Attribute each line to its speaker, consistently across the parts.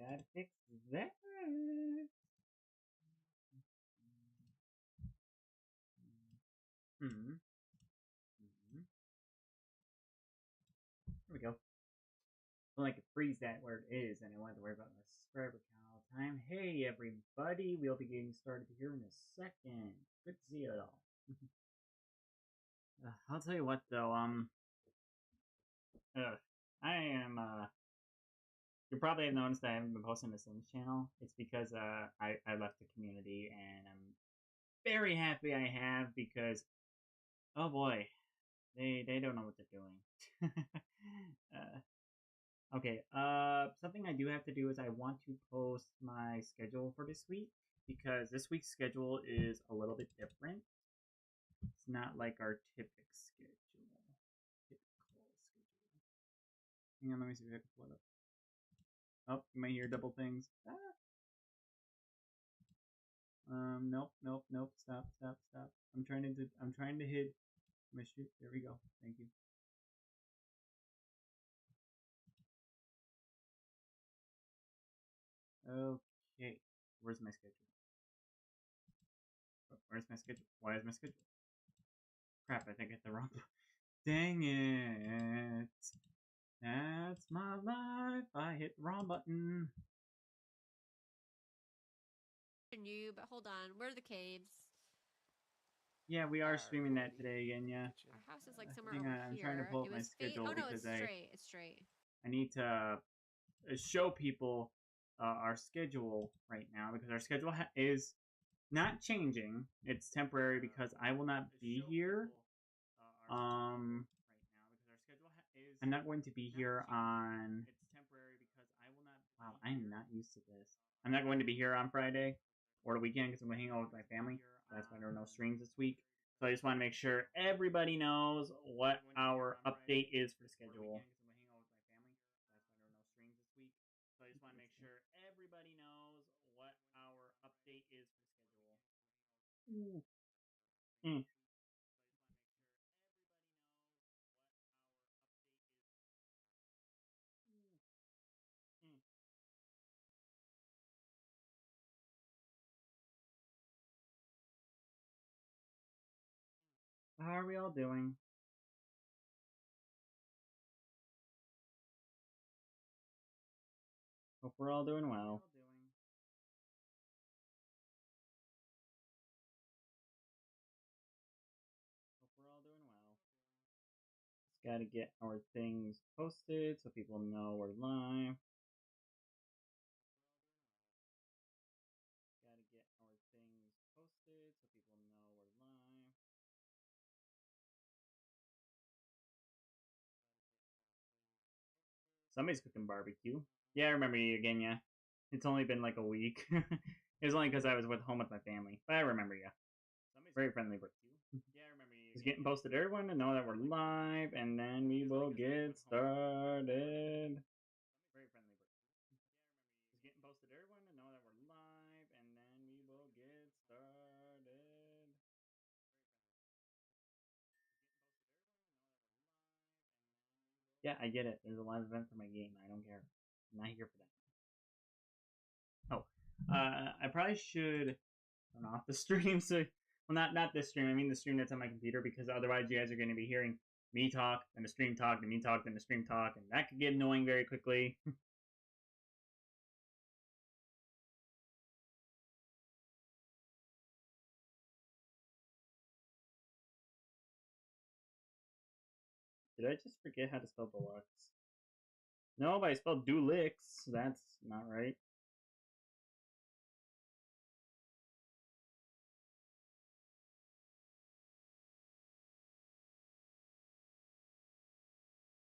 Speaker 1: gotta fix that. There we go. Well, I could freeze that where it is, and I won't have to worry about my subscriber count all the time. Hey, everybody! We'll be getting started here in a second. Good to see you all. I'll tell you what, though. I am. You probably have noticed that I haven't been posting the Sims channel. It's because I left the community, and I'm very happy I have because, oh boy, they don't know what they're doing. Okay, something I do have to do is I want to post my schedule for this week because this week's schedule is a little bit different. It's not like our typical schedule. Hang on, let me see if I can pull it up. Oh, you might hear double things. Nope. Stop. I'm trying to hit my shoot. There we go. Thank you. Okay, where's my schedule? Where's my schedule? Why is my schedule? Crap, I think I hit the wrong. Dang it. That's my life. I hit the wrong button.
Speaker 2: You, but hold on. Where are the caves?
Speaker 1: Yeah, we are streaming that today again, yeah.
Speaker 2: Our house is like somewhere
Speaker 1: hang
Speaker 2: over
Speaker 1: on, I'm trying to pull up my schedule
Speaker 2: oh no,
Speaker 1: because
Speaker 2: it's straight. It's straight.
Speaker 1: I need to show people our schedule right now because our schedule is not changing. It's temporary because I will not be here. I'm not going to be here on. Wow, I am not used to this. I'm not going to be here on Friday or the weekend because I'm going to hang out with my family. That's why there are no streams this week. So I just want to make sure everybody knows what our update is for the schedule. So I just want to make sure everybody knows what our update is for the schedule. How are we all doing? Hope we're all doing well. Just gotta get our things posted so people know we're live. Somebody's cooking barbecue. Yeah, I remember you again, yeah. It's only been like a week. It was only because I was home with my family. But I remember you. Very friendly bird. It's getting posted to everyone to know that we're live, and then we will get started. Very friendly bird. It's getting posted to everyone to know that we're live, and then we will get started. Yeah, I get it. There's a live event for my game. I don't care. I'm not here for that. Oh, I probably should turn off the stream. So, well, not this stream. I mean the stream that's on my computer, because otherwise you guys are going to be hearing me talk, then the stream talk, then me talk, then the stream talk, and that could get annoying very quickly. Did I just forget how to spell deluxe? No, but I spelled Dulix. That's not right.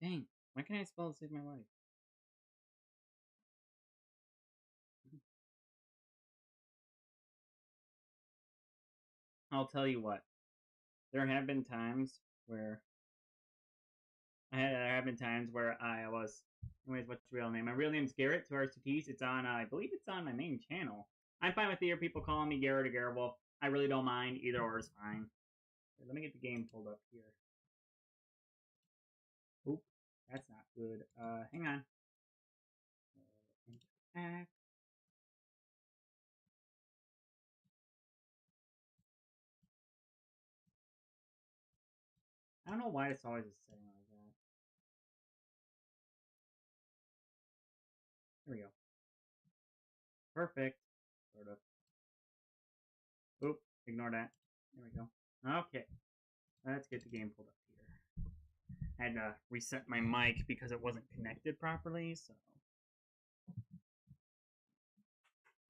Speaker 1: Dang, why can't I spell to save my life? I'll tell you what. There have been times where I was. Anyways, what's your real name? My real name's Garrett. To RCTs, it's on. I believe it's on my main channel. I'm fine with either people calling me Garrett or Gerewolf. I really don't mind. Either or is fine. Let me get the game pulled up here. Oop, that's not good. Hang on. back. I don't know why it's always the same like that. There we go. Perfect. Sort of. Oop, ignore that. There we go. Okay. Let's get the game pulled up here. I had to reset my mic because it wasn't connected properly, so.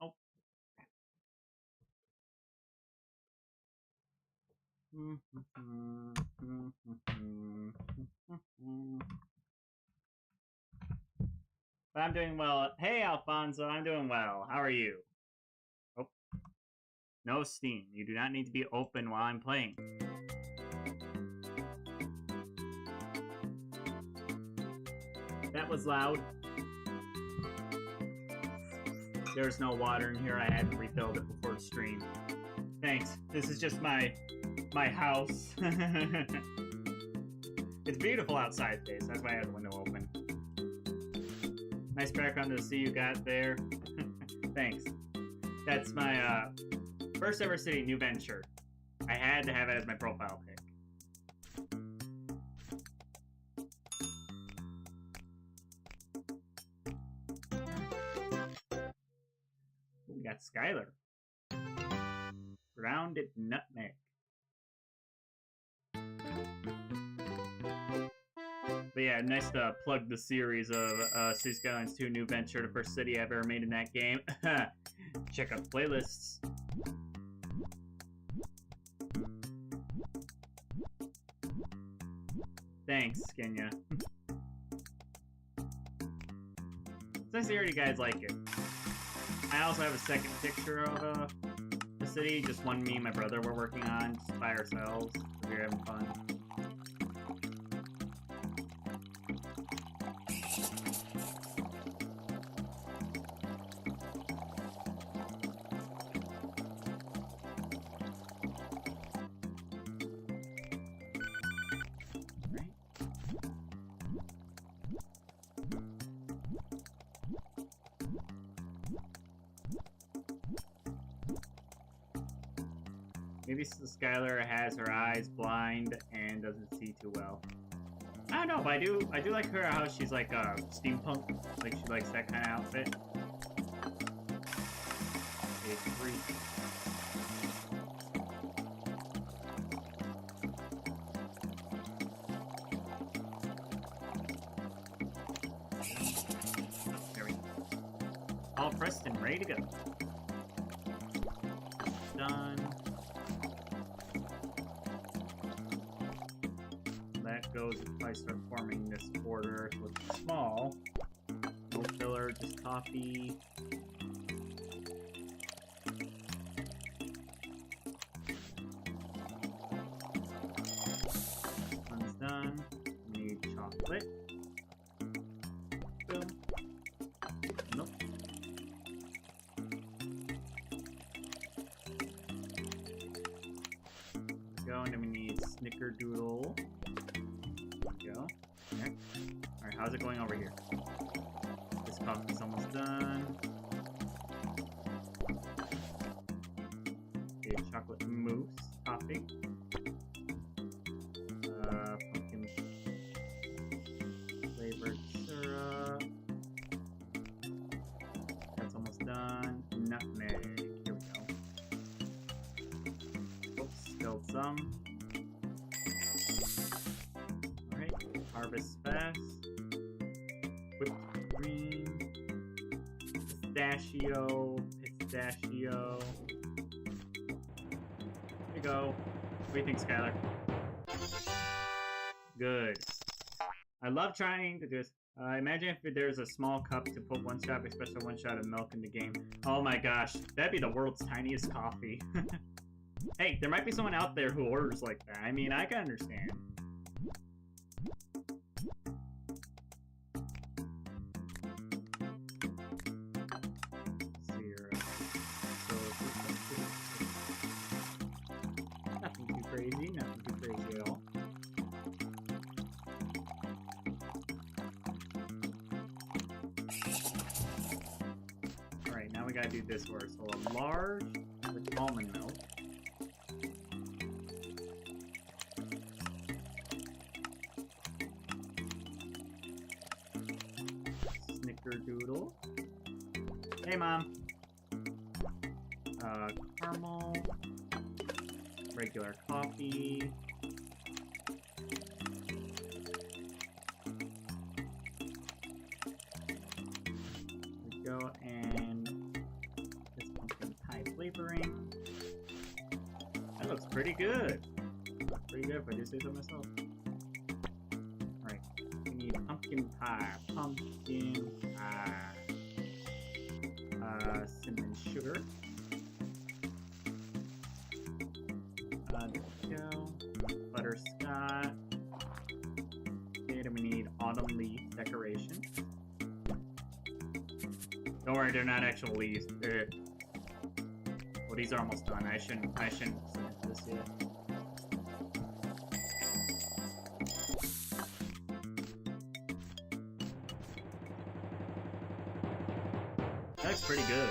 Speaker 1: Oh. But I'm doing well. Hey, Alfonso, I'm doing well. How are you? Oh. No Steam. You do not need to be open while I'm playing. That was loud. There's no water in here. I hadn't refilled it before the stream. Thanks. This is just my house. It's beautiful outside today, so that's why I had the window open. Nice background to see you got there. Thanks. That's my first ever city, New Venture. I had to have it as my profile pic. We got Skylar. Grounded nutmeg. But yeah, nice to plug the series of City Skylines 2 New Venture, the first city I've ever made in that game. Check out the playlists. Thanks, Kenya. It's nice to hear you guys like it. I also have a second picture of the city, just one me and my brother were working on, just by ourselves. We were having fun. Maybe Skylar has her eyes blind and doesn't see too well. I don't know, but I do like her how she's like steampunk, like she likes that kind of outfit. There we go. All pressed and ready to go. Done. Goes if I start forming this border, so it's small. No filler, just coffee. One's done. Need chocolate. Boom. Nope. Go, and then we need snickerdoodle. Go. There. Alright, how's it going over here? This coffee's almost done. Okay, chocolate mousse coffee. Pumpkin flavored syrup. That's almost done. Nutmeg. Here we go. Oops, spilled some. Harvest fast. Whipped cream. Pistachio. There you go. What do you think, Skylar? Good. I love trying to do this. Imagine if there's a small cup to put one shot, especially one shot of milk in the game. Oh my gosh, that'd be the world's tiniest coffee. Hey, there might be someone out there who orders like that. I mean, I can understand. Nothing too crazy at all. we gotta do this order. So a large with almond milk. Snickerdoodle. Hey, Mom. Caramel. Regular coffee. There we go, and this pumpkin pie flavoring. That looks pretty good. Pretty good if I do say so myself. Alright, we need pumpkin pie. Pumpkin pie. Cinnamon sugar. There we go. Butterscotch. Okay, then we need autumn leaf decoration. Don't worry, they're not actual leaves. They're... Well, these are almost done. I shouldn't submit this yet. That looks pretty good.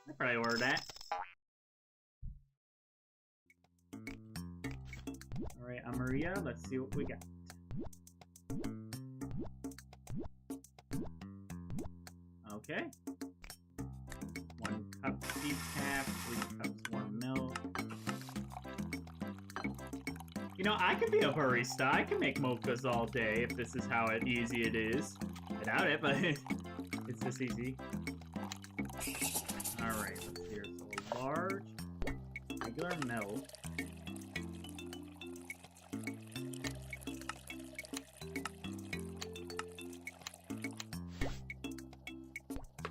Speaker 1: I'd probably order that. Alright, Maria, let's see what we got. Okay. 1 cup decaf, 3 cups warm milk. You know, I could be a barista. I can make mochas all day if this is how easy it is. I doubt it, but it's this easy. Alright, let's see here. So large, regular milk.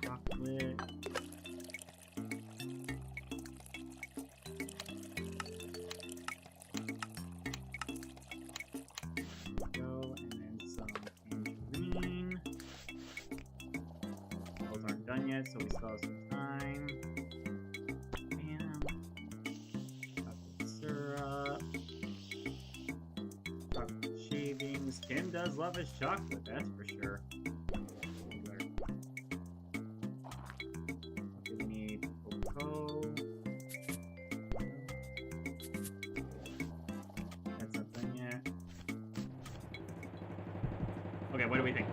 Speaker 1: Chocolate. Go, and then some tangerine. Those aren't done yet, so we still have some time. Bam. Chocolate syrup. Chocolate shavings. Tim does love his chocolate, that's for sure. Okay, what do we think?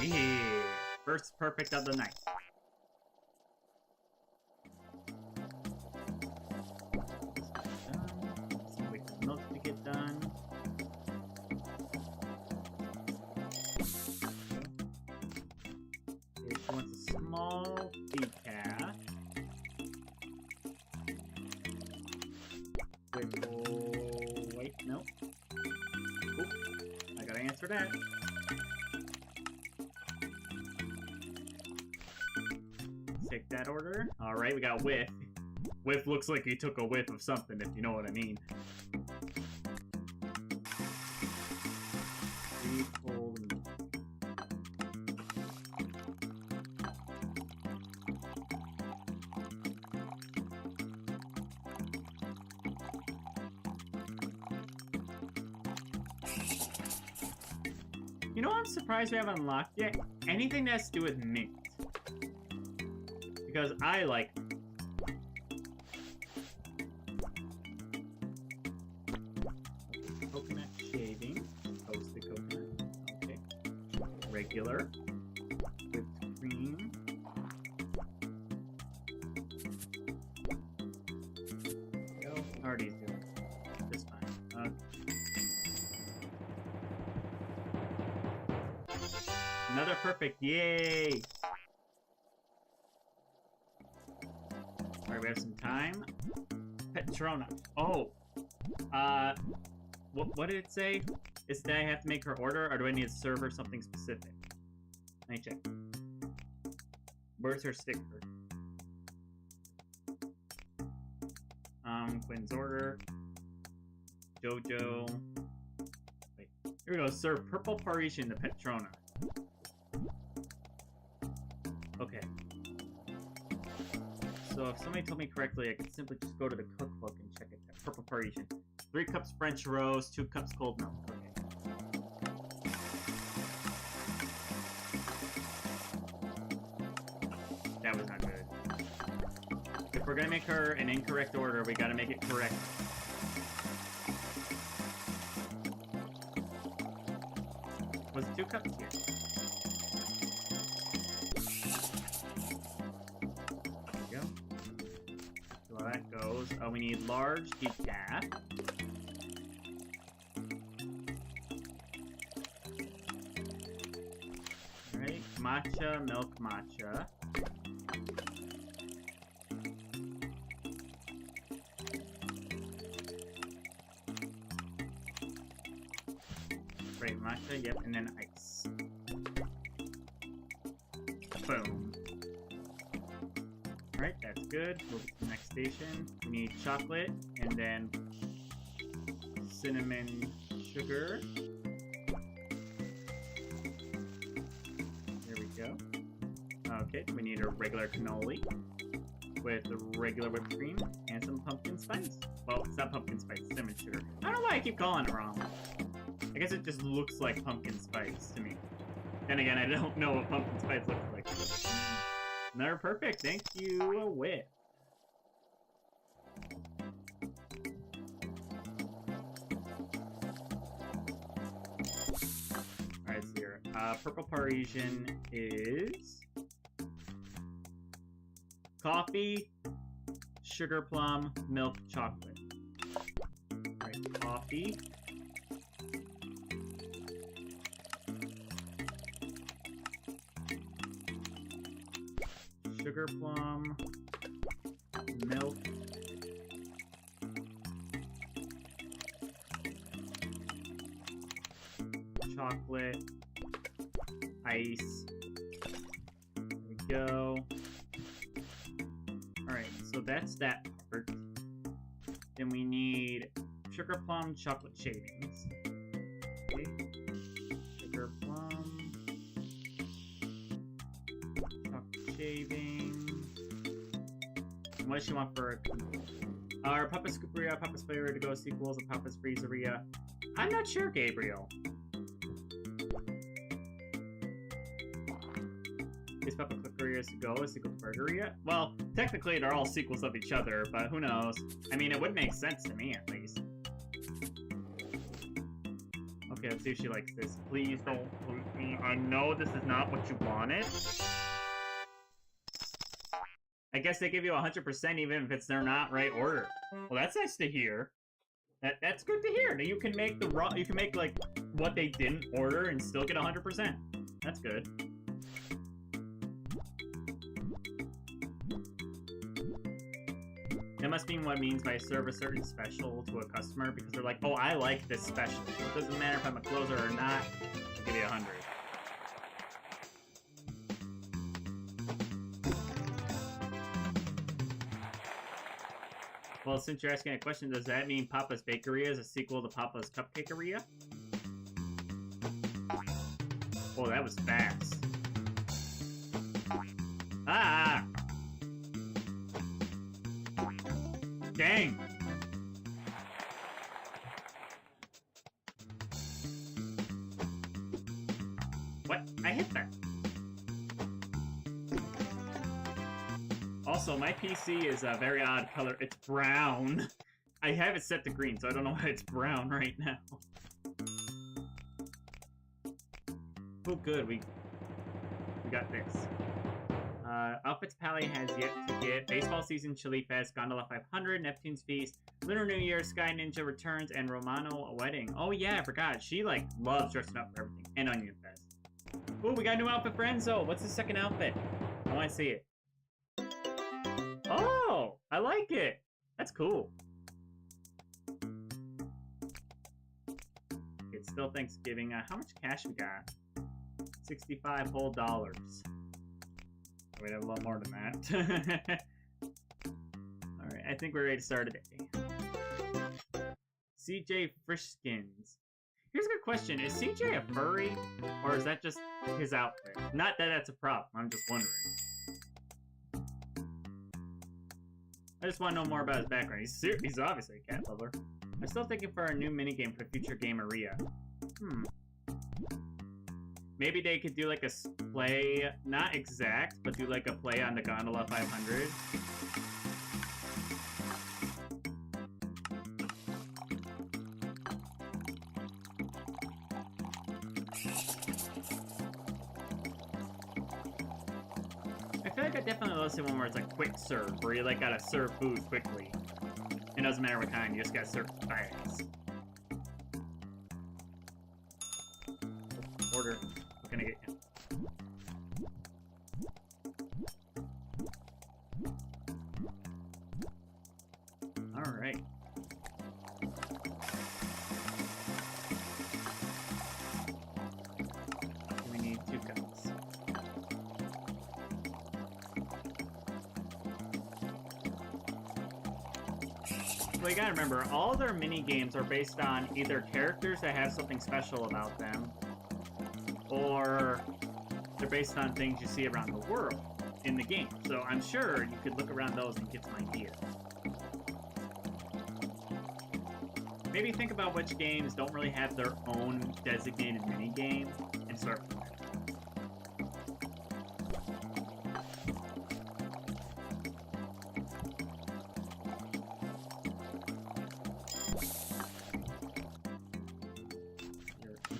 Speaker 1: Yeah, first perfect of the night. Let's wait for the milk to get done. Okay, she wants a small decaf. With white milk. Oop, I gotta answer that. Take that order. Alright, we got whiff. Whiff looks like he took a whiff of something, if you know what I mean. You know what I'm surprised we haven't unlocked yet? Anything that has to do with mint. Because I like coconut shaving, toasted coconut, okay, regular, whipped cream, go, already doing this time, another perfect, yay! Alright, we have some time. Petrona. Oh. What did it say? Is that I have to make her order, or do I need to serve her something specific? Let me check. Where's her sticker? Quinn's order. Jojo. Wait. Here we go. Serve purple Parisian to Petrona. Okay. So if somebody told me correctly, I could simply just go to the cookbook and check it. Purple Parisian. 3 cups French roast, 2 cups cold milk. Okay. That was not good. If we're gonna make her an incorrect order, we gotta make it correct. Was it 2 cups here? There we go. So while that goes, we need large decaf. Alright, matcha, milk matcha. Right, matcha, yep, and then ice. Boom. Alright, that's good. Move to the next station. We need chocolate, and then cinnamon sugar. There we go. Okay, we need a regular cannoli with the regular whipped cream and some pumpkin spice. Well, it's not pumpkin spice, it's cinnamon sugar. I don't know why I keep calling it wrong. I guess it just looks like pumpkin spice to me. Then again, I don't know what pumpkin spice looks like. They're perfect. Thank you, Wit. Alright, so here. Purple Parisian is coffee, sugar plum, milk, chocolate. Alright, coffee. Sugar plum, milk, chocolate, ice. There we go. Alright, so that's that part. Then we need sugar plum, chocolate shavings. Okay. Sugar plum, chocolate shavings. What does she want for our Papa's Scooperia, Papa's Flavor to Go sequels, and Papa's Freezeria? I'm not sure, Gabriel. Is Papa Cookeria's to Go a sequel to Burgeria? Well, technically they're all sequels of each other, but who knows? I mean, it would make sense to me, at least. Okay, let's see if she likes this. Please don't pollute me. I know this is not what you wanted. I guess they give you 100% even if it's their not right order. Well, that's nice to hear. That's good to hear. That you can make you can make like what they didn't order and still get 100%. That's good. That must mean what it means by serve a certain special to a customer because they're like, oh, I like this special. So it doesn't matter if I'm a closer or not. I'll give you 100. Well, since you're asking a question, does that mean Papa's Bakeria is a sequel to Papa's Cupcakeria? Oh, that was fast. Ah! Dang! What? I hit that. Also, my PC is a very odd color. It's brown. I have it set to green, so I don't know why it's brown right now. Oh, good. We got this. Outfits Pally has yet to get Baseball Season, Chili Fest, Gondola 500, Neptune's Feast, Lunar New Year, Sky Ninja Returns, and Romano a Wedding. Oh yeah, I forgot. She like loves dressing up for everything. And Onion Fest. Oh, we got a new outfit for Enzo. What's the second outfit? I want to see it. Oh, I like it. That's cool. It's still Thanksgiving. How much cash we got? 65 whole dollars. We have a lot more than that. Alright, I think we're ready to start today. CJ Friskins. Here's a good question. Is CJ a furry? Or is that just his outfit? Not that that's a problem. I'm just wondering. I just want to know more about his background. He's obviously a cat lover. I'm still thinking for a new minigame for future Gameria. Maybe they could do like a play, not exact, but do like a play on the Gondola 500. could definitely love one where it's like quick serve, where you like gotta serve food quickly. It doesn't matter what kind, you just gotta serve fast. Order. We're gonna get you. Alright. We need 2 cups. So you gotta remember, all their mini games are based on either characters that have something special about them, or they're based on things you see around the world in the game. So I'm sure you could look around those and get some ideas. Maybe think about which games don't really have their own designated mini game and start from there.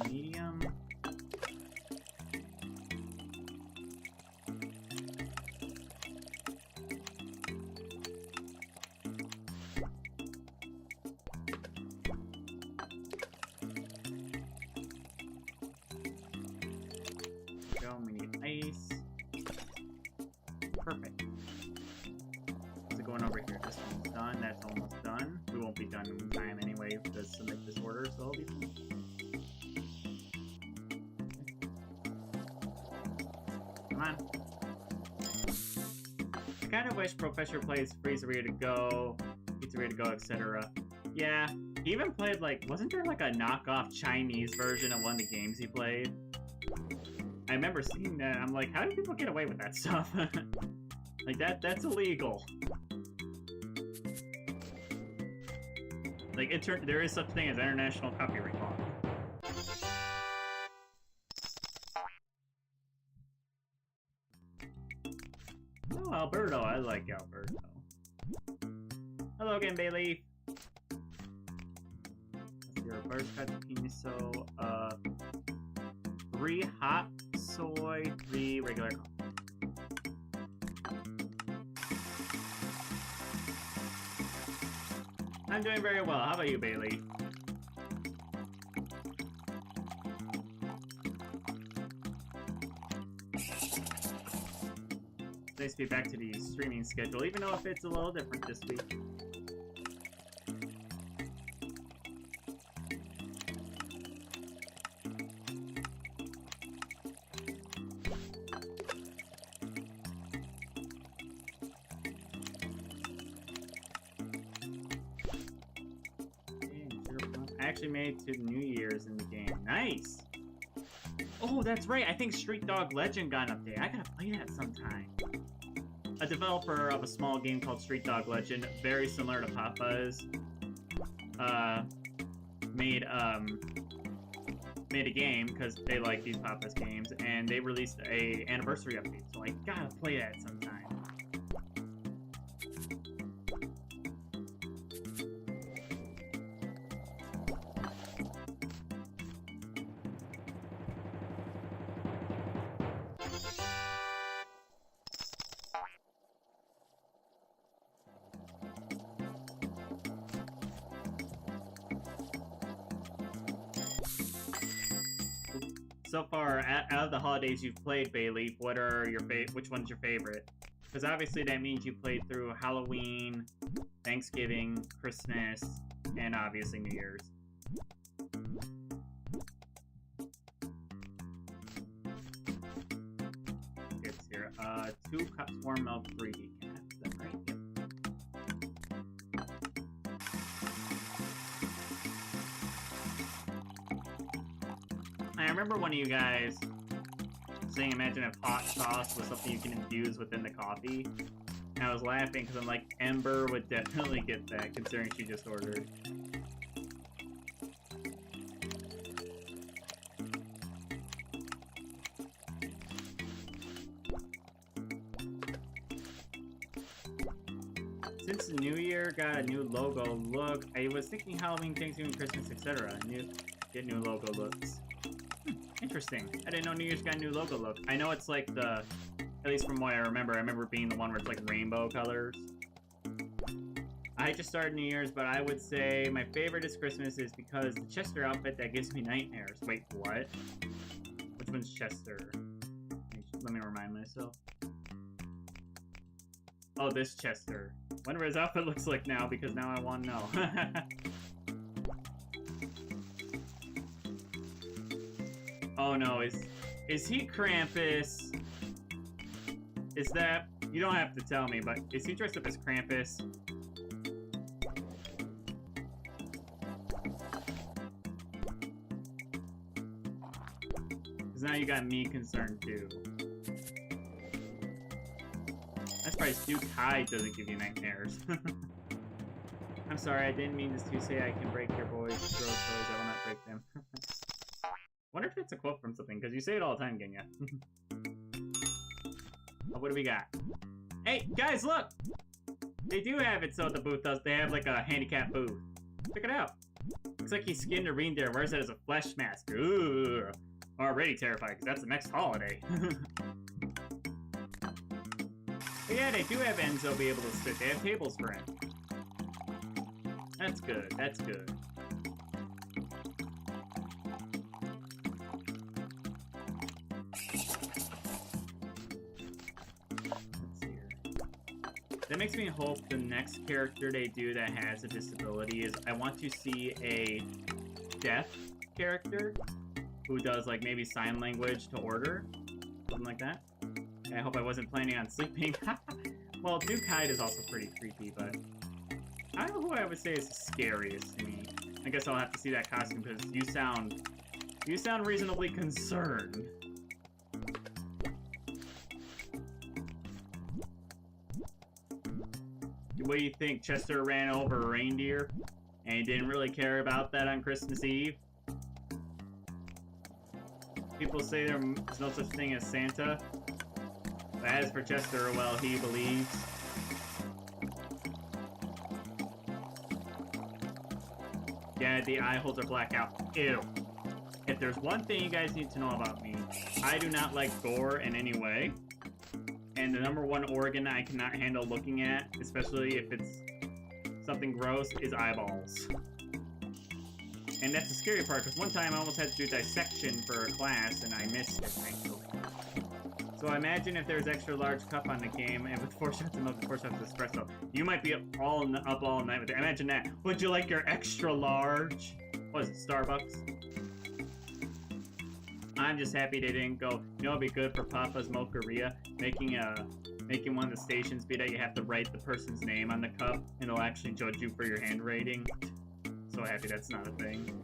Speaker 1: Medium. We need ice. Perfect. How's it going over here? This one's done. That's almost done. We won't be done in time anyway to submit this order, so it'll be fine. Come on. I kind of wish Professor plays Pizzeria to Go, etc. Yeah, he even played, like, wasn't there like a knockoff Chinese version of one of the games he played? I remember seeing that. I'm like, how do people get away with that stuff? Like, that's illegal. Like, there is such a thing as international copyright law. Oh, Alberto. I like Alberto. Hello again, Bayleaf. Let's your butterscotch miso, 3 hot soy, 3 regular coffee. I'm doing very well. How about you, Bailey? Nice to be back to the streaming schedule, even though if it's a little different this week. I actually made it to New Year's in the game. Nice! Oh, that's right. I think Street Dog Legend got an update. I gotta play that sometime. A developer of a small game called Street Dog Legend, very similar to Papa's, made a game because they like these Papa's games, and they released a anniversary update. So I gotta play that sometime. So far, out of the holidays you've played, Bayleaf, what are your which one's your favorite? Because obviously that means you played through Halloween, Thanksgiving, Christmas, and obviously New Year's. It's here. 2 cups warm milk, 3 decaf. Is that right? Yep. I remember one of you guys saying, imagine if hot sauce was something you can infuse within the coffee. And I was laughing because I'm like, Ember would definitely get that, considering she just ordered. Since the New Year got a new logo look, I was thinking Halloween, Thanksgiving, Christmas, etc. Get new logo looks. Interesting. I didn't know New Year's got a new logo look. I know it's like the At least from what I remember being the one where it's like rainbow colors. I just started New Year's, but I would say my favorite is Christmas is because the Chester outfit that gives me nightmares. Wait, what? Which one's Chester? Let me remind myself. Oh, this Chester. Wonder what his outfit looks like now, because now I want to know. Oh no, is he Krampus? Is that... You don't have to tell me, but is he dressed up as Krampus? Because now you got me concerned too. I'm surprised Duke Hyde doesn't give you nightmares. I'm sorry, I didn't mean to say I can break your boys' toys. I will not break them. Wonder if it's a quote from something, because you say it all the time, Genya. Oh, what do we got? Hey, guys, look! They do have it so the booth does. They have like a handicap booth. Check it out. Looks like he skinned a reindeer, wears it as a flesh mask. Ooh. Already terrified, because that's the next holiday. But yeah, they do have Enzo be able to sit. They have tables for him. That's good. That's good. Let's see here. That makes me hope the next character they do that has a disability is... I want to see a deaf character who does, like, maybe sign language to order. Something like that. I hope I wasn't planning on sleeping. Well, Duke Hyde is also pretty creepy, but... I don't know who I would say is the scariest to me. I guess I'll have to see that costume, because you sound reasonably concerned. What do you think? Chester ran over a reindeer, and he didn't really care about that on Christmas Eve? People say there's no such thing as Santa. But as for Chester, well, he believes. Yeah, the eye holes are black out. Ew. If there's one thing you guys need to know about me, I do not like gore in any way. And the #1 organ I cannot handle looking at, especially if it's something gross, is eyeballs. And that's the scary part, because one time I almost had to do dissection for a class, and I missed it, thankfully. So imagine if there's extra large cup on the game, and with 4 shots of milk and 4 shots of espresso. You might be up all night with it. Imagine that. Would you like your extra large? What is it, Starbucks? I'm just happy they didn't go, you know, it'd be good for Papa's Mocharia, making one of the stations be that you have to write the person's name on the cup, and they'll actually judge you for your handwriting. So happy that's not a thing.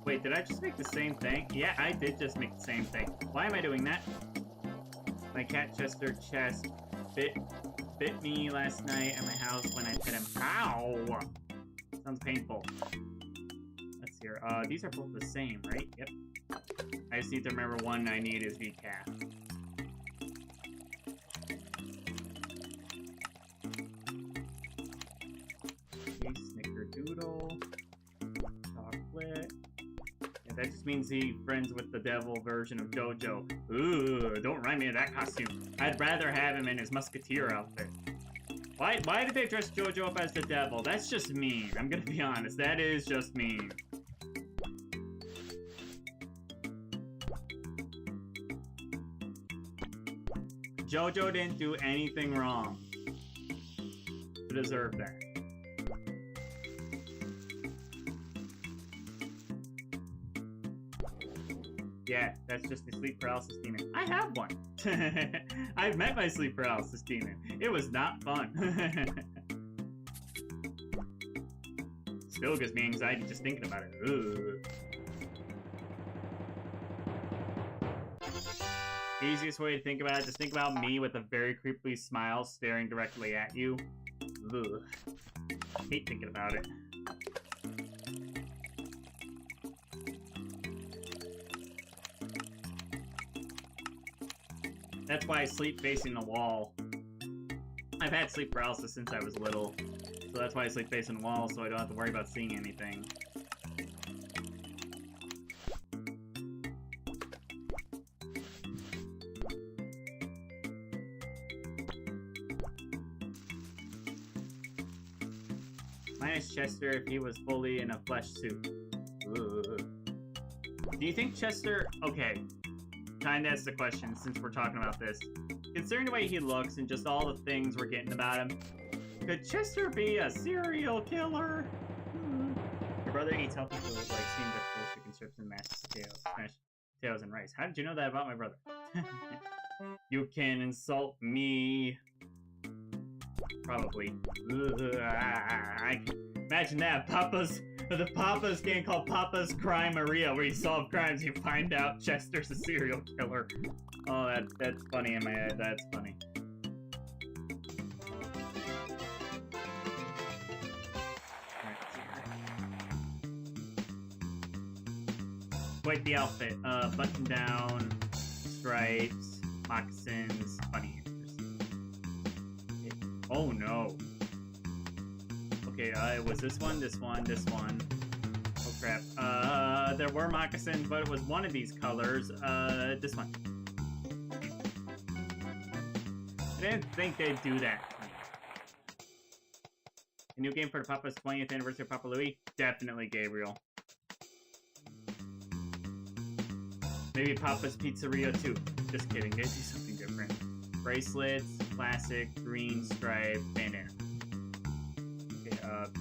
Speaker 1: Wait, did I just make the same thing? Yeah, I did just make the same thing. Why am I doing that? My cat Chester chest bit me last night at my house when I pet him. Ow! Sounds painful. Let's see here. These are both the same, right? Yep. I just need to remember one I need is decaf. Okay, Snickerdoodle. Chocolate. Yeah, that just means he's friends with the devil version of JoJo. Ooh, don't remind me of that costume. I'd rather have him in his musketeer outfit. Why did they dress JoJo up as the devil? That's just mean. I'm gonna be honest. That is just mean. JoJo didn't do anything wrong to deserve that. Yeah, that's just the sleep paralysis demon. I have one. I've met my sleep paralysis demon. It was not fun. Still gives me anxiety just thinking about it. Ugh. Easiest way to think about it, just think about me with a very creepy smile staring directly at you. Ugh. Hate thinking about it. That's why I sleep facing the wall. I've had sleep paralysis since I was little. So that's why I sleep facing the wall, so I don't have to worry about seeing anything. Minus Chester if he was fully in a flesh suit. Ugh. Do you think Chester... Okay. Time to ask the question, since we're talking about this. Considering the way he looks and just all the things we're getting about him, could Chester be a serial killer? Your brother eats healthy food like steamed vegetables, chicken strips, and mashed potatoes, smashed potatoes and rice. How did you know that about my brother? You can insult me. Probably. Imagine that. The Papa's game called Papa's Crime-aria, where you solve crimes, you find out Chester's a serial killer. Oh, that's funny in my head. That's funny. Quite the outfit. Button down, stripes, moccasins, bunny ears. Oh no. Okay, it was this one, this one, this one. Oh crap. There were moccasins, but it was one of these colors. This one. I didn't think they'd do that. A new game for the Papa's 20th anniversary of Papa Louie? Definitely Gabriel. Maybe Papa's Pizzeria too. Just kidding, they do something different. Bracelets, classic, green stripe, bandana. Okay,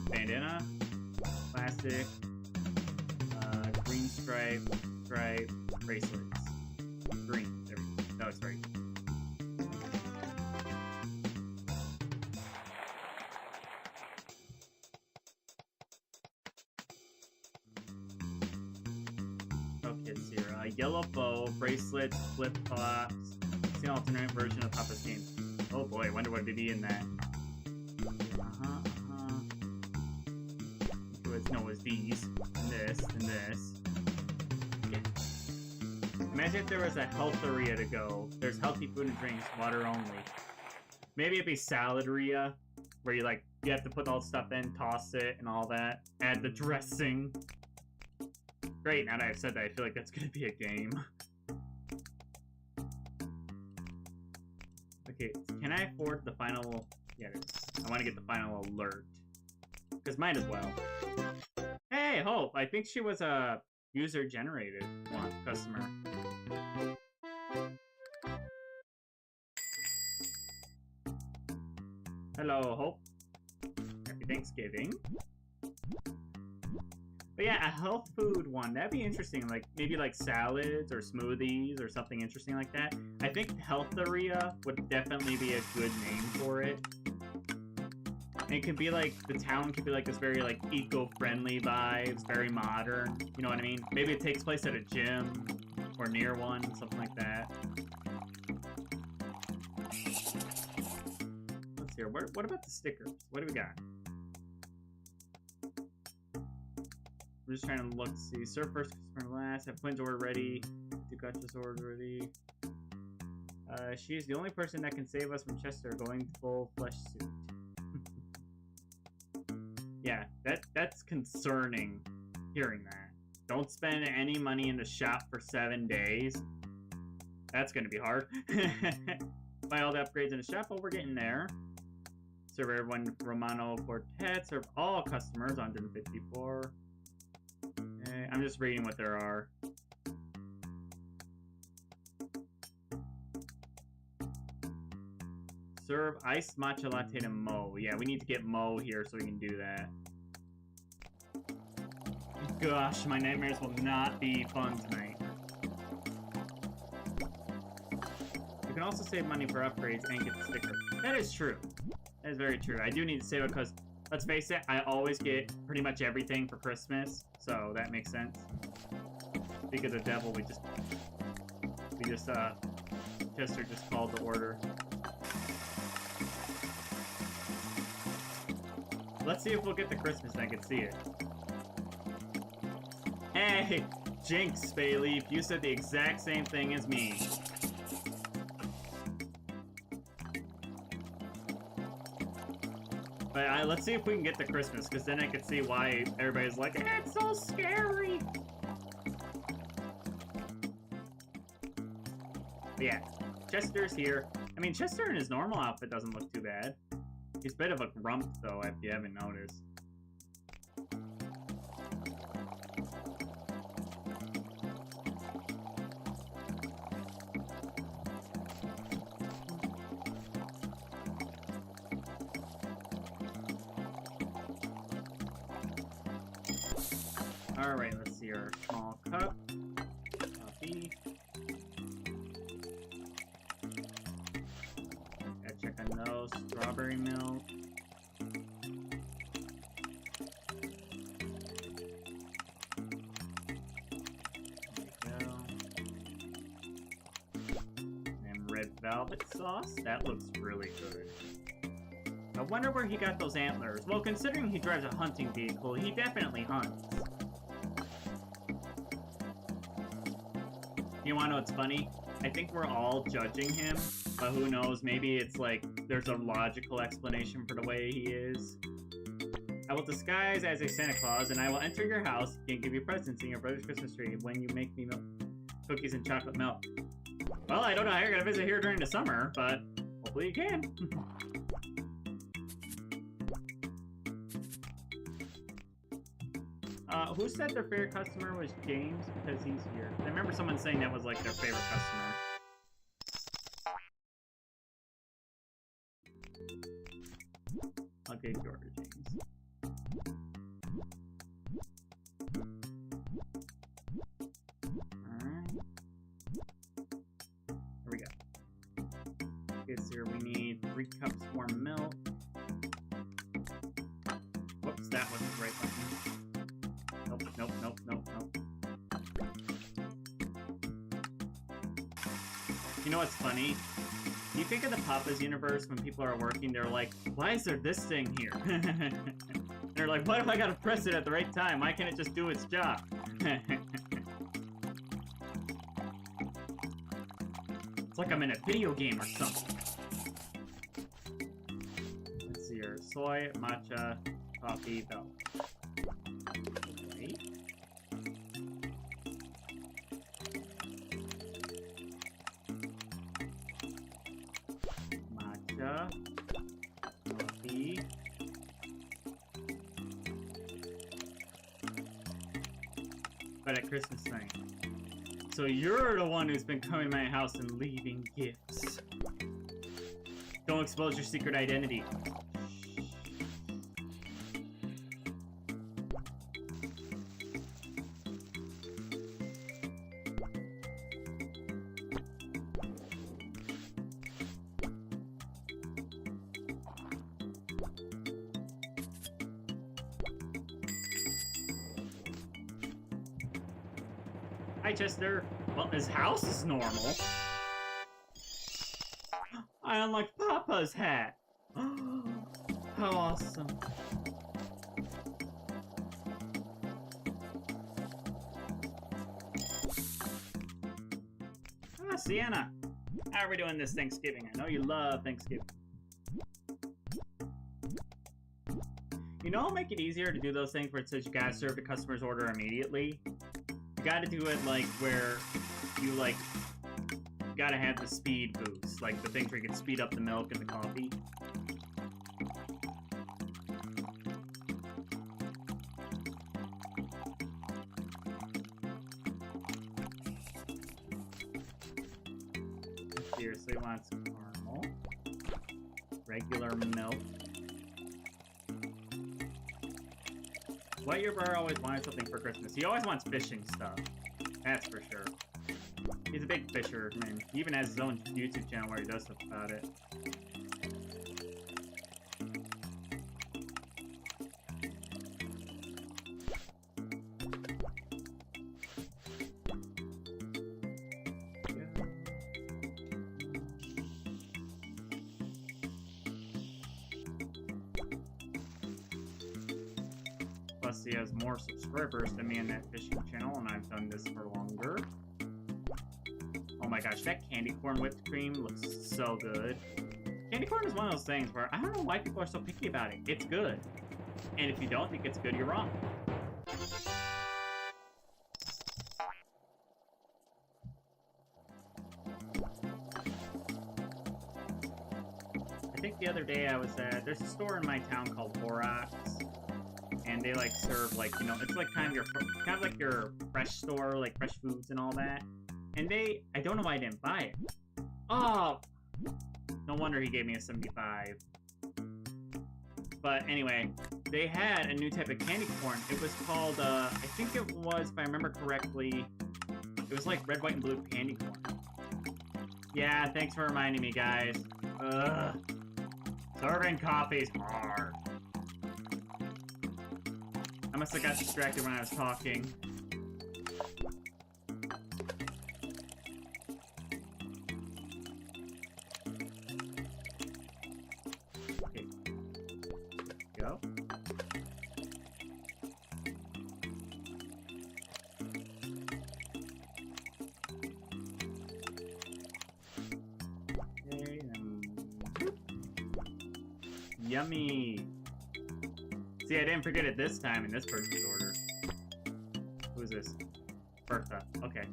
Speaker 1: bandana, classic, green stripe, bracelets. Green, there we go. That looks right. Yellow bow, bracelets, flip-flops. It's an alternate version of Papa's games. Oh boy, I wonder what would be in that. No, it was these, and this, and this. Yeah. Imagine if there was a health-aria to go. There's healthy food and drinks, water only. Maybe it'd be salad-aria, where you have to put all the stuff in, toss it, and all that. Add the dressing. Great, now that I've said that, I feel like that's gonna be a game. Okay, can I afford the final... Yeah, it is. I want to get the final alert. Because might as well. Hey, Hope! I think she was a user-generated one, customer. Hello, Hope. Happy Thanksgiving. But yeah, a health food one, that'd be interesting. Maybe salads or smoothies or something interesting like that. I think Health-aria would definitely be a good name for it. And it could be the town could be this very eco-friendly vibes, very modern. You know what I mean? Maybe it takes place at a gym or near one, something like that. Let's see here. What about the stickers? What do we got? We're just trying to look to see. Serve first, customer last. Have Quinn's order ready. Do Gotcha's order ready. She's the only person that can save us from Chester going full flesh suit. Yeah, that's concerning hearing that. Don't spend any money in the shop for 7 days. That's gonna be hard. Buy all the upgrades in the shop. Oh, we're getting there. Serve everyone Romano Quartet. Serve all customers 154. Okay, I'm just reading what there are. Serve iced matcha latte to Mo. Yeah, we need to get Mo here so we can do that. Gosh, my nightmares will not be fun tonight. You can also save money for upgrades and get the sticker. That is true. That is very true. I do need to save it because, let's face it, I always get pretty much everything for Christmas, so that makes sense. Speak of the devil, Chester just called the order. Let's see if we'll get the Christmas and I can see it. Hey! Jinx, Bayleaf, you said the exact same thing as me. But let's see if we can get to Christmas, because then I can see why everybody's like, it's so scary. But yeah, Chester's here. I mean, Chester in his normal outfit doesn't look too bad. He's a bit of a grump, though, if you haven't noticed. Alright, let's see our small cup. Coffee. Gotta check on those. Strawberry milk. There we go. And red velvet sauce. That looks really good. I wonder where he got those antlers. Well, considering he drives a hunting vehicle, he definitely hunts. You wanna know what's funny? I think we're all judging him, but who knows, maybe it's like there's a logical explanation for the way he is. I will disguise as a Santa Claus, and I will enter your house and give you presents in your brother's Christmas tree when you make me milk, cookies and chocolate milk. Well, I don't know how you're gonna visit here during the summer, but hopefully you can. Who said their favorite customer was James because he's here? I remember someone saying that was like their favorite customer. Okay, George, James. Alright. Here we go. Okay, so here we need 3 cups more milk. Whoops, that wasn't the right button. Nope. You know what's funny? Do you think of the Papa's universe when people are working, they're like, why is there this thing here? They're like, why do I gotta press it at the right time? Why can't it just do its job? It's like I'm in a video game or something. Let's see here. Soy, matcha, coffee, milk. Coffee. But at Christmas night. So you're the one who's been coming to my house and leaving gifts. Don't expose your secret identity. Hi, Chester. Well, his house is normal. I unlocked Papa's hat. How awesome. Ah, Sienna. How are we doing this Thanksgiving? I know you love Thanksgiving. You know, it'll make it easier to do those things where it says you gotta serve the customer's order immediately. You gotta do it like where you like gotta have the speed boost, like the things where you can speed up the milk and the coffee. Seriously wants caramel, regular milk. What your brother always wanted something for Christmas. He always wants fishing stuff. That's for sure. He's a big fisher, man. He even has his own YouTube channel where he does stuff about it. Plus, he has more subscribers than me on that fishing channel, and I've done this for longer. Oh my gosh, that candy corn whipped cream looks so good. Candy corn is one of those things where I don't know why people are so picky about it. It's good. And if you don't think it's good, you're wrong. I think the other day I was at, there's a store in my town called Horrocks, and they like serve like, you know, it's like kind of like your fresh store, like fresh foods and all that. And I don't know why I didn't buy it. Oh, no wonder he gave me a 75. But anyway, they had a new type of candy corn. It was called, I think it was, if I remember correctly, it was like red, white, and blue candy corn. Yeah, thanks for reminding me, guys. Ugh. Serving coffee's hard. I must have got distracted when I was talking. Okay. Go. Okay, yummy. See, I didn't forget it this time in this purchase order. Who is this? Bertha. Okay.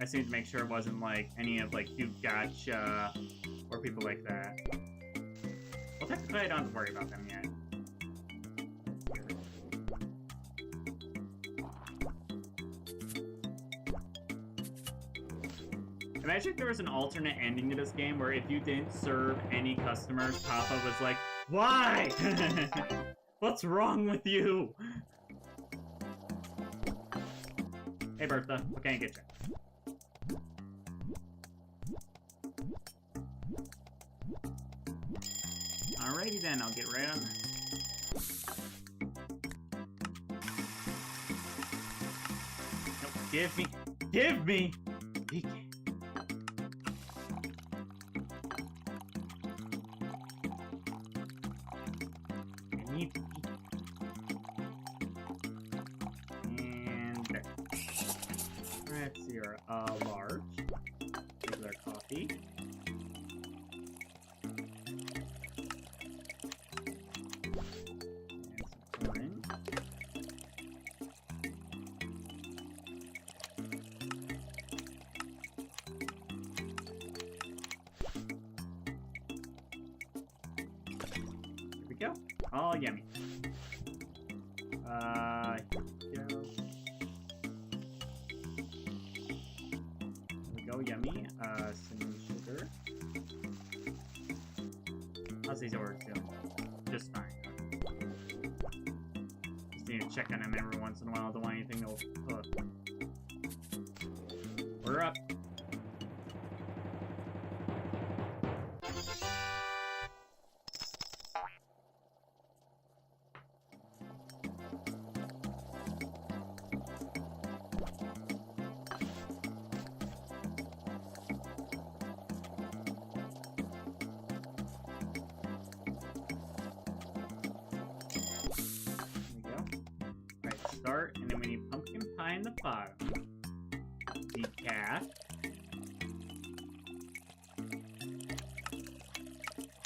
Speaker 1: I just need to make sure it wasn't like any of like you gotcha or people like that. Well, technically I don't have to worry about them yet. Imagine if there was an alternate ending to this game where if you didn't serve any customers, Papa was like, why? What's wrong with you? Hey Bertha, what can I get you? Alrighty then, I'll get right on that. Nope, give me! Pecan. And there. That's your large regular coffee. And some orange. There we go. All yummy. Here we go, yummy. Cinnamon sugar. How's these orders doing? Just fine. Just need to check on them every once in a while. Don't want anything to hook. We're up. Start, and then we need pumpkin pie in the bottom. Decaf.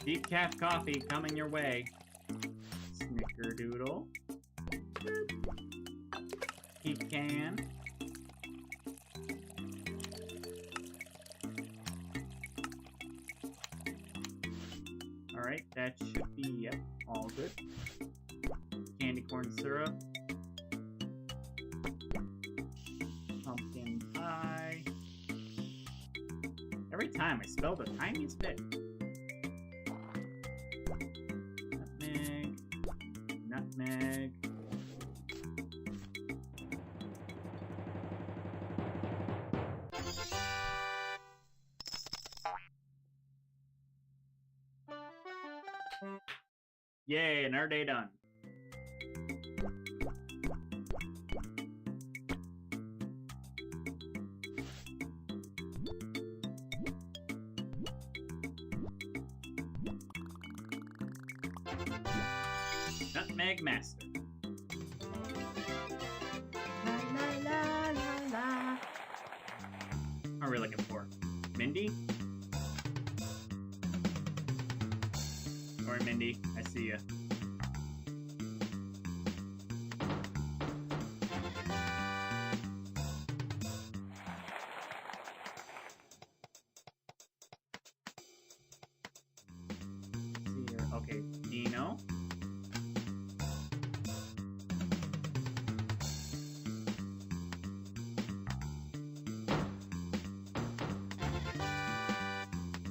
Speaker 1: Decaf coffee coming your way. Snickerdoodle. Pecan. Alright, that should be, yep, all good. Candy corn syrup. Pumpkin pie. Every time I spell the tiniest bit. Nutmeg. Nutmeg. Yay, another day done. Nutmeg Master. La, la, la, la. What are we looking for? Mindy? Mindy. I see ya. See here. Okay, Dino.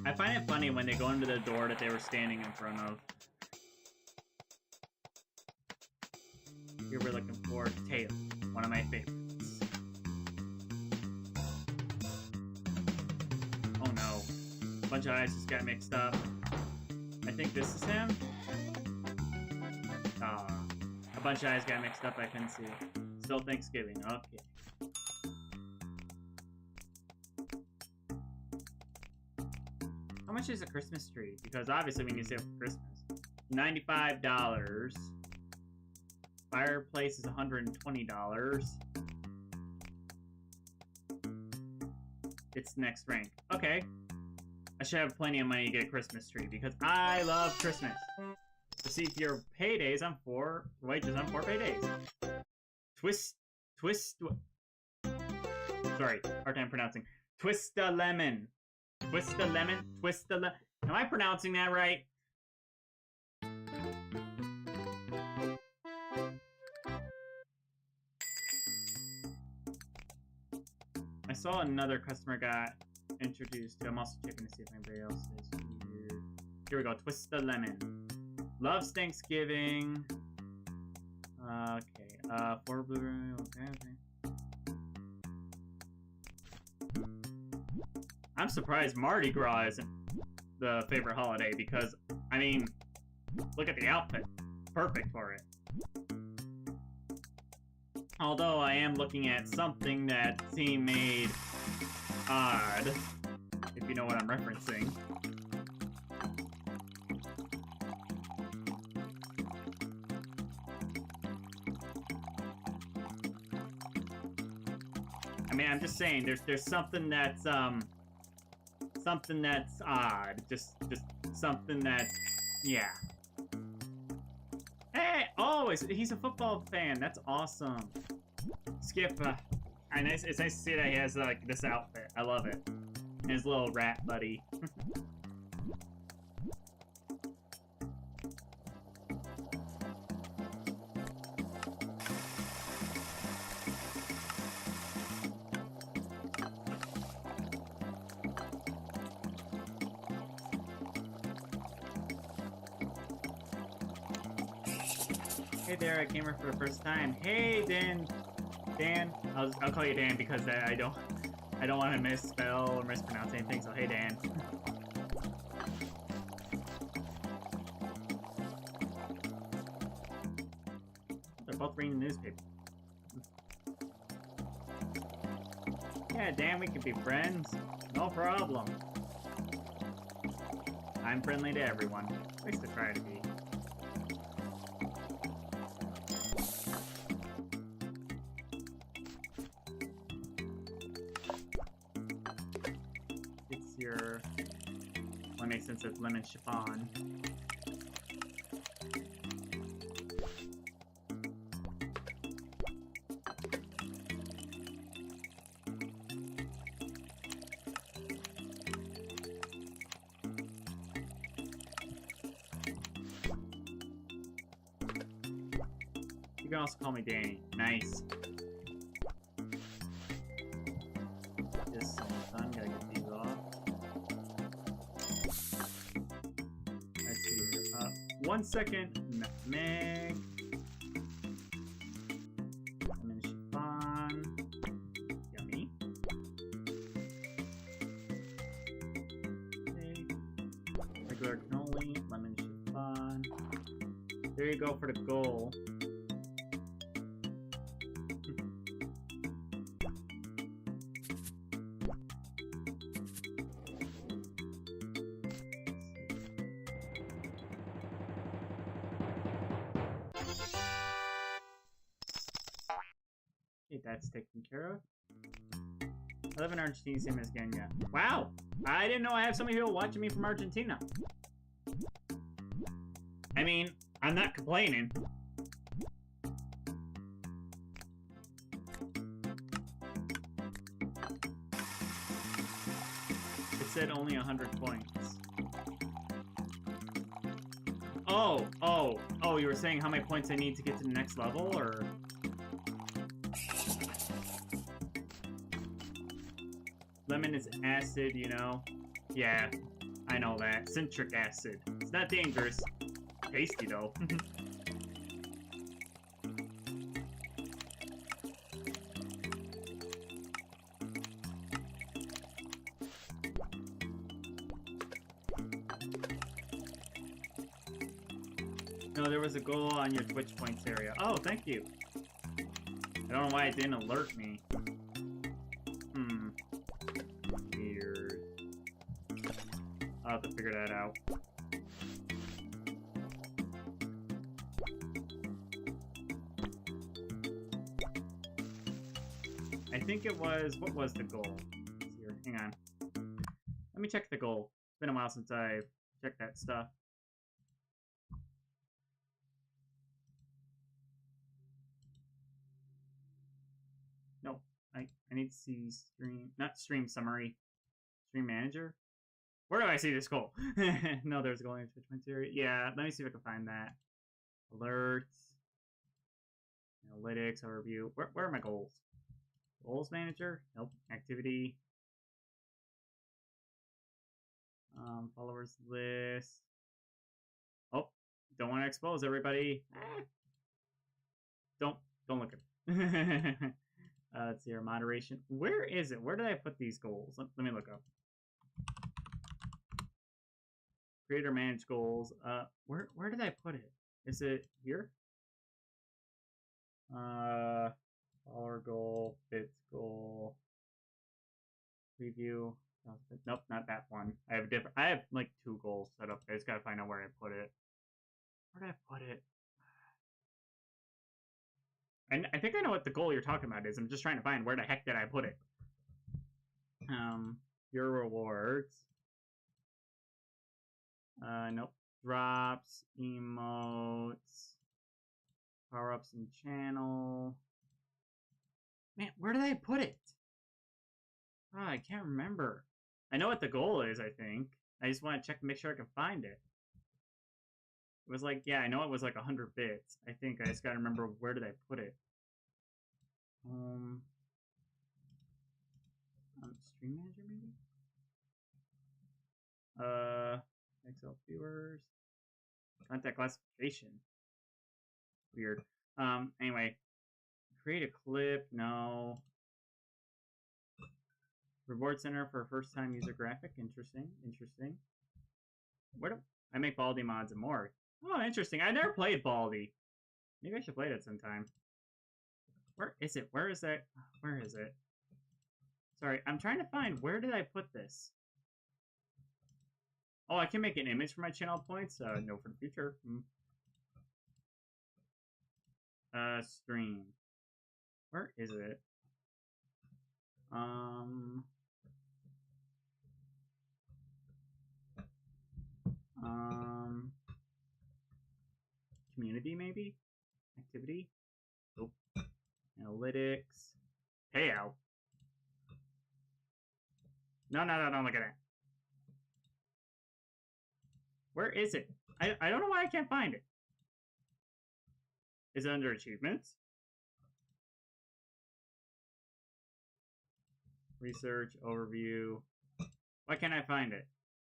Speaker 1: I find it funny when they go into the door that they were standing in front of. Here we're looking for Taylor, one of my favorites. Oh no. A bunch of eyes just got mixed up. I think this is him. A bunch of eyes got mixed up, I couldn't see. Still Thanksgiving, okay. How much is a Christmas tree? Because obviously we need to save for Christmas. $95. Fireplace is $120. It's next rank. Okay. I should have plenty of money to get a Christmas tree because I love Christmas. Receive your paydays on 4 wages on 4 paydays. Sorry, hard time pronouncing. Twist the lemon. Twist the lemon. Twist the lemon. Am I pronouncing that right? I saw another customer got introduced to. I'm also checking to see if anybody else is here. Here we go. Twist the lemon. Loves Thanksgiving. Okay. 4 blueberry. Okay. I'm surprised Mardi Gras isn't the favorite holiday because, I mean, look at the outfit. Perfect for it. Although I am looking at something that team made odd, if you know what I'm referencing. I mean, I'm just saying, there's something that's odd. Just something that, yeah. Hey, oh, he's a football fan. That's awesome. Skip, and it's nice to see that he has like this outfit. I love it. And his little rat buddy. Hey there, I came here for the first time. Hey, Dan. I'll call you Dan because I don't want to misspell or mispronounce anything. So hey, Dan. They're both reading the newspaper. Yeah, Dan, we could be friends. No problem. I'm friendly to everyone. At least I try to be. Well, it makes sense it's lemon chiffon. You can also call me Danny. Nice. This done. Gotta get these off. 1 second. Nutmeg. Lemon chiffon. Yummy. Okay. Regular cannoli. Lemon chiffon. There you go for the goal. That's taken care of. I live in Argentina, same as Kenya. Wow! I didn't know I have so many people watching me from Argentina. I mean, I'm not complaining. It said only 100 points. Oh, you were saying how many points I need to get to the next level, or? Lemon is acid, you know? Yeah, I know that. Citric acid. It's not dangerous. Tasty, though. No, there was a goal on your Twitch points area. Oh, thank you. I don't know why it didn't alert me. Weird. I'll have to figure that out. I think it was... What was the goal? Here, hang on. Let me check the goal. It's been a while since I've checked that stuff. No, I need to see stream... Not stream summary. Stream manager? Where do I see this goal? No, there's a goal in Twitch points area. Yeah, let me see if I can find that. Alerts. Analytics, overview. Where are my goals? Goals manager? Nope. Activity. Followers list. Oh, don't want to expose everybody. Don't look at it. Let's see our moderation. Where is it? Where did I put these goals? Let me look up. Create or manage goals. Where did I put it? Is it here? Follower goal, bits goal, preview. Nope, not that one. I have like 2 goals set up. I just gotta find out where I put it. Where did I put it? And I think I know what the goal you're talking about is. I'm just trying to find where the heck did I put it. Your rewards. Nope. Drops, emotes, power-ups and channel. Man, where did I put it? Oh, I can't remember. I know what the goal is, I think. I just want to check to make sure I can find it. It was like, yeah, I know it was like 100 bits. I think I just gotta remember where did I put it. Stream manager maybe? Excel viewers. Contact classification. Weird. Anyway. Create a clip, no. Reward center for first time user graphic. Interesting. Where do I make Baldi mods and more? Oh, interesting. I never played Baldi. Maybe I should play that sometime. Where is it? Where is that? Where is it? Sorry, I'm trying to find where did I put this? Oh, I can make an image for my channel points? No, for the future. Stream. Where is it? Community, maybe? Activity? Nope. Analytics. Payout. No, don't look at that. Where is it? I don't know why I can't find it. Is it under achievements? Research, overview. Why can't I find it?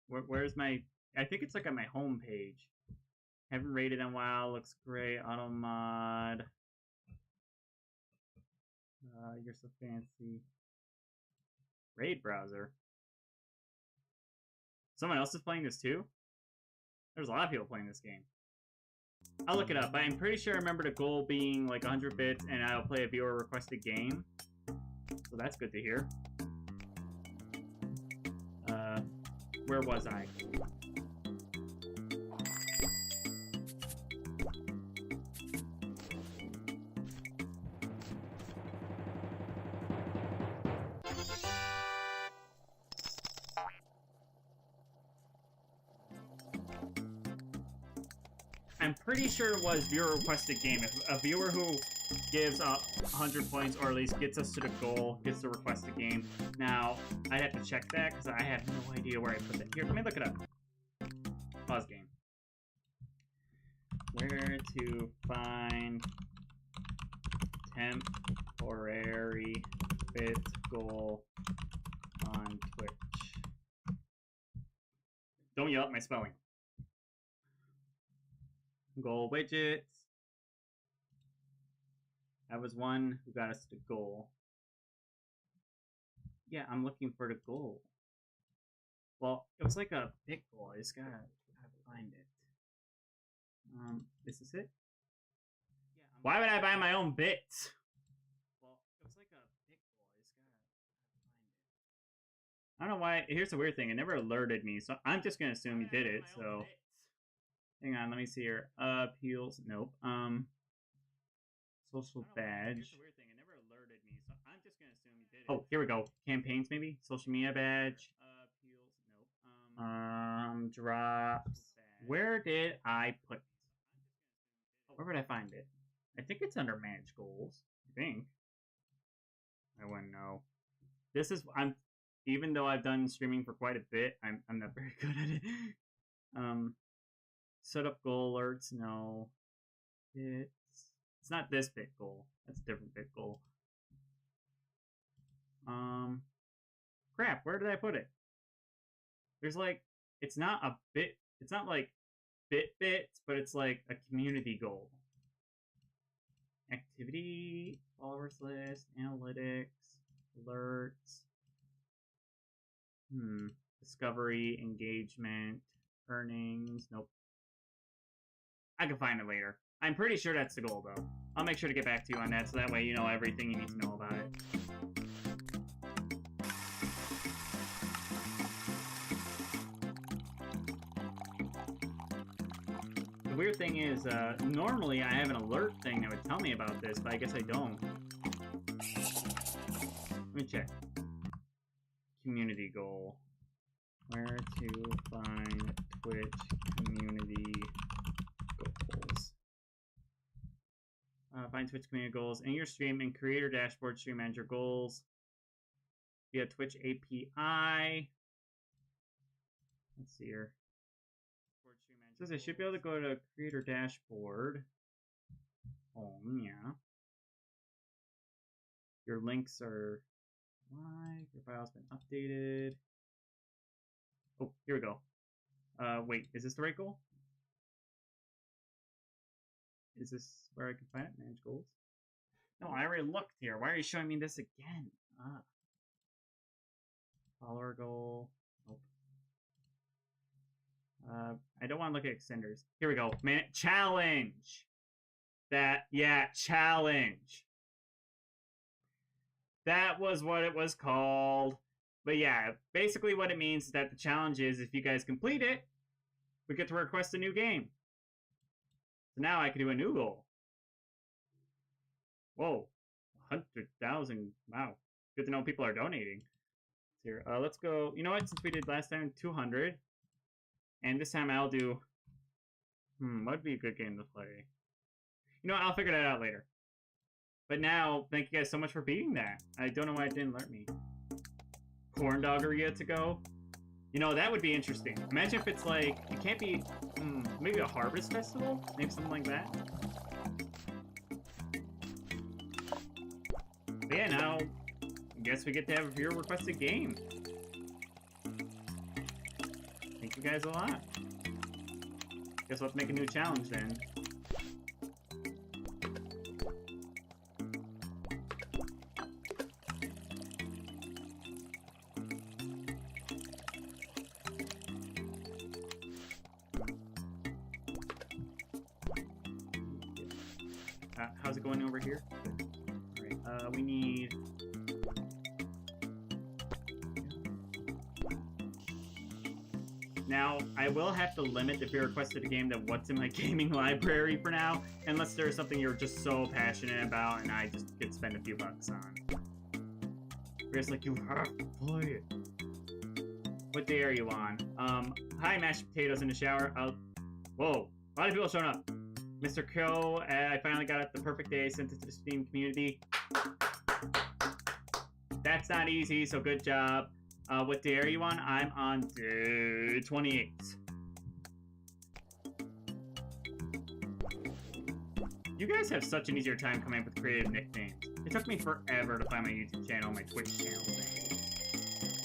Speaker 1: Where's my... I think it's like on my home page. Haven't rated in a while. Looks great. Auto mod. You're so fancy. Raid browser. Someone else is playing this too? There's a lot of people playing this game. I'll look it up, but I'm pretty sure I remember the goal being like 100 bits and I'll play a viewer requested game. So that's good to hear. Where was I? I'm pretty sure it was viewer requested game. If a viewer who gives up 100 points, or at least gets us to the goal, gets the requested game. Now, I'd have to check that, because I have no idea where I put that. Here, let me look it up. Pause game. Where to find temporary fit goal on Twitch. Don't yell at my spelling. Goal widgets. That was one who got us to goal. Yeah, I'm looking for the goal. Well, it was like a big goal. I just gotta find it. Is this it? Yeah. Why would I buy my own bits? Well, it was like a big goal. I just gotta find it. I don't know why. Here's the weird thing. It never alerted me, so I'm just gonna assume you did it. So, hang on. Let me see here. Appeals. Nope. Social badge. Oh, here we go. Campaigns, maybe? Social media badge. Drops. Where did I put it? Where would I find it? I think it's under manage goals. I think. I wouldn't know. This is even though I've done streaming for quite a bit, I'm not very good at it. Set up goal alerts. No. It's not this bit goal. That's a different bit goal. Crap, where did I put it? There's like, it's not like bits, but it's like a community goal. Activity, followers list, analytics, alerts. Discovery, engagement, earnings. Nope. I can find it later. I'm pretty sure that's the goal, though. I'll make sure to get back to you on that, so that way you know everything you need to know about it. The weird thing is, normally I have an alert thing that would tell me about this, but I guess I don't. Let me check. Community goal. Where to find Twitch community goals. Find Twitch community goals in your stream and creator dashboard stream manager goals via Twitch API. Let's see here. It says I should be able to go to creator dashboard. Yeah. Your links are live. Your file's been updated. Oh, here we go. Wait, is this the right goal? Is this where I can find it? Manage goals? No, I already looked here. Why are you showing me this again? Follower goal. Nope. I don't want to look at extenders. Here we go. Man, challenge. Challenge. That was what it was called. But yeah, basically what it means is that the challenge is if you guys complete it, we get to request a new game. So now I can do a new goal. Whoa. 100,000. Wow. Good to know people are donating. Here, let's go. You know what? Since we did last time 200. And this time I'll do... what would be a good game to play? You know what? I'll figure that out later. But now, thank you guys so much for beating that. I don't know why it didn't alert me. Corn Doggeria to go. You know, that would be interesting. Imagine if it's like, it can't be, maybe a harvest festival? Maybe something like that. But yeah, now, I guess we get to have a viewer requested game. Thank you guys a lot. Guess we'll have to make a new challenge then. How's it going over here? Alright, we need... Now, I will have to limit if you requested a game to what's in my gaming library for now, unless there's something you're just so passionate about and I just could spend a few bucks on. You're just like, you have to play it. What day are you on? Hi, mashed potatoes in the shower. Whoa, a lot of people showing up. Mr. Kyo, I finally got it the perfect day, sent it to the Steam community. That's not easy, so good job. What day are you on? I'm on day 28. You guys have such an easier time coming up with creative nicknames. It took me forever to find my YouTube channel, my Twitch channel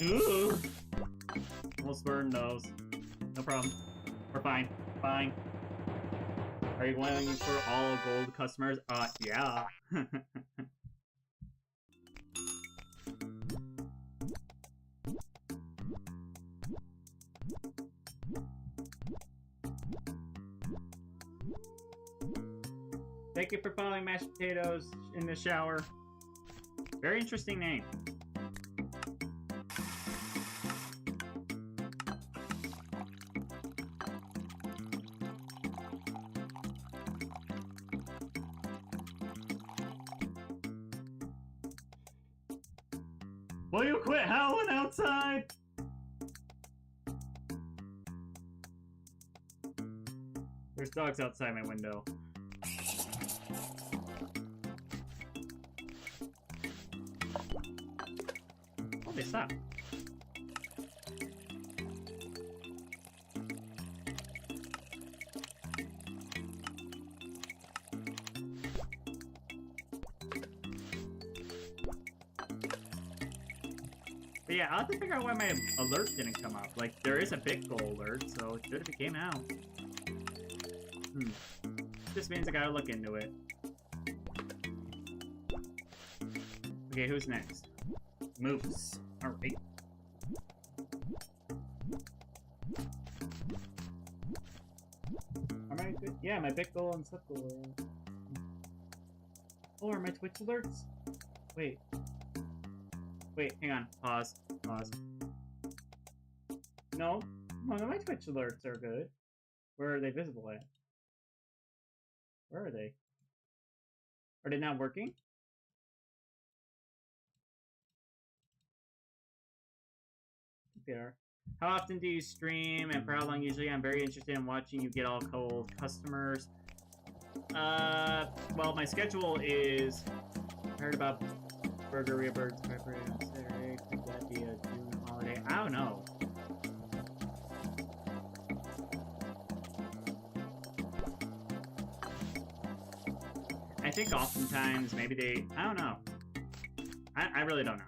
Speaker 1: name. Ooh! Almost burned those. No problem. We're fine. Fine. Are you going for all gold customers? Yeah. Thank you for following mashed potatoes in the shower. Very interesting name. Will you quit howling outside? There's dogs outside my window. Oh, they stopped. But yeah, I'll have to figure out why my alert didn't come up. Like, there is a big goal alert, so it should have came out. This means I gotta look into it. Okay, who's next? Moose. Alright. Am I good? Yeah, my big goal and sub goal. Oh, are my Twitch alerts? Wait. Wait, hang on. Pause. Pause. No, none of my Twitch alerts are good. Where are they visible at? Where are they? Are they not working? They are. How often do you stream and for how long usually? I'm very interested in watching you get all cold customers. Well, my schedule is... I heard about Burgeria Birds Pepper and Saturday. Could that be a June holiday? I don't know. I think oftentimes maybe they... I don't know. I really don't know.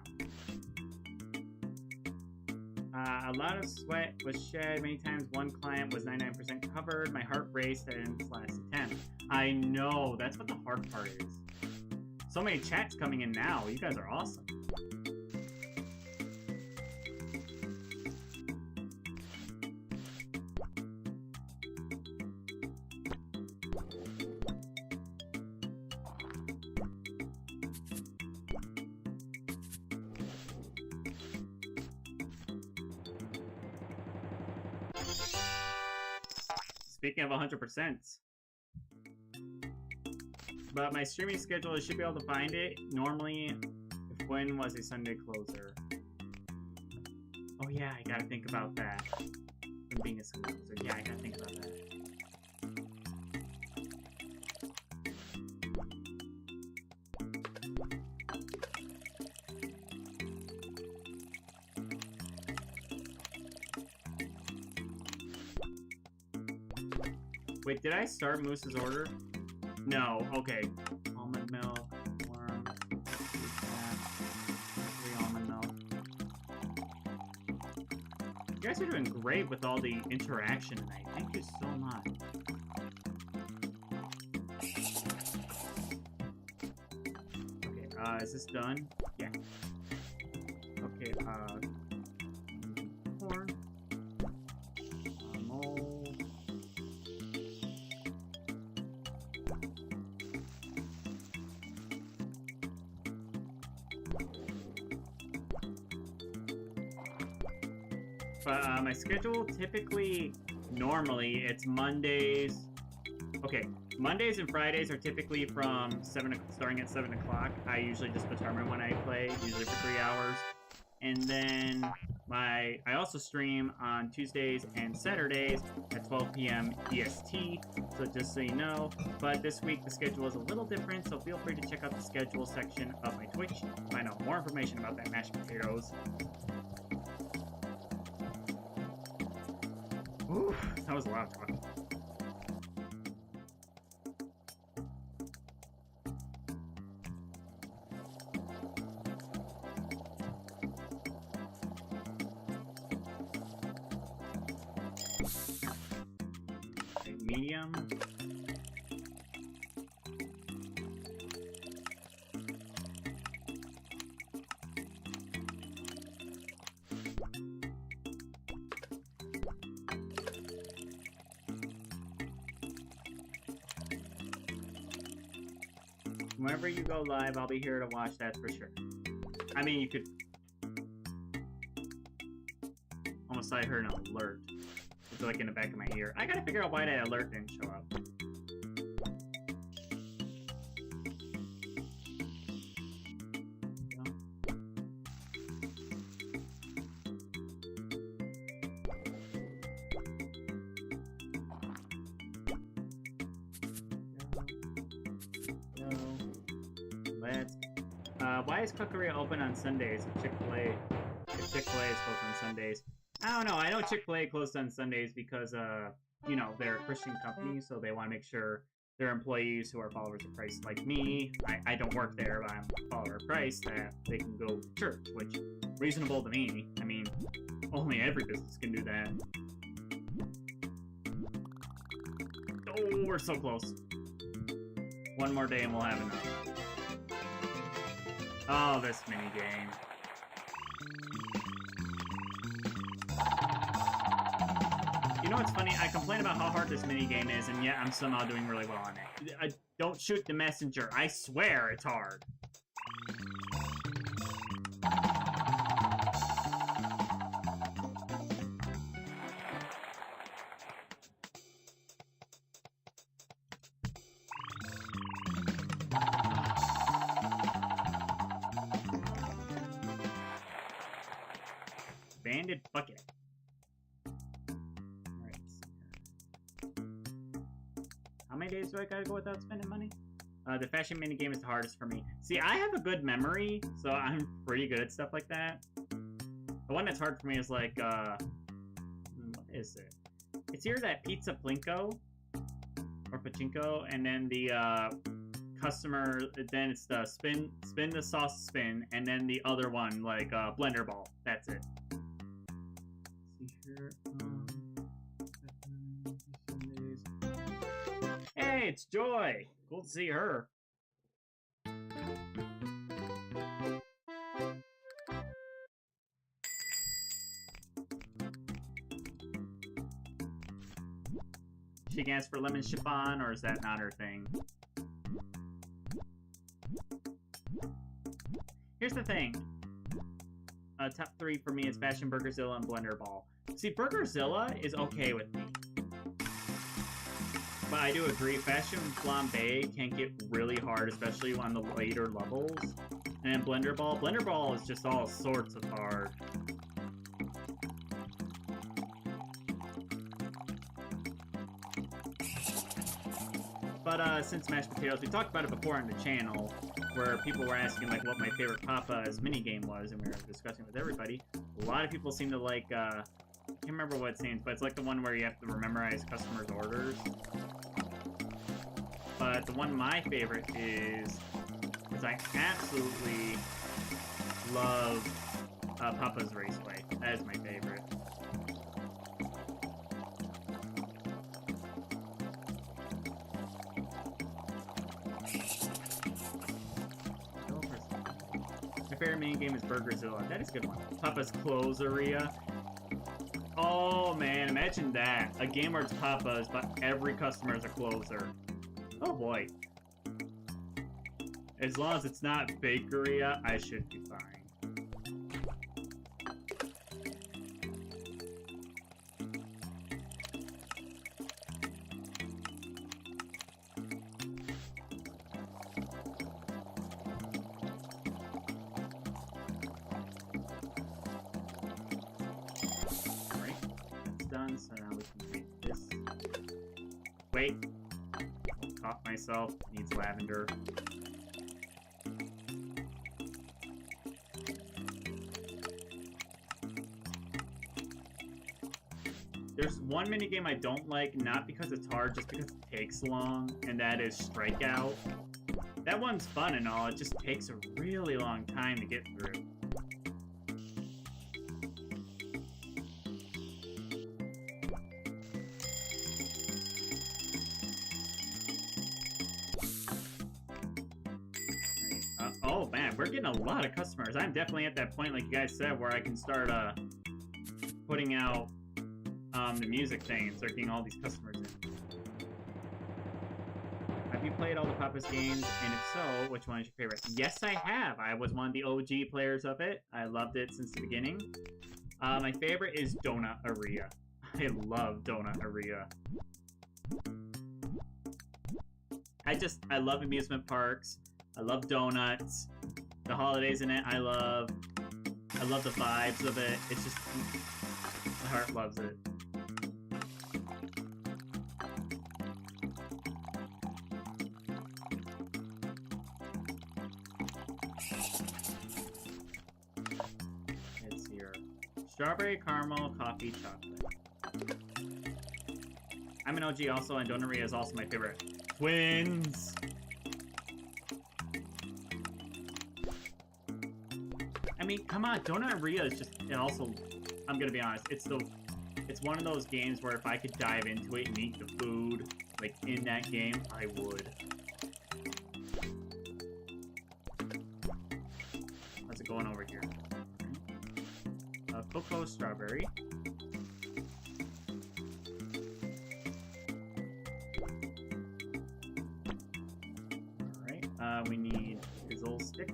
Speaker 1: A lot of sweat was shed. Many times one client was 99% covered. My heart raced and lasted 10. I know. That's what the hard part is. So many chats coming in now. You guys are awesome. Speaking of 100%. But my streaming schedule, I should be able to find it. Normally, if when was a Sunday closer. Oh yeah, I gotta think about that. When being a Sunday closer. Yeah, I gotta think about that. Wait, did I start Moose's order? No, okay. Almond milk, worms, almond milk. You guys are doing great with all the interaction tonight. Thank you so much. Okay, is this done? Yeah. Okay, corn. But my schedule typically, normally, it's Mondays. Okay, Mondays and Fridays are typically from starting at 7 o'clock. I usually just determine when I play, usually for 3 hours. And then I also stream on Tuesdays and Saturdays at 12 p.m. EST, so just so you know. But this week the schedule is a little different, so feel free to check out the schedule section of my Twitch to find out more information about that mashed potatoes. Ooh, that was a lot of talk. Medium. Whenever you go live, I'll be here to watch, that's for sure. I mean, you could... Almost I heard an alert. It's like in the back of my ear. I gotta figure out why that alert didn't show up. Why is Mocharia open on Sundays? If Chick-fil-A is closed on Sundays. I don't know. I know Chick-fil-A closed on Sundays because, you know, they're a Christian company, so they want to make sure their employees who are followers of Christ, like me, I don't work there, but I'm a follower of Christ, that they can go to church, which reasonable to me. I mean, only every business can do that. Oh, we're so close. One more day and we'll have enough. Oh, this minigame. You know what's funny? I complain about how hard this minigame is, and yet I'm somehow doing really well on it. Don't shoot the messenger. I swear it's hard. Banded bucket. Alright. How many days do I gotta go without spending money? The fashion minigame is the hardest for me. See, I have a good memory, so I'm pretty good at stuff like that. The one that's hard for me is like, what is it? It's either that pizza plinko or pachinko, and then the customer, then it's the spin the sauce spin, and then the other one, like blender ball. That's it. Hey, it's Joy! Cool to see her. She can ask for lemon chiffon, or is that not her thing? Here's the thing. Top 3 for me is Fashion Burgerzilla and Blender Ball. See, Burgerzilla is okay with me. But I do agree, Fashion Flambe can get really hard, especially on the later levels. And then Blender Ball is just all sorts of hard. But since mashed potatoes, we talked about it before on the channel, where people were asking like what my favorite Papa's minigame was, and we were discussing with everybody. A lot of people seem to like, I can't remember what it stands, but it's like the one where you have to memorize customers' orders. But the one my favorite is I absolutely love Papa's Raceway. That is my favorite. My favorite minigame is Burgerzilla. That is a good one. Papa's Closeria. Oh man, imagine that. A game where it's Papa's, but every customer is a closer. Oh boy. As long as it's not Bakeria, I should be fine. Wait. Cough myself. Needs lavender. There's one minigame I don't like, not because it's hard, just because it takes long, and that is Strikeout. That one's fun and all, it just takes a really long time to get through. Oh man, we're getting a lot of customers. I'm definitely at that point, like you guys said, where I can start putting out the music thing and start getting all these customers in. Have you played all the Papa's games? And if so, which one is your favorite? Yes, I have. I was one of the OG players of it. I loved it since the beginning. My favorite is Donaria. I love Donaria. I love amusement parks. I love donuts. The holidays in it, I love the vibes of it. It's just, my heart loves it. It's here. Strawberry, caramel, coffee, chocolate. I'm an OG also, and Donaria is also my favorite. Twins! I mean, come on, Donaria is just, and also, I'm gonna be honest, it's one of those games where if I could dive into it and eat the food, like, in that game, I would. How's it going over here? Cocoa, strawberry. Alright, we need Fizzle stick.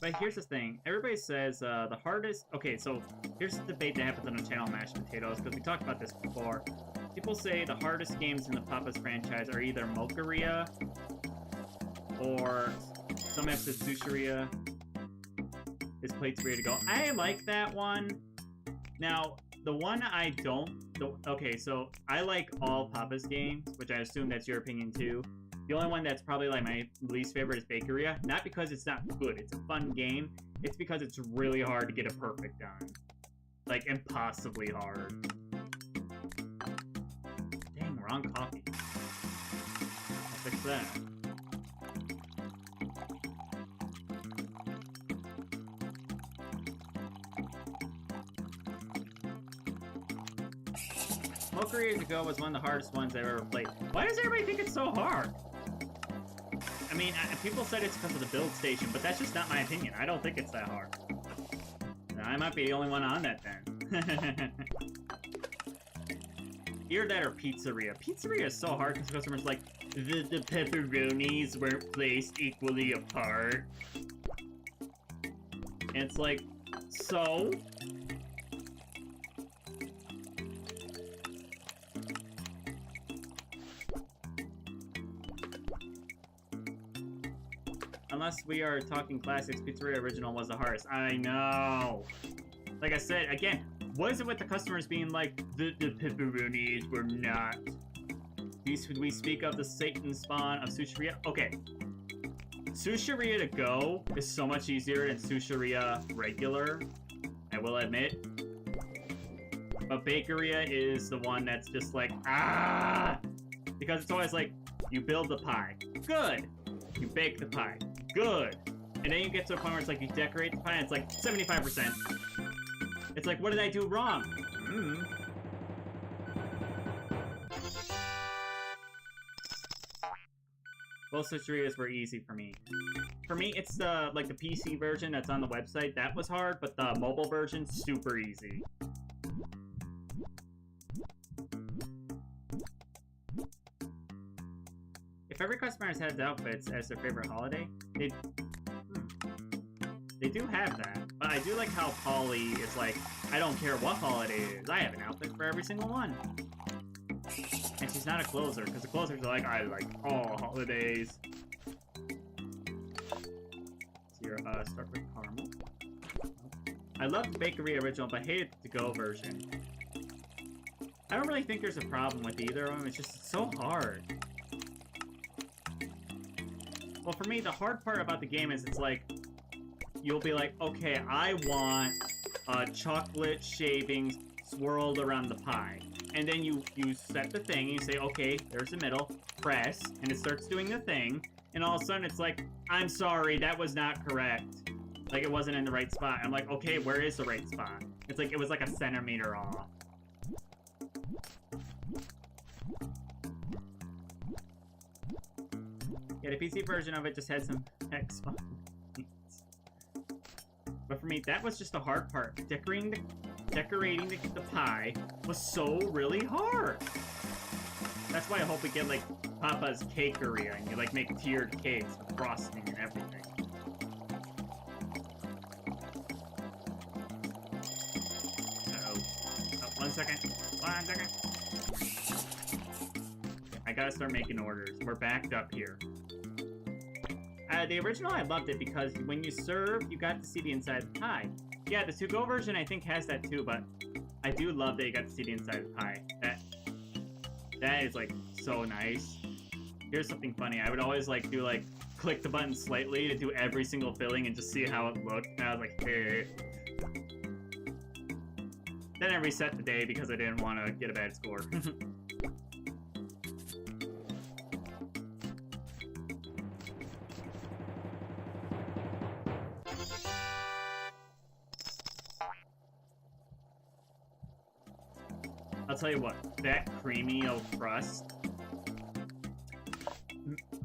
Speaker 1: But here's the thing. Everybody says the hardest... Okay, so here's the debate that happens on the channel Mashed Potatoes, because we talked about this before. People say the hardest games in the Papa's franchise are either Mocharia or some have said Sushiria. Is Plateria to go. I like that one. Now, the one I don't... Okay, so I like all Papa's games, which I assume that's your opinion too. The only one that's probably like my least favorite is Bakeria. Not because it's not good, it's a fun game. It's because it's really hard to get a perfect on. Like, impossibly hard. Dang, wrong coffee. I'll fix that. Mocharia to go was one of the hardest ones I've ever played. Why does everybody think it's so hard? I mean, people said it's because of the build station, but that's just not my opinion. I don't think it's that hard. I might be the only one on that then. Either that or Pizzeria. Pizzeria is so hard because the customer's like, the pepperonis weren't placed equally apart. And it's like, so? Unless we are talking classics, Pizzeria Original was the hardest. I know. Like I said, again, what is it with the customers being like, the pepperonis were not? We speak of the Satan spawn of Sushiria. Okay. Sushiria to go is so much easier than Sushiria regular, I will admit. But Bakeria is the one that's just like, ah! Because it's always like, you build the pie. Good! You bake the pie. Good. And then you get to a point where it's like you decorate the pie and it's like 75%. It's like, what did I do wrong? Both Sushirias were easy for me. For me, it's the like the PC version that's on the website. That was hard, but the mobile version, super easy. If every customer has had outfits as their favorite holiday, they do have that. But I do like how Polly is like, I don't care what holiday it is, I have an outfit for every single one. And she's not a closer, because the closers are like, I like all holidays. Start with caramel. I love the bakery original, but hated the to-go version. I don't really think there's a problem with either of them. It's just so hard. Well, for me, the hard part about the game is it's like, you'll be like, okay, I want chocolate shavings swirled around the pie. And then you set the thing, and you say, okay, there's the middle, press, and it starts doing the thing. And all of a sudden, it's like, I'm sorry, that was not correct. Like, it wasn't in the right spot. I'm like, okay, where is the right spot? It's like, it was like a centimeter off. Yeah, the PC version of it just had some text. But for me, that was just the hard part. Decorating the pie was so really hard. That's why I hope we get, like, Papa's Cakeria, and you, like, make tiered cakes with frosting and everything. Uh-oh. Oh, 1 second. 1 second. I gotta start making orders. We're backed up here. The original, I loved it because when you serve, you got to see the inside of the pie. Yeah, the to-go version, I think, has that too, but I do love that you got to see the inside of the pie. That is, like, so nice. Here's something funny. I would always, like, do, like, click the button slightly to do every single filling and just see how it looked. And I was like, hey. Then I reset the day because I didn't want to get a bad score. I'll tell you what, that creamy old crust,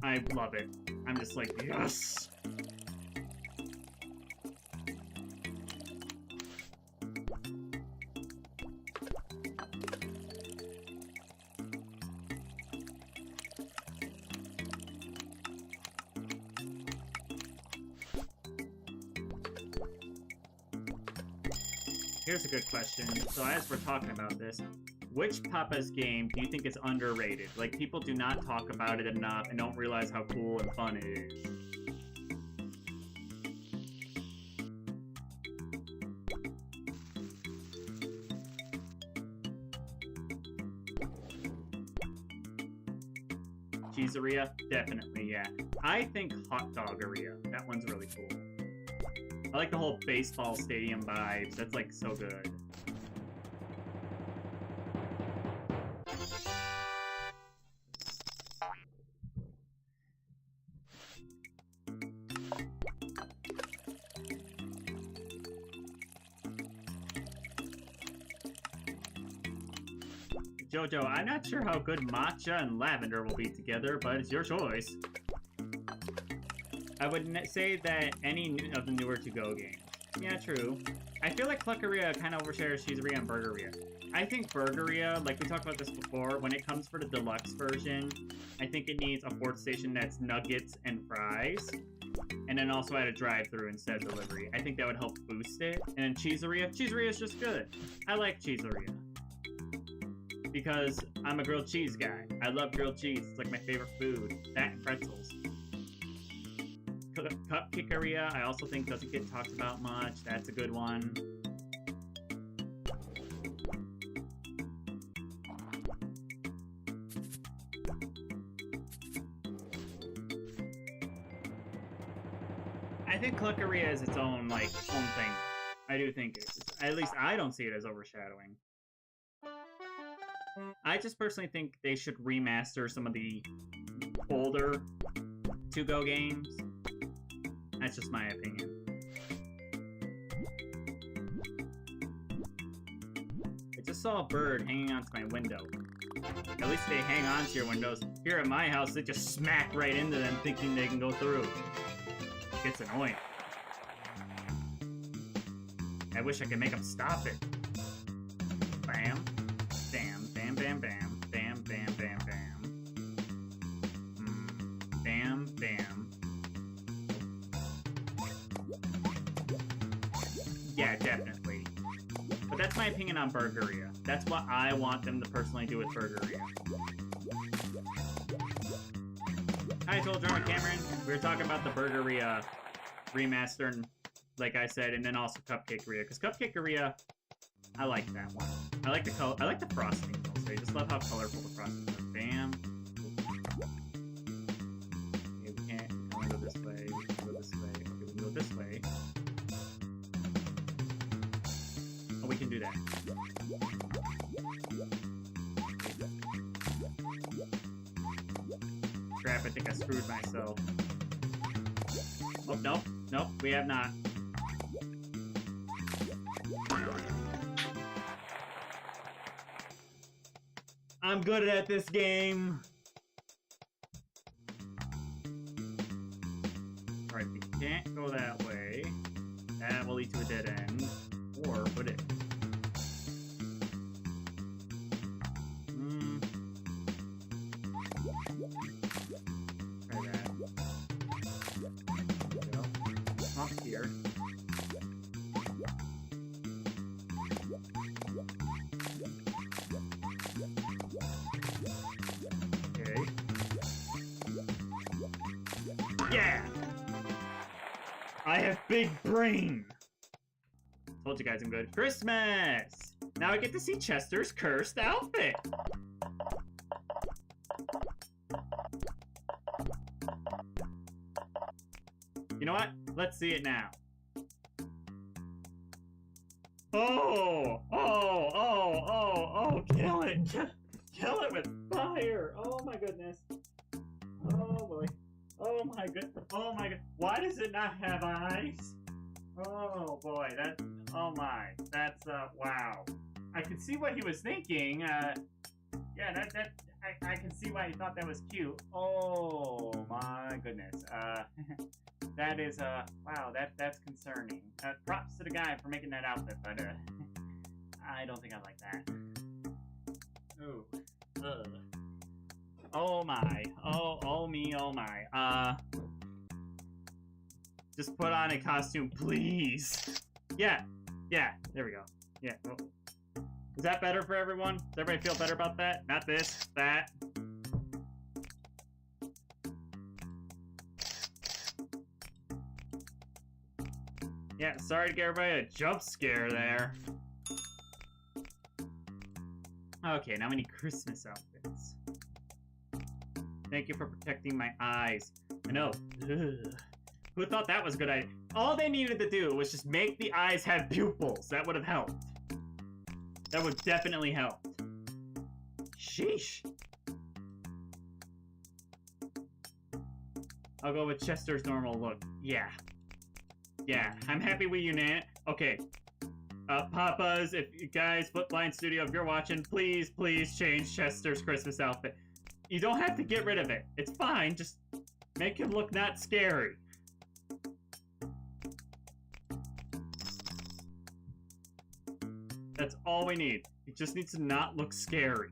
Speaker 1: I love it. I'm just like, yes! Here's a good question. So as we're talking about this, which Papa's game do you think is underrated? Like, people do not talk about it enough and don't realize how cool and fun it is. Cheeseria? Definitely, yeah. I think Hot Doggeria. That one's really cool. I like the whole baseball stadium vibes. That's, like, so good. Jojo, I'm not sure how good matcha and lavender will be together, but it's your choice. I would say that any of the newer to-go games. Yeah, true. I feel like Cluckeria kind of overshares Cheeseria and Burgeria. I think Burgeria, like we talked about this before, when it comes for the deluxe version, I think it needs a fourth station that's nuggets and fries. And then also add a drive-thru instead of delivery. I think that would help boost it. And then Cheeseria is just good. I like Cheeseria. Because I'm a grilled cheese guy. I love grilled cheese. It's like my favorite food. That and pretzels. Cupcakkeria, I also think doesn't get talked about much. That's a good one. I think Cluckeria is its own, like, own thing. I do think it is. At least I don't see it as overshadowing. I just personally think they should remaster some of the older to-go games. That's just my opinion. I just saw a bird hanging onto my window. At least they hang onto your windows. Here at my house, they just smack right into them thinking they can go through. It's annoying. I wish I could make them stop it. Bam. Bam, bam, bam, bam. Bam, bam, bam, bam. Bam, bam. Yeah, definitely. But that's my opinion on Burgeria. That's what I want them to personally do with Burgeria. Hi, Soldier and Cameron. We were talking about the Burgeria remaster, and like I said, and then also Cupcakeria, because Cupcakeria, I like that one. I like the color. I like the frosting. Also, I just love how colorful the frosting is. Bam. Okay, we can't go this way. We can go this way. Okay, we can go this way. Oh, we can do that. Crap, I think I screwed myself. Oh, nope. Nope, we have not. I'm good at this game. Alright, we can't go that way. That will lead to a dead end. Or would it? Try that. There we go. Off here. Okay. Yeah! I have big brain! Told you guys I'm good. Christmas! Now I get to see Chester's cursed outfit! You know what? Let's see it now. Oh! Oh! Oh! Oh! Oh! Kill it! Kill it with fire! Oh my goodness! Oh boy! Oh my good! Oh my god! Why does it not have eyes? Oh boy! That! Oh my! That's wow! I can see what he was thinking. Yeah, I can see why he thought that was cute. Oh my goodness! That is wow! That's concerning. Props to the guy for making that outfit, but I don't think I like that. Ooh. Ugh. Oh my. Oh me, oh my. Just put on a costume, please. Yeah, there we go. Yeah. Oh. Is that better for everyone? Does everybody feel better about that? Not this, that. Yeah, sorry to give everybody a jump scare there. Okay, now we need Christmas outfits. Thank you for protecting my eyes. I know. Ugh. Who thought that was a good idea? All they needed to do was just make the eyes have pupils. That would have helped. That would definitely help. Sheesh. I'll go with Chester's normal look. Yeah. Yeah, I'm happy we unite. Okay. Papas, if you guys, Footblind Studio, if you're watching, please change Chester's Christmas outfit. You don't have to get rid of it. It's fine. Just make him look not scary. That's all we need. He just needs to not look scary.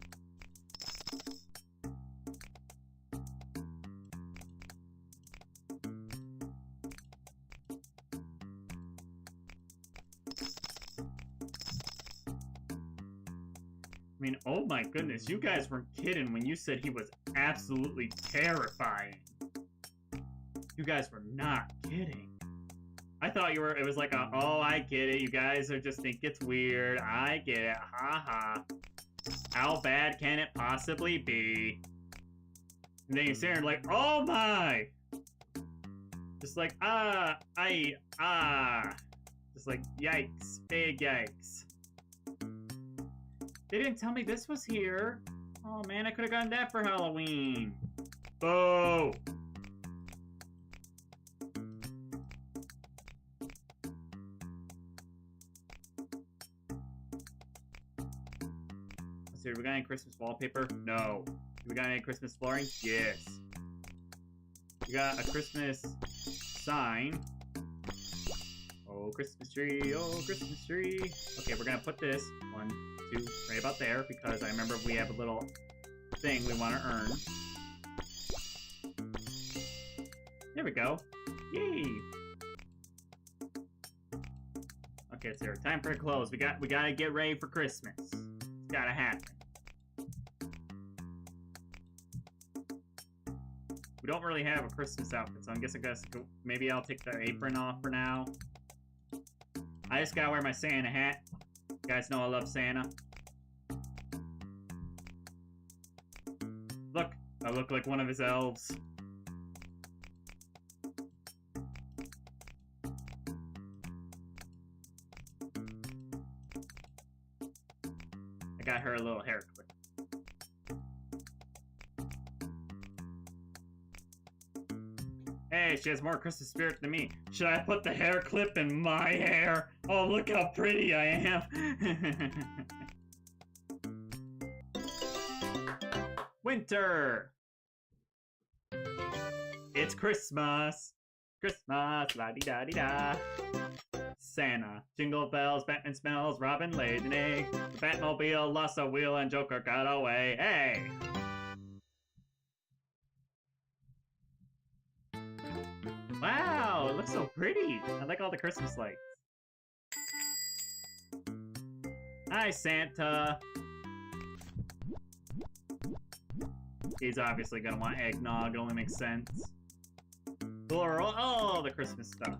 Speaker 1: I mean, oh my goodness, you guys weren't kidding when you said he was absolutely terrifying. You guys were not kidding. I thought you were, it was like a, oh, I get it, you guys are just think it's weird, I get it, haha. How bad can it possibly be? And then you're staring like, oh my! Just like, just like, yikes, big yikes. They didn't tell me this was here. Oh man, I could have gotten that for Halloween. Boo! Let's see, we got any Christmas wallpaper? No. We got any Christmas flooring? Yes. We got a Christmas sign. Oh, Christmas tree, oh, Christmas tree. Okay, we're gonna put this, 1, 2, right about there, because I remember we have a little thing we want to earn. There we go. Yay! Okay, it's there. Time for a close. We gotta get ready for Christmas. It's gotta happen. We don't really have a Christmas outfit, so I guess maybe I'll take the apron off for now. I just gotta wear my Santa hat. You guys know I love Santa. Look, I look like one of his elves. I got her a little hair clip. Hey, she has more Christmas spirit than me. Should I put the hair clip in my hair? Oh, look how pretty I am. Winter! It's Christmas! Christmas, la-di-da-di-da. Santa. Jingle bells, Batman smells, Robin laid an egg. The Batmobile lost a wheel and Joker got away. Hey! Wow, it looks so pretty. I like all the Christmas lights. Hi, Santa. He's obviously gonna want eggnog, it only makes sense. Floral, oh, the Christmas stuff.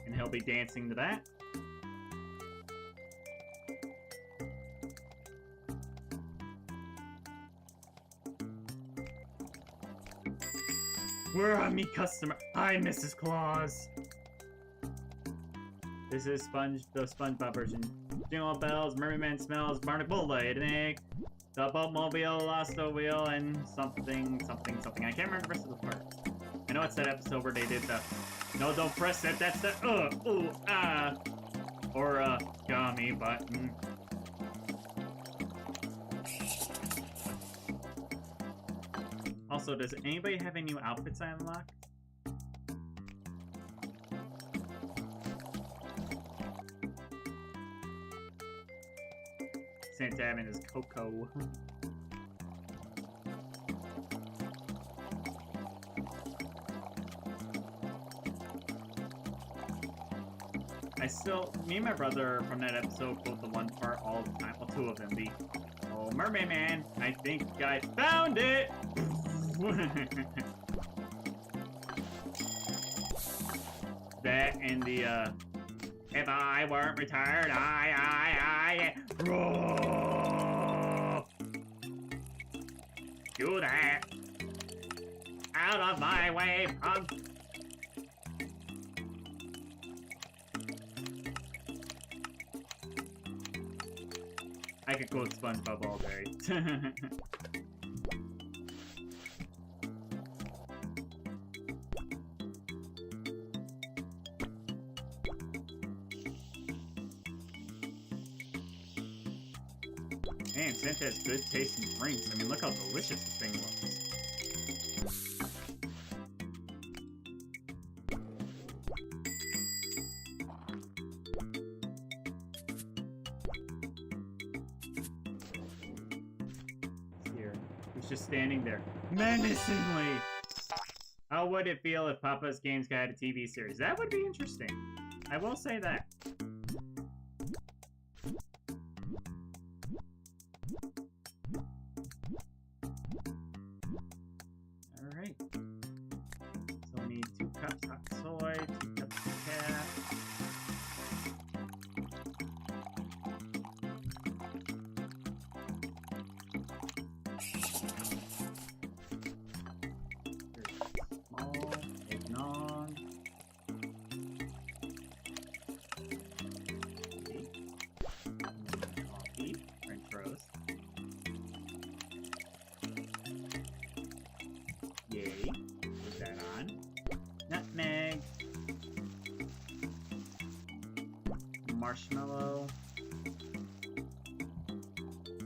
Speaker 1: And he'll be dancing to that. Where are me customer? Hi, Mrs. Claus. This is the SpongeBob version. Jingle bells, Merryman smells, Barnacle laid an egg. The boatmobile lost a wheel and something. I can't remember the rest of the part. I know it's that episode where they did the no, don't press it. That's the ooh, ah, or gummy button. Also, does anybody have any new outfits I unlocked? Santa having his Coco. Me and my brother from that episode quote the one part all the time. Well, two of them. The, oh, Mermaid Man, I think I found it! That and the, if I weren't retired, roar! Do that! Out of my way, punk! I could quote SpongeBob all day. Man, Santa has good taste in drinks. I mean, look how delicious this thing looks. Here, he's just standing there, menacingly. How would it feel if Papa's Games Guy had a TV series? That would be interesting. I will say that. Alright. So we need 2 cups hot soy, 2 cups decaf. Small eggnog. Coffee, French roast. Yay. Put that on. Nutmeg. Marshmallow.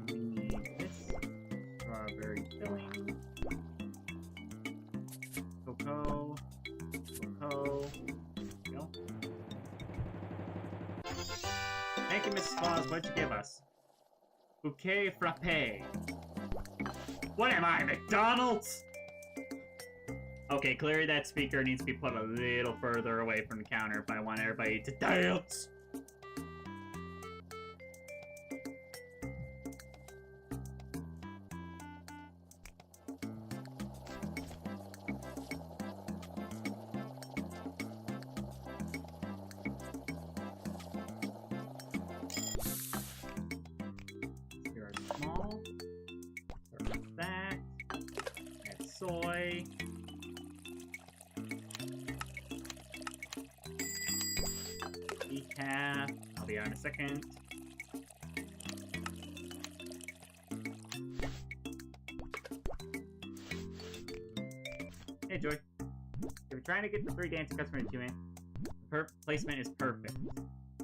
Speaker 1: We need this. Strawberry filling. Cocoa. There we go. Thank you, Mrs. Claus. What'd you give us? Bouquet frappe. What am I, McDonald's? Okay, clearly that speaker needs to be put a little further away from the counter if I want everybody to dance. Here are small. Start with that. Add soy. Decaf. I'll be out in a second. Hey, Joy. If you're trying to get the 3 dancing customers to it, the placement is perfect.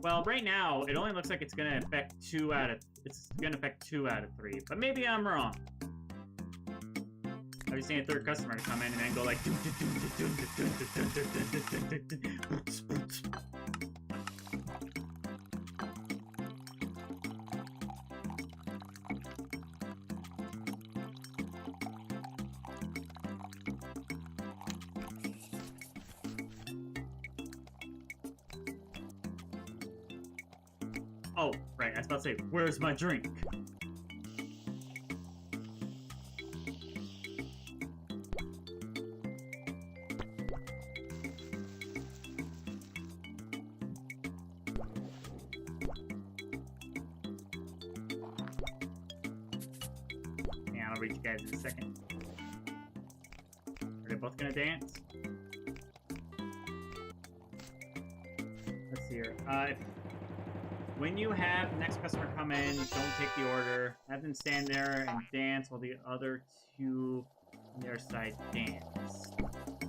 Speaker 1: Well, right now, it only looks like it's gonna affect 2 out of 3, but maybe I'm wrong. I've just seen a 3rd customer come in and then go like Oh, right, I was about to say, where's my drink? Yeah, I'll reach you guys in a second. Are they both gonna dance? Let's see here. When you have the next customer come in, don't take the order. Have them stand there and dance while the other 2 on their side dance.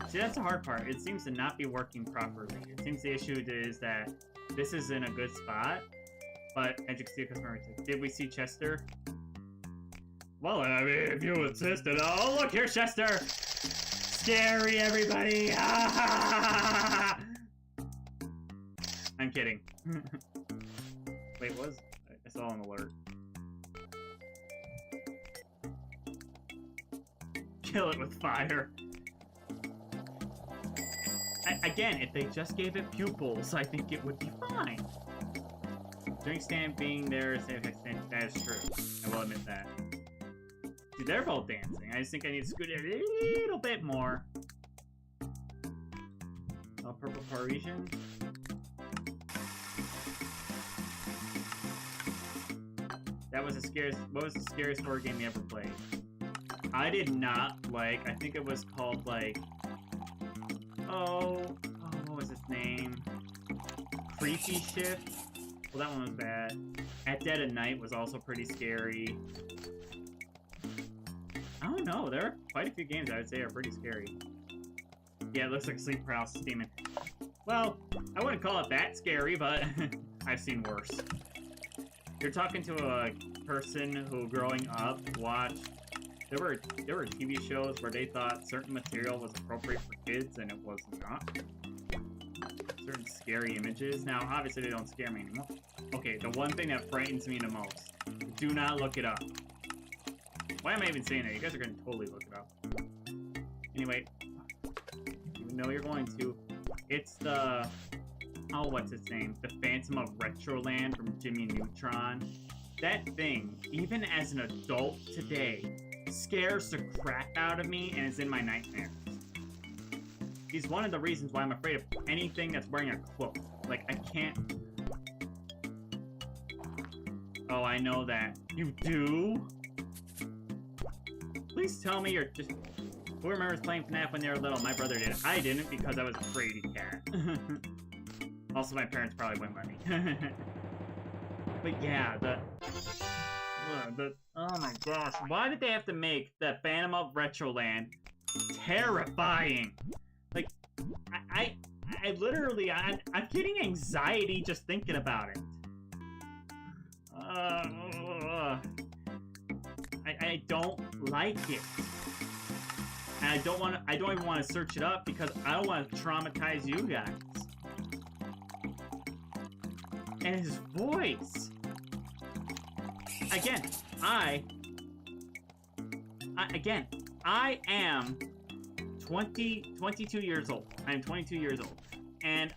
Speaker 1: See, that's the hard part. It seems to not be working properly. It seems the issue is that this is in a good spot, but as you can see, a customer says, did we see Chester? Well, I mean, if you insisted. Oh, look, here's Chester! Scary, everybody! I'm kidding. Wait, what was... I saw an alert. Kill it with fire. Again, if they just gave it pupils, I think it would be fine. Drink stand being there, that is true. I will admit that. See, they're both dancing. I just think I need to scoot it a little bit more. Oh, purple Parisian. That was the scariest. What was the scariest horror game you ever played? I did not like. I think it was called like. Oh, what was its name? Creepy Shift. Well, that one was bad. At Dead of Night was also pretty scary. I don't know. There are quite a few games I would say are pretty scary. Yeah, it looks like Sleep Paralysis Demon. Well, I wouldn't call it that scary, but I've seen worse. You're talking to a person who, growing up, watched... There were TV shows where they thought certain material was appropriate for kids, and it was not. Certain scary images. Now, obviously, they don't scare me anymore. Okay, the one thing that frightens me the most. Do not look it up. Why am I even saying that? You guys are going to totally look it up. Anyway, you know you're going to. It's the... Oh, what's its name? The Phantom of Retroland from Jimmy Neutron. That thing, even as an adult today, scares the crap out of me and is in my nightmares. He's one of the reasons why I'm afraid of anything that's wearing a cloak. Like, I can't... Oh, I know that. You do? Please tell me you're just... Who remembers playing FNAF when they were little? My brother did. I didn't because I was a fraidy cat. Also, my parents probably wouldn't let me. But yeah, oh my gosh, why did they have to make the Phantom of Retroland terrifying? Like, I literally, I'm getting anxiety just thinking about it. I don't like it. And I don't even want to search it up because I don't want to traumatize you guys. And his voice. Again, I am 22 years old. I'm 22 years old. And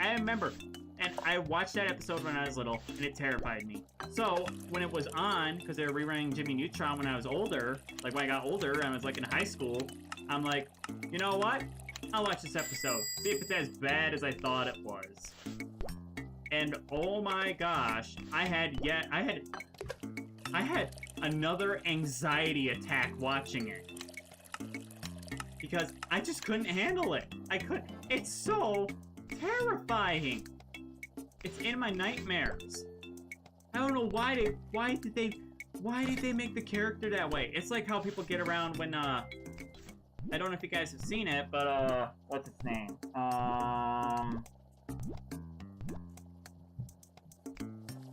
Speaker 1: I remember, and I watched that episode when I was little, and it terrified me. So, when it was on, because they were rerunning Jimmy Neutron when I was older, like when I got older, and I was like in high school, I'm like, you know what? I'll watch this episode. See if it's as bad as I thought it was. And oh my gosh, I had another anxiety attack watching it. Because I just couldn't handle it. It's so terrifying. It's in my nightmares. I don't know why did they make the character that way? It's like how people get around when I don't know if you guys have seen it, but what's its name? I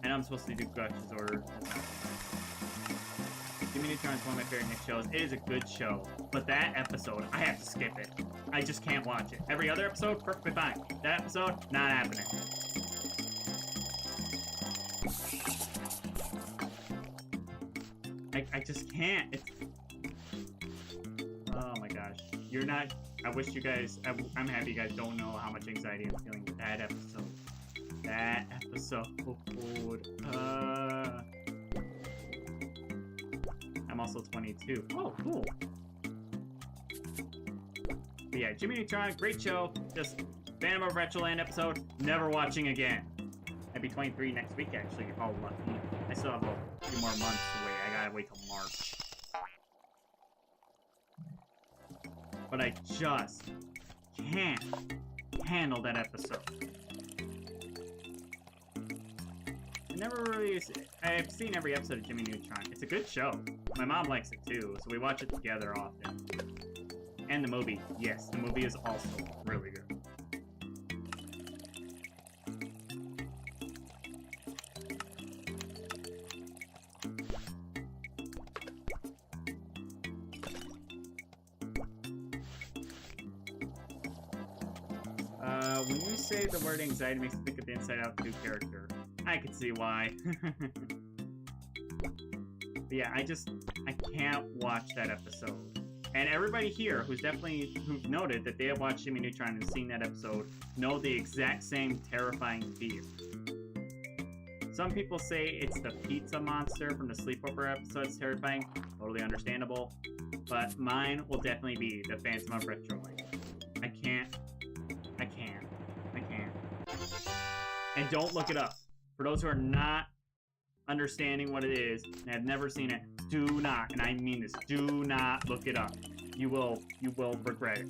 Speaker 1: know I'm supposed to do Gutch's order. Jimmy Neutron is one of my favorite Nick shows. It is a good show, but that episode, I have to skip it. I just can't watch it. Every other episode, perfectly fine. That episode, not happening. I just can't. Oh my gosh. You're not... I wish you guys... I'm happy you guys don't know how much anxiety I'm feeling with that episode. That episode. I'm also 22. Oh, cool. But yeah, Jimmy Neutron, great show. Just Phantom of Retroland episode, never watching again. I'd be 23 next week, actually. Oh, lucky. I still have a few more months to wait. I gotta wait till March. But I just can't handle that episode. I've seen every episode of Jimmy Neutron. It's a good show. My mom likes it too, so we watch it together often. And the movie. Yes, the movie is also really good. When you say the word anxiety makes me think of the Inside Out 2 character. I could see why. But yeah, I can't watch that episode. And everybody here who've noted that they have watched Jimmy Neutron and seen that episode know the exact same terrifying fear. Some people say it's the pizza monster from the sleepover episode that's terrifying. Totally understandable. But mine will definitely be the Phantom of Retroland. I can't. And don't look it up. For those who are not understanding what it is and have never seen it, do not, and I mean this, do not look it up. You will regret it.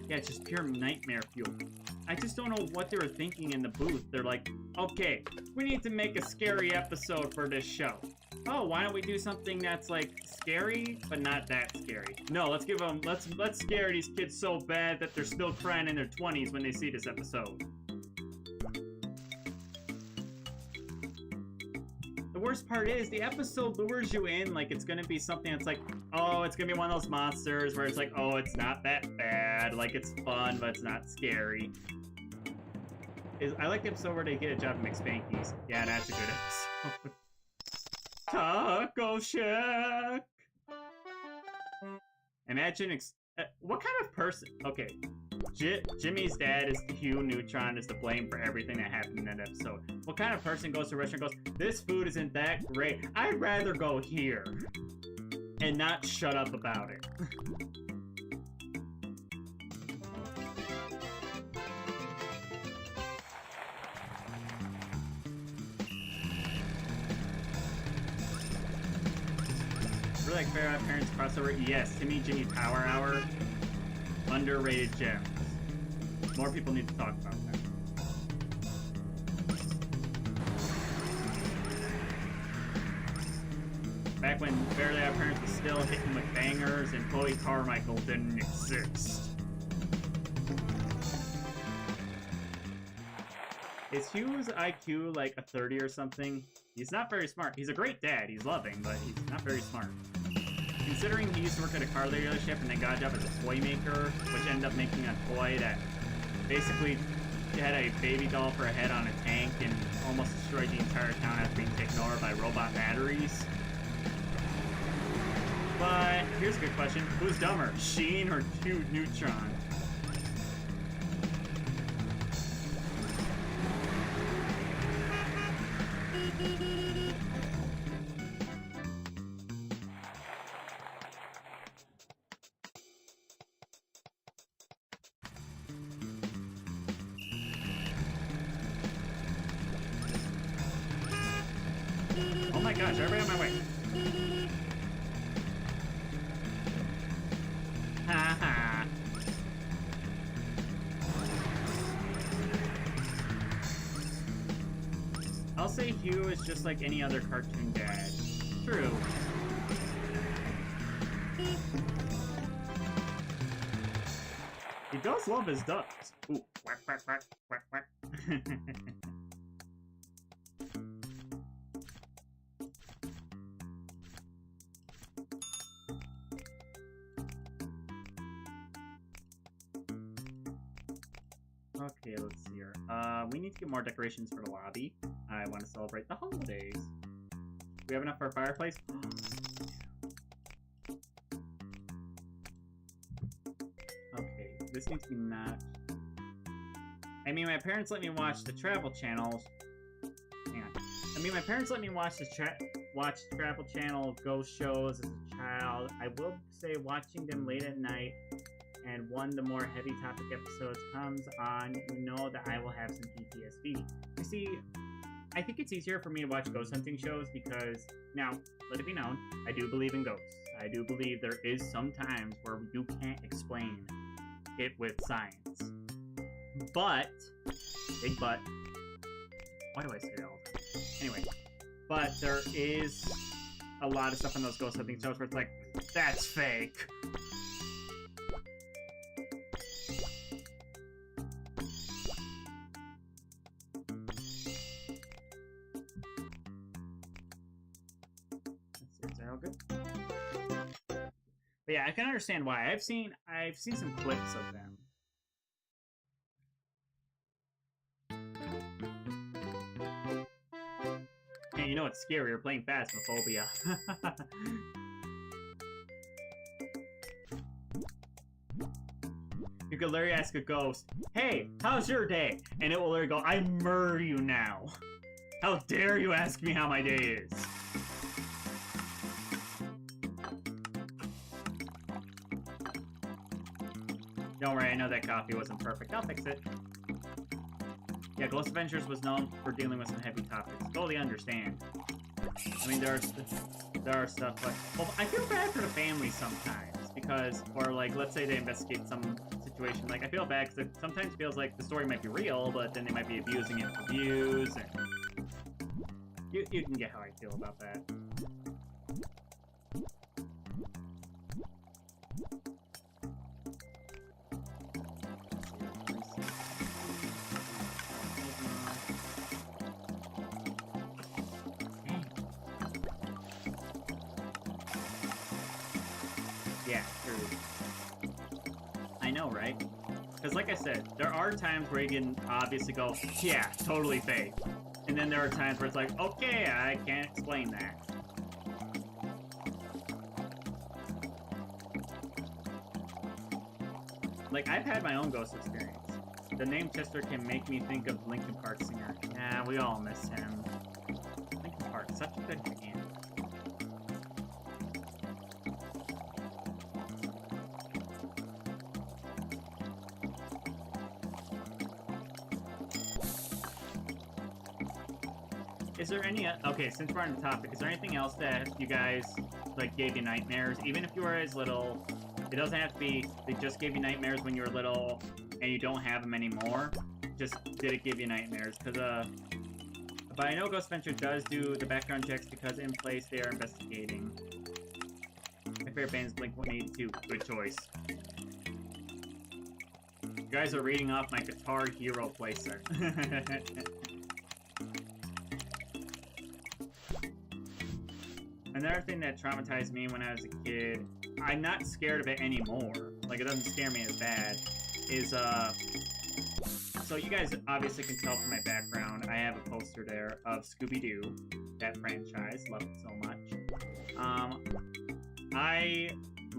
Speaker 1: Yeah, it's just pure nightmare fuel. I just don't know what they were thinking in the booth. They're like, okay, we need to make a scary episode for this show. Oh, why don't we do something that's like scary, but not that scary? No, let's scare these kids so bad that they're still crying in their 20s when they see this episode. The worst part is the episode lures you in like it's gonna be something that's like, oh, it's gonna be one of those monsters where it's like, oh, it's not that bad, like it's fun, but it's not scary. I like the episode where they get a job to make Spankies. Yeah, that's a good episode. Taco Shack! Imagine, what kind of person... Okay, Jimmy's dad is Hugh Neutron is to blame for everything that happened in that episode. What kind of person goes to a restaurant and goes, this food isn't that great, I'd rather go here. And not shut up about it. Like Fair Parents crossover, yes. Timmy Jimmy Power Hour, underrated gems. More people need to talk about that. Back when Fairly Odd Parents was still hitting with bangers and Chloe Carmichael didn't exist. Is Hugh's IQ like a 30 or something? He's not very smart. He's a great dad. He's loving, but he's not very smart. Considering he used to work at a car dealership and then got a job as a toy maker, which ended up making a toy that basically had a baby doll for a head on a tank and almost destroyed the entire town after being taken over by robot batteries. But here's a good question. Who's dumber, Sheen or Neutron? Oh my gosh, everybody on my way. Haha. I'll say Hugh is just like any other cartoon dad. True. He does love his ducks. Ooh, quack, quack, quack, quack, quack. Okay, let's see here. We need to get more decorations for the lobby. I want to celebrate the holidays. Do we have enough for a fireplace? Okay, this needs to be notched. I mean, my parents let me watch the travel channels. Hang on. I mean, my parents let me watch the travel channel ghost shows as a child. I will say watching them late at night, and when the more heavy topic episodes comes on, you know that I will have some PTSD. You see, I think it's easier for me to watch ghost hunting shows because, now, let it be known, I do believe in ghosts. I do believe there is some times where you can't explain it with science. But, big but, why do I say that all the time? Anyway, but there is a lot of stuff on those ghost hunting shows where it's like, that's fake. But yeah, I can understand why. I've seen some clips of them. And you know what's scarier? Playing Phasmophobia. You could literally ask a ghost, "Hey, how's your day?" And it will literally go, "I murder you now. How dare you ask me how my day is?" Don't worry, I know that coffee wasn't perfect. I'll fix it. Yeah, Ghost Adventures was known for dealing with some heavy topics. Totally understand. I mean, there are stuff like... Well, I feel bad for the family sometimes, because... Or, like, let's say they investigate some situation. Like, I feel bad because it sometimes feels like the story might be real, but then they might be abusing it for views, and... You can get how I feel about that. Yeah, true. I know, right? Because like I said, there are times where you can obviously go, yeah, totally fake. And then there are times where it's like, okay, I can't explain that. Like, I've had my own ghost experience. The name Chester can make me think of Linkin Park singer. Yeah, we all miss him. Linkin Park, such a good band. Is there any... Okay, since we're on the topic, is there anything else that you guys, like, gave you nightmares? Even if you were as little, it doesn't have to be, they just gave you nightmares when you were little, and you don't have them anymore. Just, did it give you nightmares? Because, but I know Ghost Adventure does do the background checks because in place they are investigating. My favorite band is Blink-182. Good choice. You guys are reading off my Guitar Hero playset. Another thing that traumatized me when I was a kid, I'm not scared of it anymore, like it doesn't scare me as bad, is, so you guys obviously can tell from my background, I have a poster there of Scooby-Doo, that franchise, love it so much. I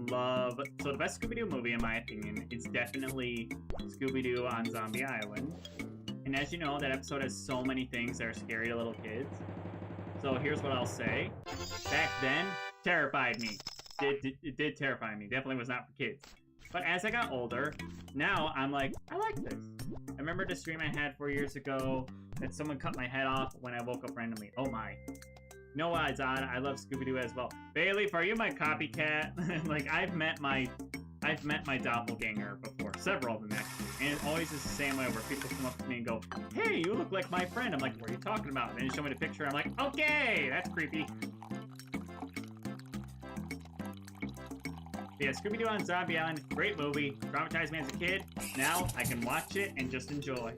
Speaker 1: love... So the best Scooby-Doo movie, in my opinion, is definitely Scooby-Doo on Zombie Island. And as you know, that episode has so many things that are scary to little kids. So here's what I'll say. Back then, terrified me. It did terrify me. Definitely was not for kids. But as I got older, now I'm like, I like this. I remember the stream I had 4 years ago that someone cut my head off when I woke up randomly. Oh my. No odds on. I love Scooby-Doo as well. Bailey, are you my copycat? Like, I've met my doppelganger before. Several of them, actually. And it always is the same way where people come up to me and go, hey, you look like my friend. I'm like, what are you talking about? And then you show me the picture. I'm like, okay, that's creepy. Yeah, Scooby-Doo on Zombie Island, great movie. Traumatized me as a kid. Now I can watch it and just enjoy.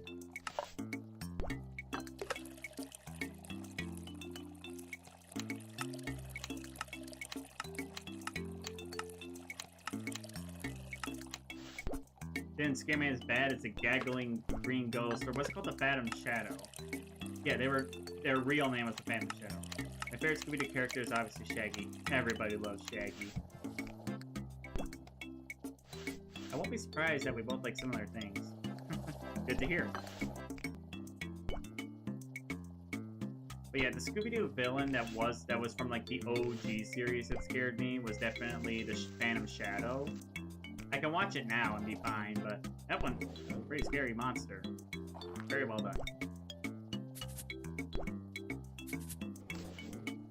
Speaker 1: Didn't scare me as bad as a gaggling green ghost, or what's it called, the Phantom Shadow? Yeah, their real name was the Phantom Shadow. My favorite Scooby-Doo character is obviously Shaggy. Everybody loves Shaggy. I won't be surprised that we both like similar things. Good to hear. But yeah, the Scooby-Doo villain that was from like the OG series that scared me was definitely the Phantom Shadow. I can watch it now and be fine, but that one was a pretty scary monster. Very well done.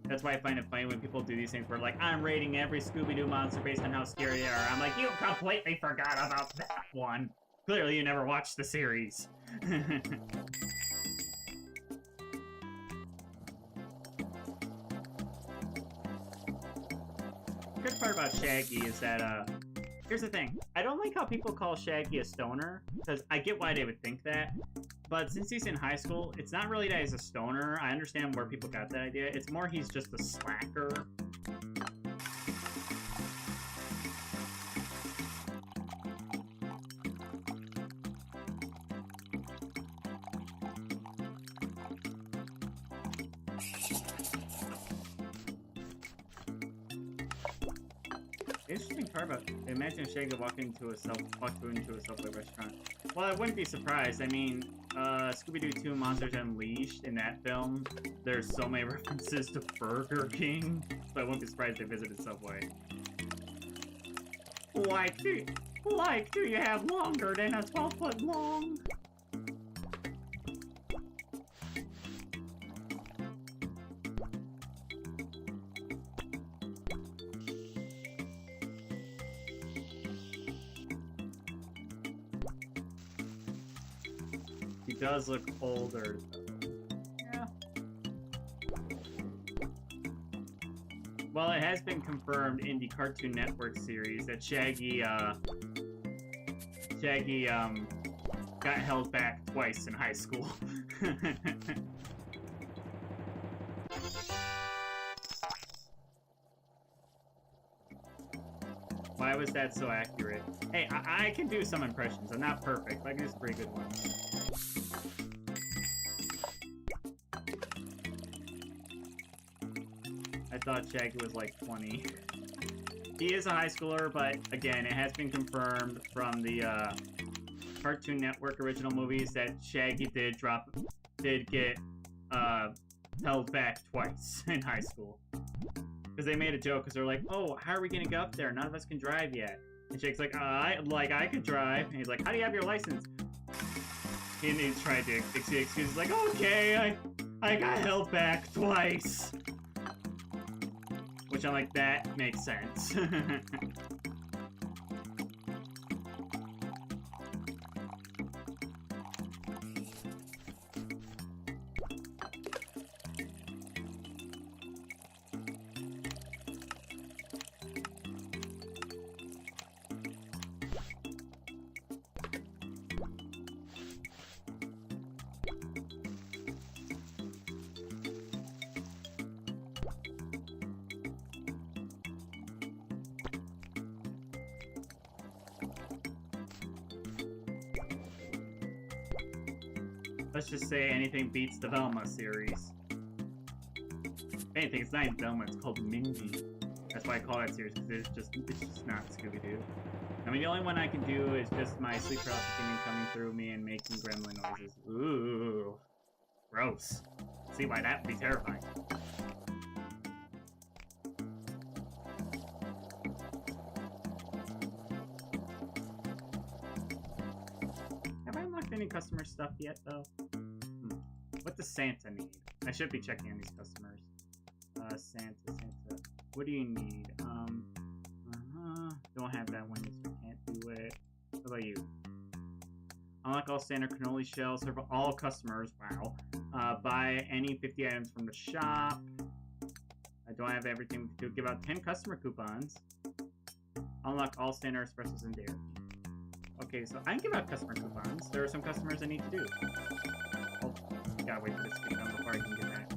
Speaker 1: That's why I find it funny when people do these things where, like, I'm rating every Scooby-Doo monster based on how scary they are. I'm like, you completely forgot about that one. Clearly, you never watched the series. The good part about Shaggy is that, here's the thing. I don't like how people call Shaggy a stoner, because I get why they would think that. But since he's in high school, it's not really that he's a stoner. I understand where people got that idea. It's more he's just a slacker. Interesting part about imagine Shaggy walking into a Subway restaurant. Well, I wouldn't be surprised. I mean, Scooby-Doo 2 Monsters Unleashed in that film, there's so many references to Burger King, so I wouldn't be surprised they visited Subway. Do you have longer than a 12-foot long? He does look older, though. Yeah. Well, it has been confirmed in the Cartoon Network series that Shaggy got held back twice in high school. Why was that so accurate? Hey, I can do some impressions. I'm not perfect, but I can do some pretty good ones. I thought Shaggy was like 20. He is a high schooler, but again, it has been confirmed from the Cartoon Network original movies that Shaggy did get held back twice in high school. Because they made a joke, because they're like, oh, how are we gonna get up there? None of us can drive yet. And Shaggy's like, I could drive. And he's like, how do you have your license? And he's trying to excuse. He's like, okay, I got held back twice. Which I'm like, that makes sense. Let's just say anything beats the Velma series. If anything, it's not even Velma, it's called Mindy. That's why I call that series, because it's just not Scooby-Doo. I mean, the only one I can do is just my sleep paralysis demon coming through me and making gremlin noises. Ooh, gross. See why that would be terrifying. Have I unlocked any customer stuff yet, though? What does Santa need? I should be checking on these customers. Santa. What do you need? Don't have that one, so can't do it. What about you? Unlock all standard cannoli shells, serve all customers. Wow. Buy any 50 items from the shop. I don't have everything to give out 10 customer coupons. Unlock all standard espressos and dairy. Okay, so I can give out customer coupons. There are some customers I need to do. Oh, gotta wait for this to get done before I can get that.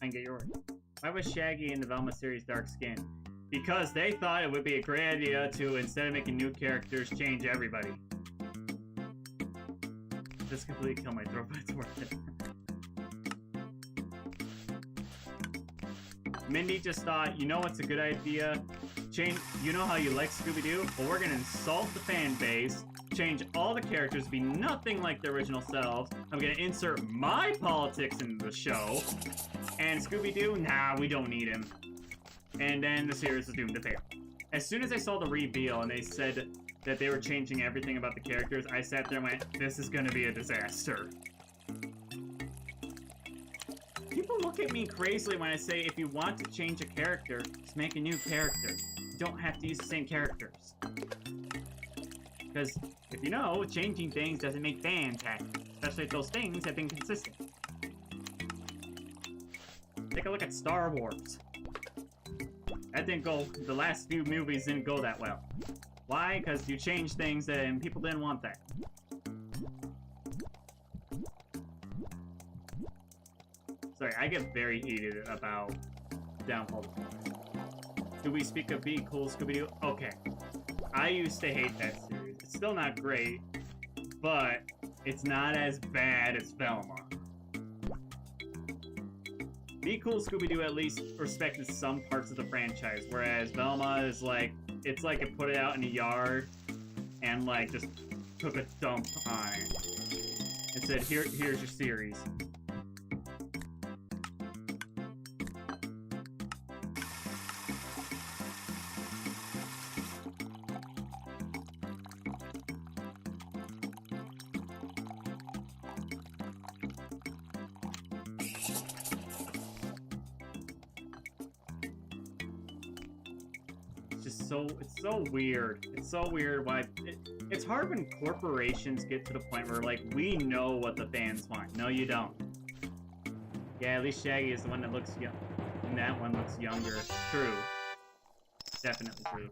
Speaker 1: And get yours. Why was Shaggy in the Velma series dark skin? Because they thought it would be a great idea to, instead of making new characters, change everybody. This completely killed my throat, but it's worth it. Mindy just thought, you know what's a good idea? You know how you like Scooby-Doo? Well, we're gonna insult the fan base, change all the characters to be nothing like their original selves. I'm gonna insert my politics into the show. And Scooby-Doo, nah, we don't need him. And then the series is doomed to fail. As soon as I saw the reveal and they said that they were changing everything about the characters, I sat there and went, this is gonna be a disaster. People look at me crazily when I say, if you want to change a character, just make a new character. You don't have to use the same characters. Because, if you know, changing things doesn't make fans happy. Especially if those things have been consistent. Take a look at Star Wars. That didn't go, the last few movies didn't go that well. Why? Because you changed things and people didn't want that. Sorry, I get very heated about Downfall. Do we speak of Be Cool Scooby-Doo? Okay. I used to hate that series. It's still not great, but it's not as bad as Velma. Be Cool Scooby-Doo at least respected some parts of the franchise, whereas Velma is like, it's like it put it out in the yard and like just took a dump on it. It said, here's your series. It's so weird. It's so weird why it's hard when corporations get to the point where like we know what the fans want. No, you don't. Yeah, at least Shaggy is the one that looks young, and that one looks younger. True. Definitely true.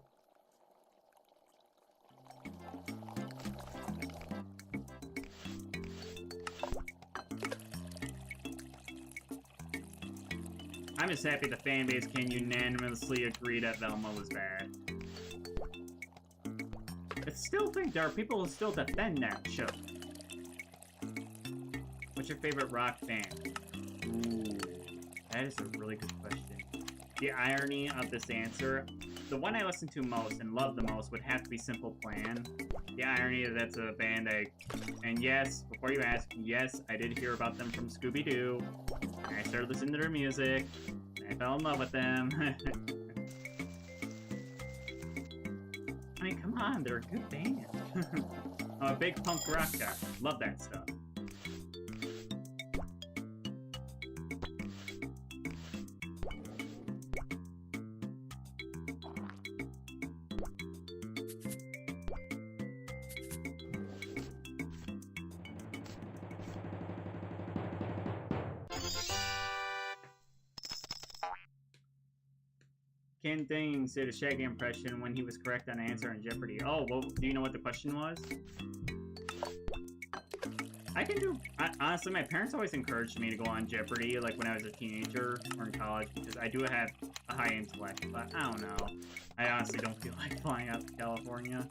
Speaker 1: I'm just happy the fanbase can unanimously agree that Velma was bad. I still think there are people who still defend that show. What's your favorite rock band? Ooh, that is a really good question. The irony of this answer, the one I listen to most and love the most would have to be Simple Plan. The irony that that's a band and yes, before you ask, yes, I did hear about them from Scooby-Doo. And I started listening to their music, and I fell in love with them. I mean, come on, they're a good band. I'm a big punk rock guy. Love that stuff. Ken Dane did a Shaggy impression when he was correct on an answer on Jeopardy. Oh, well, do you know what the question was? Honestly, my parents always encouraged me to go on Jeopardy, like when I was a teenager or in college, because I do have a high intellect, but I don't know. I honestly don't feel like flying out to California.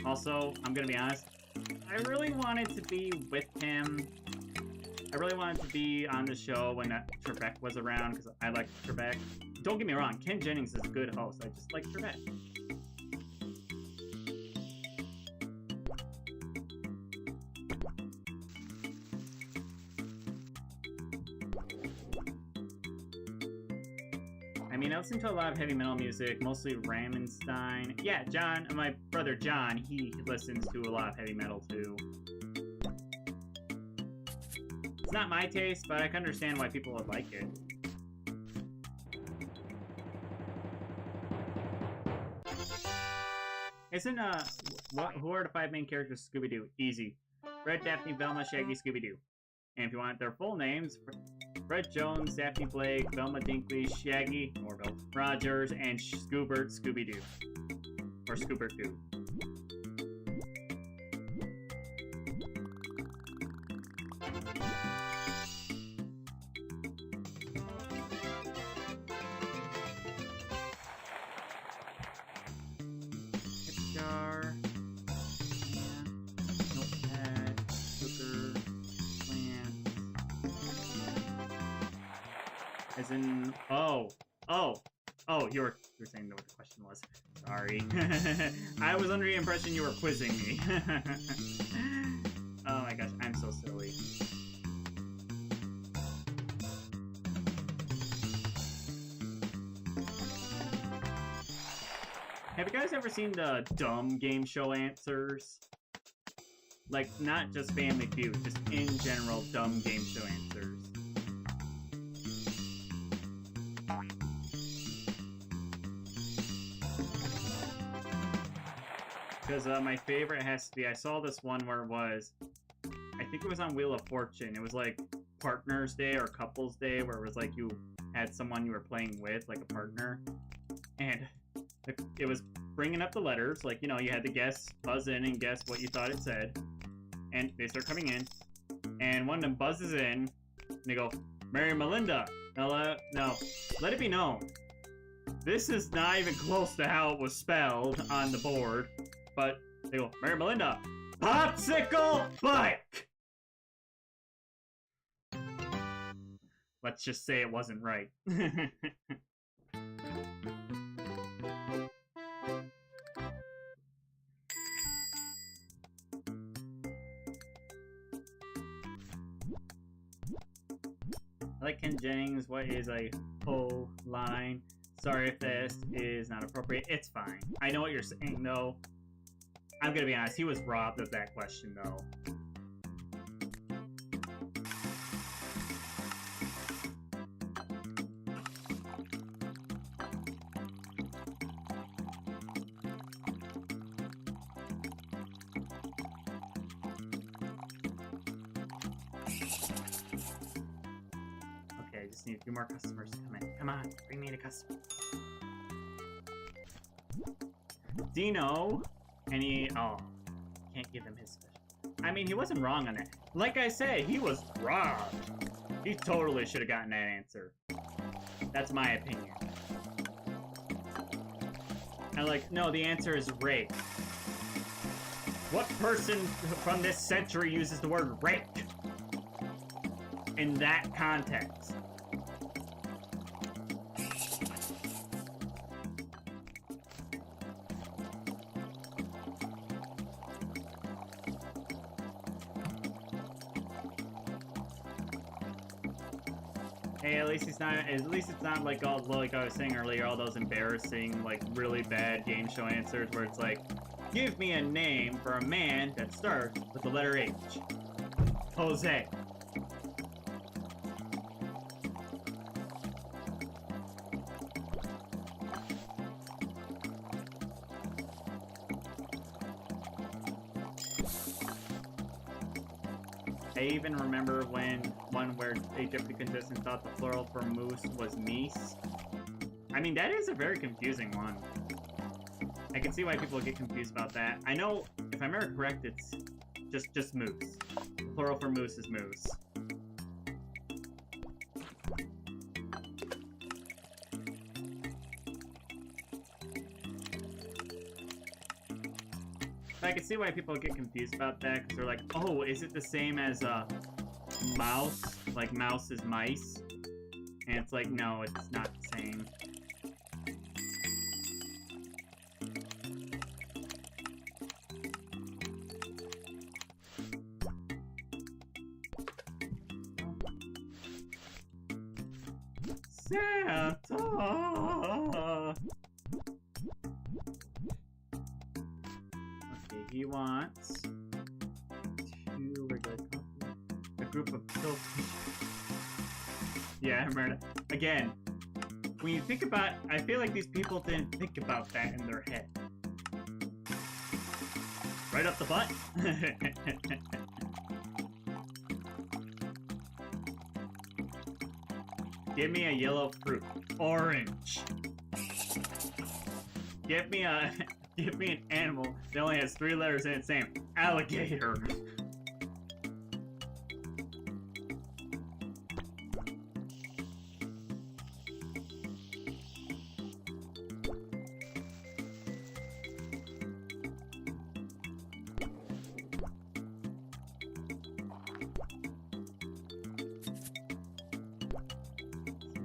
Speaker 1: Also, I'm gonna be honest, I really wanted to be with him. I really wanted to be on the show when Trebek was around, because I like Trebek. Don't get me wrong, Ken Jennings is a good host. I just like Trebek. I mean, I listen to a lot of heavy metal music, mostly Rammstein. Yeah, John, my brother John, he listens to a lot of heavy metal too. It's not my taste, but I can understand why people would like it. Isn't, who are the 5 main characters of Scooby-Doo? Easy. Fred, Daphne, Velma, Shaggy, Scooby-Doo. And if you want their full names, Fred Jones, Daphne Blake, Velma Dinkley, Shaggy, Orville, Rogers, and Scoobert Scooby-Doo. Or Scoobert-Doo. As in, you were saying what the question was. Sorry. I was under the impression you were quizzing me. Oh my gosh, I'm so silly. Have you guys ever seen the dumb game show answers? Like, not just Family Feud, just in general dumb game show answers. Because my favorite has to be, I saw this one where it was, I think it was on Wheel of Fortune. It was like Partners Day or Couples Day, where it was like you had someone you were playing with, like a partner. And it was bringing up the letters, like, you know, you had to guess, buzz in and guess what you thought it said. And they start coming in. And one of them buzzes in, and they go, Mary Melinda. Now, let it be known. This is not even close to how it was spelled on the board. But they go, Mary Melinda, popsicle bike! Let's just say it wasn't right. I like Ken Jennings. What is a whole line? Sorry if this is not appropriate. It's fine. I know what you're saying, though. I'm gonna be honest, he was robbed of that question, though. Okay, I just need a few more customers to come in. Come on, bring me a customer. Dino... And can't give him his special. I mean, he wasn't wrong on that. Like I said, he was robbed. He totally should have gotten that answer. That's my opinion. And like, no, the answer is rape. What person from this century uses the word rape in that context? Hey, at least it's not like all, like I was saying earlier, all those embarrassing, like really bad game show answers where it's like, give me a name for a man that starts with the letter H. Jose. I even remember one where a different contestant thought the plural for moose was meese. I mean, that is a very confusing one. I can see why people get confused about that. I know, if I remember correct, it's just moose. The plural for moose is moose. I can see why people get confused about that, because they're like, oh, is it the same as mouse? Like mouse is mice? And it's like, no, it's not the same. Santa! Okay, he wants 2 regular coffee. A group of pill. Yeah, I remember that. Again, when you think about, I feel like these people didn't think about that in their head. Right up the butt. Give me a yellow fruit. Orange. Give me an animal that only has 3 letters in its name. Alligator.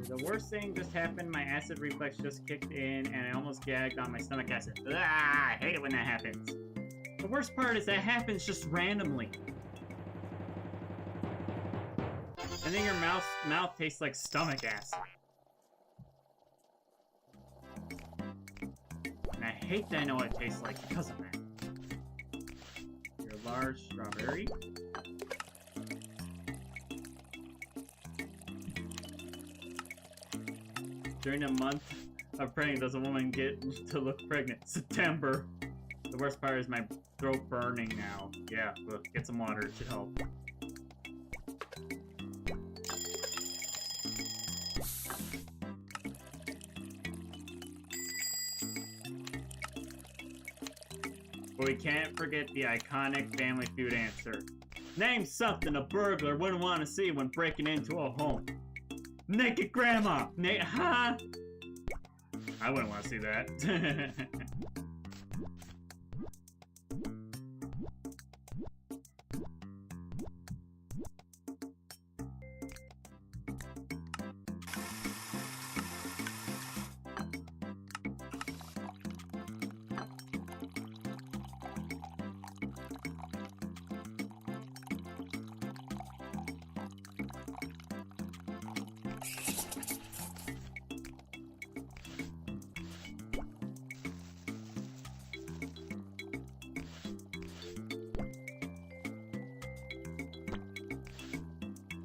Speaker 1: The worst thing just happened. My acid reflex just kicked in, and I almost gagged on my stomach acid. Ah, I hate it when that happens. The worst part is that happens just randomly. And then your mouth tastes like stomach acid. And I hate that I know what it tastes like because of that. Your large strawberry. During a month of praying, does a woman get to look pregnant? September. The worst part is my throat burning now. Yeah, look, get some water, it should help. But we can't forget the iconic Family Feud answer. Name something a burglar wouldn't want to see when breaking into a home. Naked grandma! Huh? I wouldn't want to see that.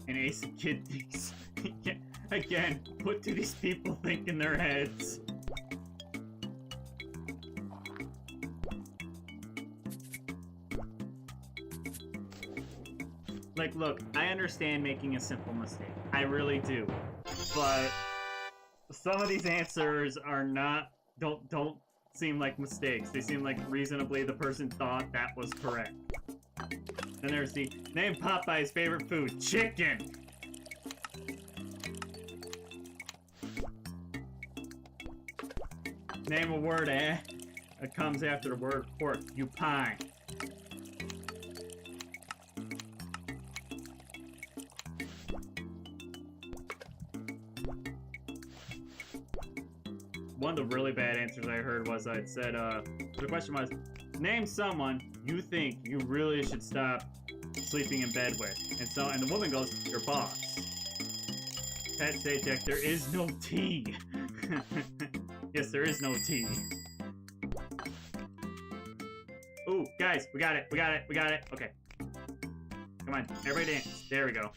Speaker 1: An ace of kidneys. Again, what do these people think in their heads? Like, look, I understand making a simple mistake. I really do. But some of these answers are not, don't seem like mistakes. They seem like reasonably the person thought that was correct. Then there's the name Popeye's favorite food, chicken. Name a word, It comes after the word pork. You pine. One of the really bad answers I heard was it said, the question was, name someone you think you really should stop sleeping in bed with. And the woman goes, your boss. Pat Sajak, there is no tea. Yes, there is no tea. Ooh, guys, we got it. Okay. Come on, everybody dance. There we go.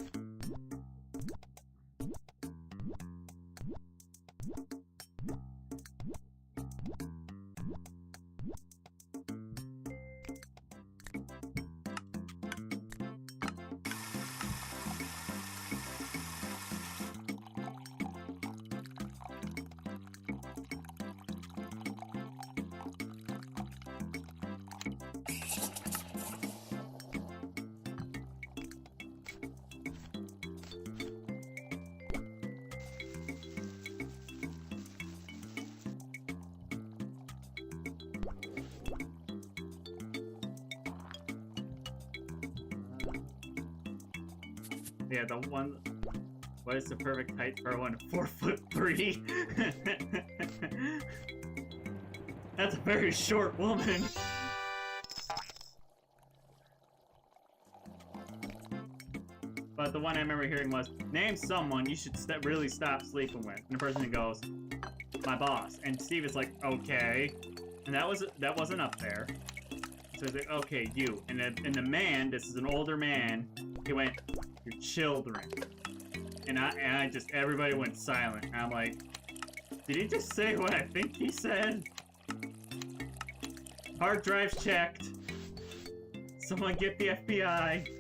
Speaker 1: Yeah, the one. What is the perfect height for one? 4'3". That's a very short woman. But the one I remember hearing was, name someone you should really stop sleeping with. And the person goes, my boss. And Steve is like, okay. And that wasn't up there. So he's like, okay, you. And the man, this is an older man, he went, your children. And I just, everybody went silent. And I'm like, did he just say what I think he said? Hard drives checked. Someone get the FBI.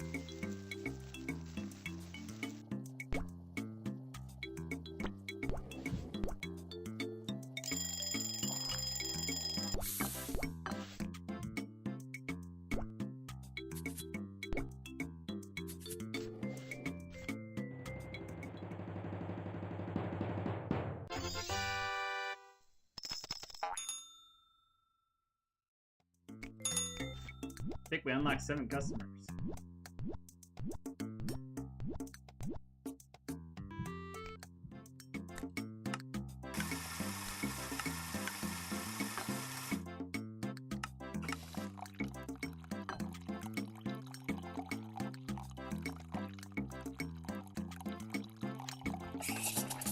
Speaker 1: I think we unlocked 7 customers.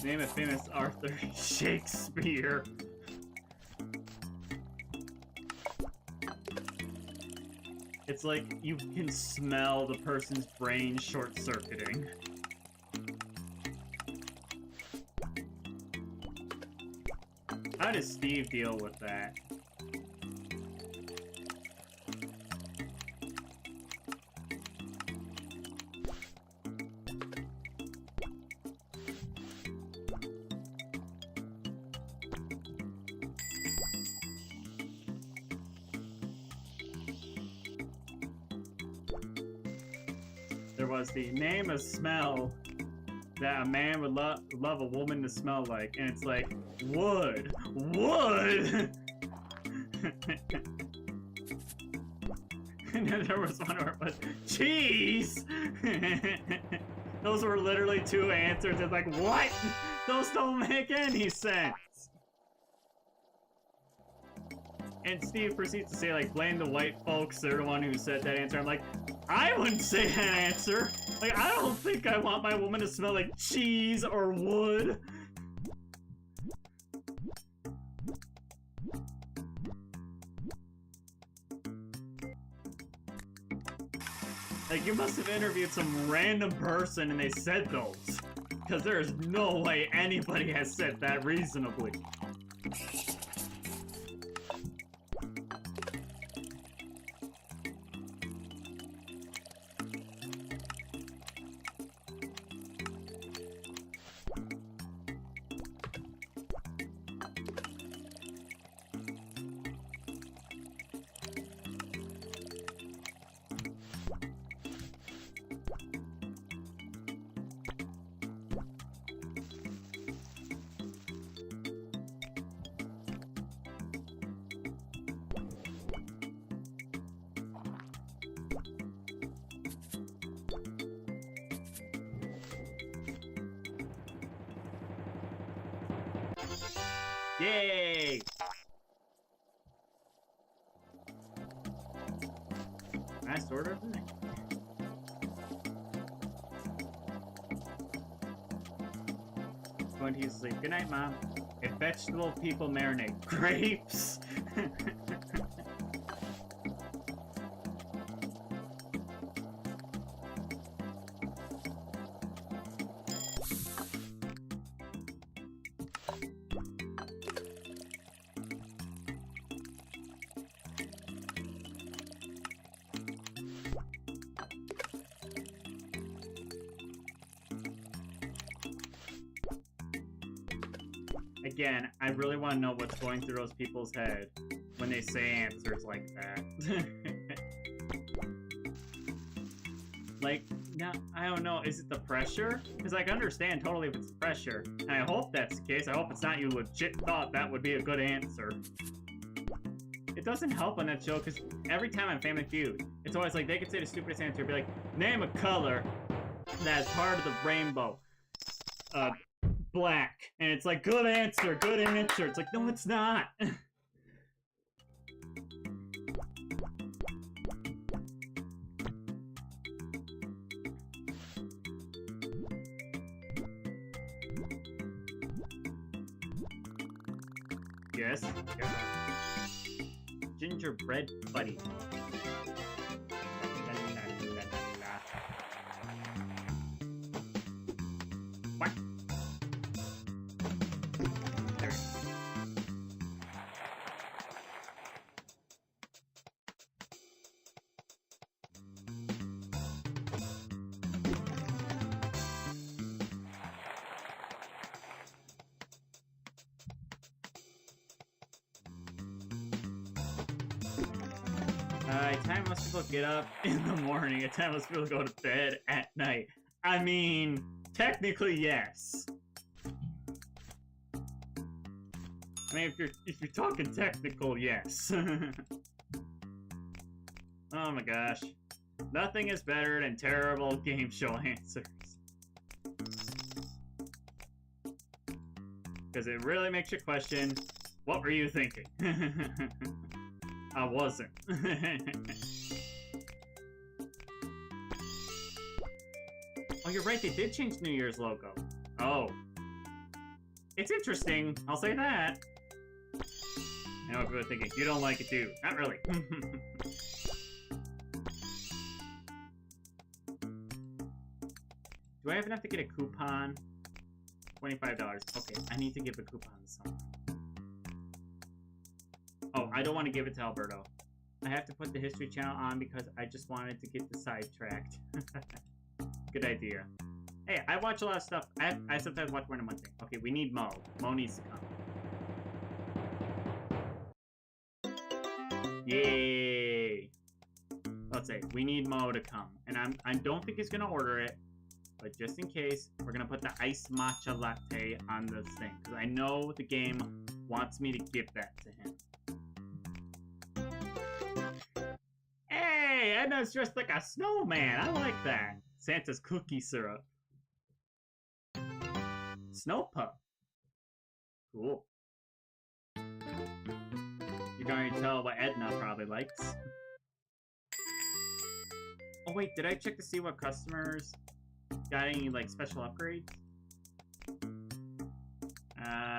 Speaker 1: Name a famous Arthur Shakespeare. It's like you can smell the person's brain short-circuiting. How does Steve deal with that? There was the name a smell that a man would love a woman to smell like, and it's like, wood! Wood! And then there was one where it was, cheese! Those were literally 2 answers. It's like, what? Those don't make any sense! And Steve proceeds to say, like, blame the white folks, they're the one who said that answer. I'm like, I wouldn't say that answer! Like, I don't think I want my woman to smell like cheese or wood! Like, you must have interviewed some random person and they said those. Because there is no way anybody has said that reasonably. Yay! Last order? Going to sleep. Good night, Mom. If vegetable people marinate grapes. Again, I really want to know what's going through those people's head when they say answers like that. Like, now, I don't know, is it the pressure? Because I can understand totally if it's pressure. And I hope that's the case. I hope it's not you legit thought that would be a good answer. It doesn't help on that show, because every time on Family Feud, it's always like, they could say the stupidest answer, be like, name a color. That's part of the rainbow. Black. And it's like, good answer, good answer. It's like, no, it's not. Yes. Gingerbread buddy. What? There. Time most people get up in the morning, a time most people go to bed at night. I mean, technically, yes. I mean, if you're talking technical, yes. Oh my gosh. Nothing is better than terrible game show answers. Because it really makes you question, what were you thinking? I wasn't. Oh, you're right, they did change New Year's logo. Oh. It's interesting, I'll say that. I know what people are thinking, you don't like it too. Not really. Do I have enough to get a coupon? $25. Okay, I need to give a coupon to someone. Oh, I don't want to give it to Alberto. I have to put the History Channel on because I just wanted to get the sidetracked. Good idea. Hey, I watch a lot of stuff. I sometimes watch more than one thing. Okay, we need Mo. Mo needs to come. Yay! Let's say we need Mo to come, and I don't think he's gonna order it, but just in case, we're gonna put the iced matcha latte on this thing because I know the game wants me to give that to him. Hey, Edna's dressed like a snowman. I like that. Santa's cookie syrup. Snow pup. Cool. You can already tell what Edna probably likes. Oh wait, did I check to see what customers got any like special upgrades?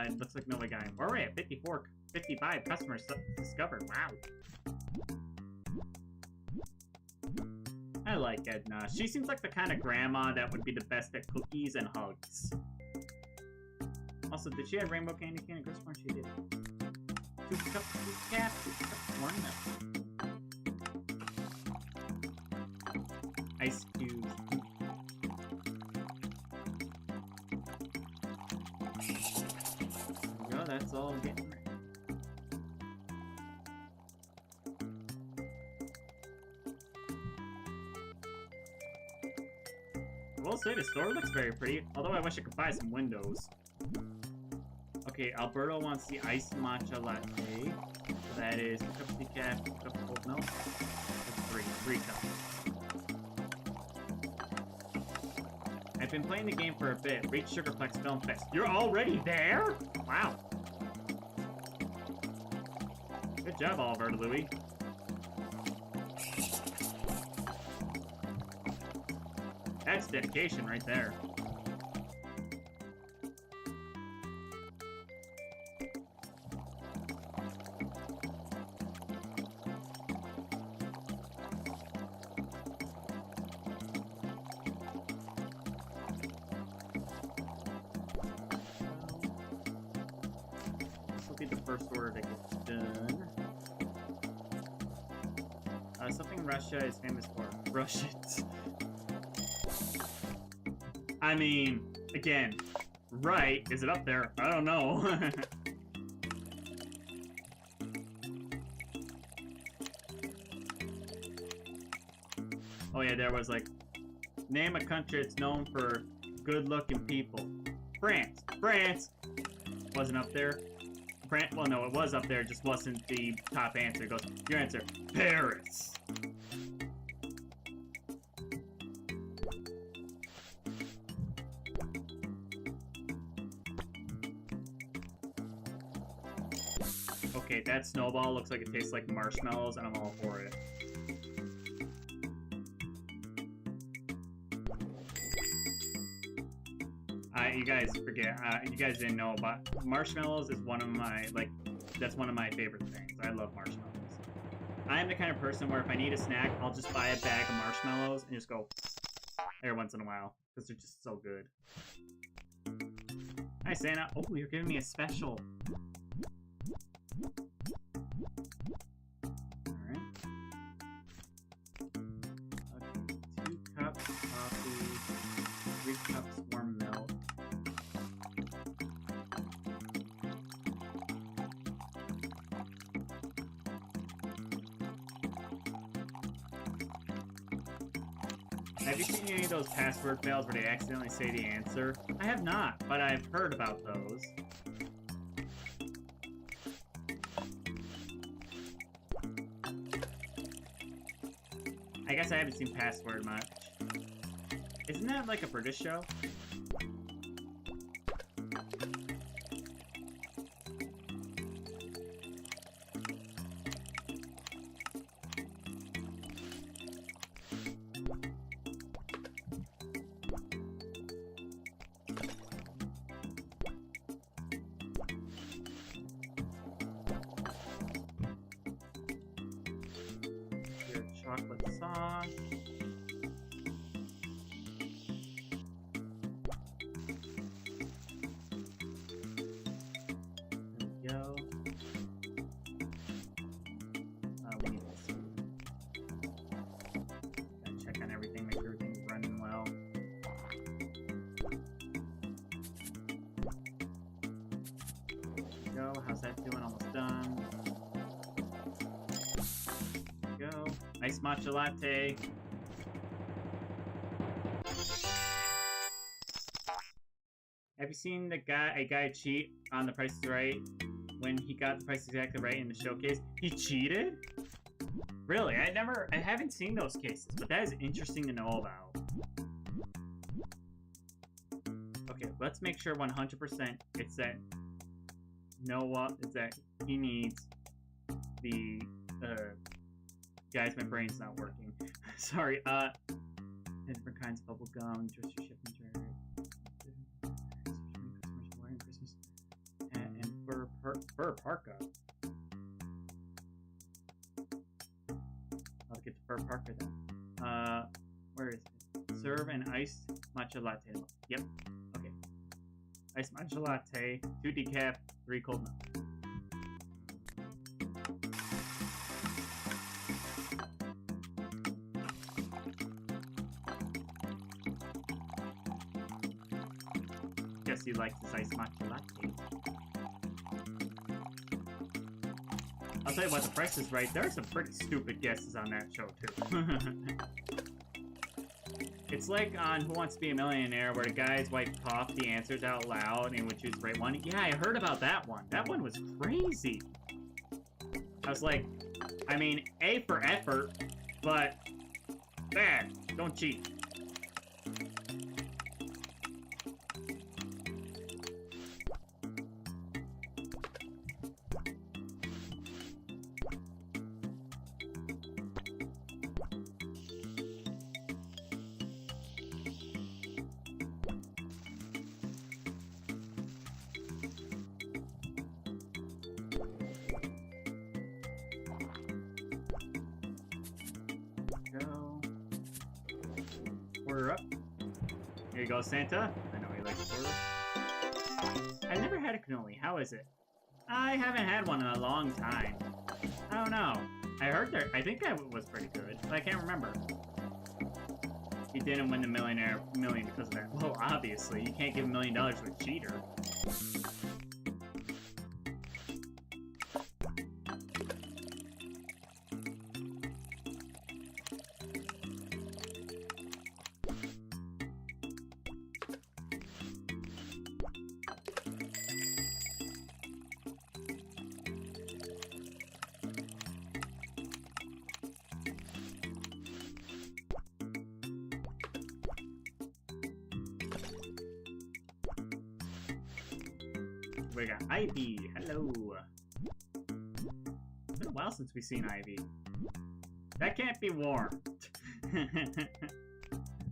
Speaker 1: It looks like nobody got any. Where are we at? 55 customers discovered. Wow. I like Edna. She seems like the kind of grandma that would be the best at cookies and hugs. Also, did she have rainbow candy cane and Ghost Corn? She did. 2 cups of cat, 2 cups of watermelon. Ice cubes. There we go, that's all I'm getting ready. I will say the store looks very pretty, although I wish I could buy some windows. Okay, Alberto wants the iced matcha latte. So that is 2 cups of decaf, 2 cups of oat milk. That's 3 cups. I've been playing the game for a bit. Reach Sugarplex Film Fest. You're already there? Wow. Good job, Alberto Louis. That's dedication right there. This will be the first order that gets done. Something Russia is famous for. Russians. I mean, again, right? Is it up there? I don't know. Oh yeah, there was like, name a country that's known for good-looking people. France. France wasn't up there. France. Well, no, it was up there. It just wasn't the top answer. It goes, your answer, Paris. Okay, that snowball looks like it tastes like marshmallows, and I'm all for it. You guys forget, you guys didn't know, but marshmallows is one of my, like, that's one of my favorite things. I love marshmallows. I am the kind of person where if I need a snack, I'll just buy a bag of marshmallows and just go every once in a while, because they're just so good. Hi, Santa. Oh, you're giving me a special. Alright. Okay, 2 cups coffee, 3 cups warm milk. Have you seen any of those password fails where they accidentally say the answer? I have not, but I've heard about those. I guess I haven't seen Password much. Isn't that like a British show? Chocolate sauce. There we go. We need this. Gotta check on everything, make sure everything's running well. There we go. How's that doing? Almost done. Go. Nice matcha latte. Have you seen a guy cheat on The Price is Right when he got the price exactly right in the showcase? He cheated? Really? I haven't seen those cases, but that is interesting to know about. Okay, let's make sure 100% it's that Noah is that he needs the guys, my brain's not working. Sorry, different kinds of bubble gum, just your shipping Christmas, and fur parka. I'll get the fur parka then. Where is it? Serve an iced matcha latte. Yep. Okay. Iced matcha latte, 2 decaf, 3 cold milk. Guess he likes his iced matcha latte. I'll tell you what, The Price is Right. There are some pretty stupid guesses on that show, too. It's like on Who Wants to Be a Millionaire, where the guy's wife coughed the answers out loud and would choose the right one. Yeah, I heard about that one. That one was crazy. I was like, I mean, A for effort, but bad. Don't cheat. Order up. Here you go, Santa. I know he likes order. I've never had a cannoli. How is it? I haven't had one in a long time. I don't know. I think that was pretty good, but I can't remember. He didn't win the million because of that. Well, obviously, you can't give $1 million to a cheater. We got Ivy. Hello. while since we've seen Ivy. That can't be warm.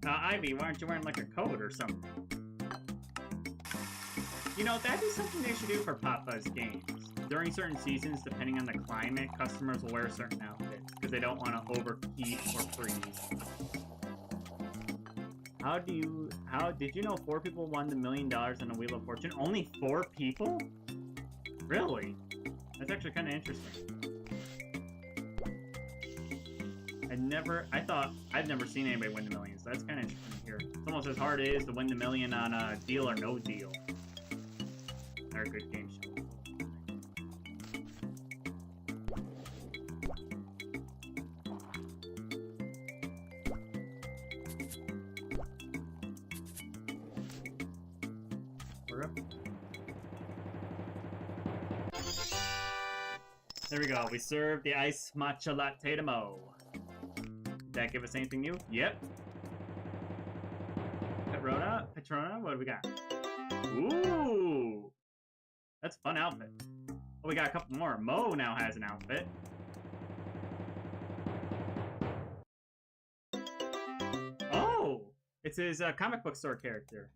Speaker 1: Ivy, why aren't you wearing like a coat or something? You know, that'd be something they should do for Papa's games. During certain seasons, depending on the climate, customers will wear certain outfits because they don't want to overheat or freeze. How did you know 4 people won the $1 million on the Wheel of Fortune? Only 4 people? Really? That's actually kind of interesting. I've never seen anybody win the millions. That's kind of interesting to hear. It's almost as hard as it is to win the million on a Deal or No Deal. They're a good game show. We're up. There we go. We served the iced matcha latte to Mo. Did that give us anything new? Yep. Petrona, what do we got? Ooh! That's a fun outfit. Oh, we got a couple more. Mo now has an outfit. Oh! It's his comic book store character.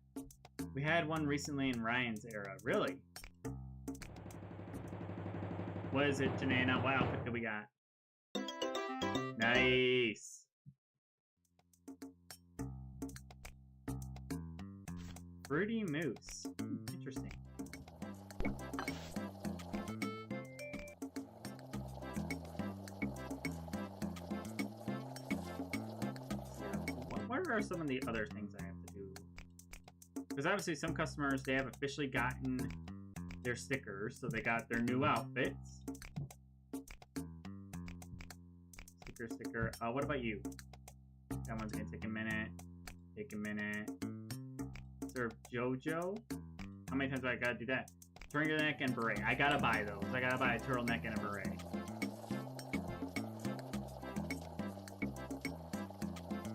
Speaker 1: We had one recently in Ryan's era. Really? What is it, Janana? What outfit do we got? Nice! Fruity Moose. Interesting. What are some of the other things I have to do? Because obviously some customers, they have officially gotten their stickers, so they got their new outfits. Sticker. What about you? That one's gonna take a minute. Serve JoJo? How many times do I gotta do that? Turtleneck and beret. I gotta buy those. I gotta buy a turtleneck and a beret.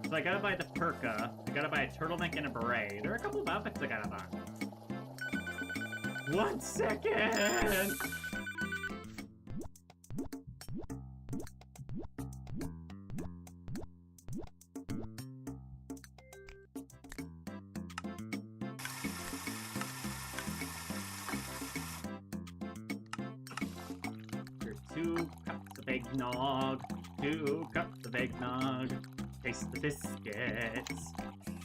Speaker 1: So I gotta buy the Perka. I gotta buy a turtleneck and a beret. There are a couple of outfits I gotta buy. 1 second! Here's 2 cups of eggnog. 2 cups of eggnog. Taste the biscuits.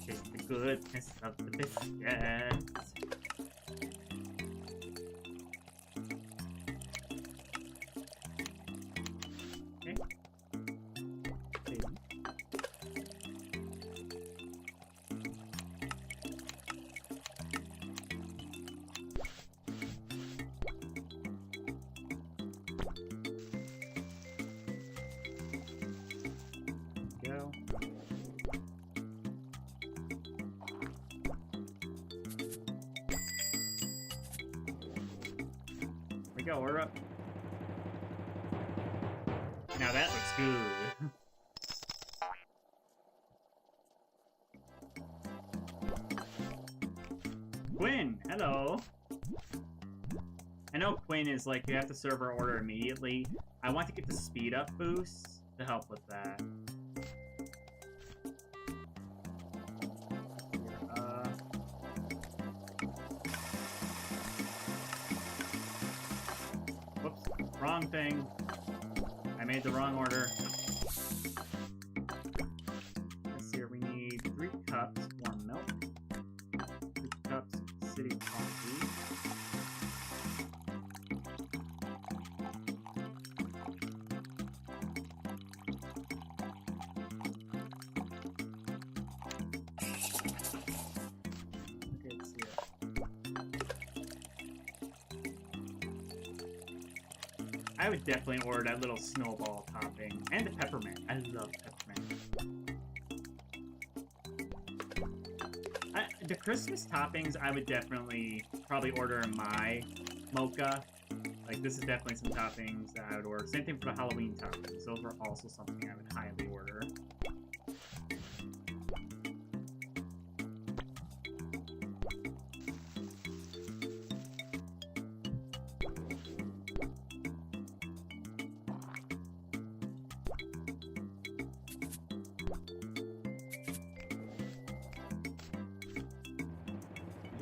Speaker 1: Taste the goodness of the biscuits. Go, we're up. Now that looks good. Quinn, hello. I know Quinn is like, you have to serve our order immediately. I want to get the speed up boost to help with that. Wrong thing. I made the wrong order. Let's see here. We need 3 cups warm milk. 3 cups city coffee. Okay, let's see here. I would definitely order that little snowball topping. And the peppermint. I love peppermint. The Christmas toppings, I would definitely probably order in my mocha. Like, this is definitely some toppings that I would order. Same thing for the Halloween toppings. Those are also something I would highly order.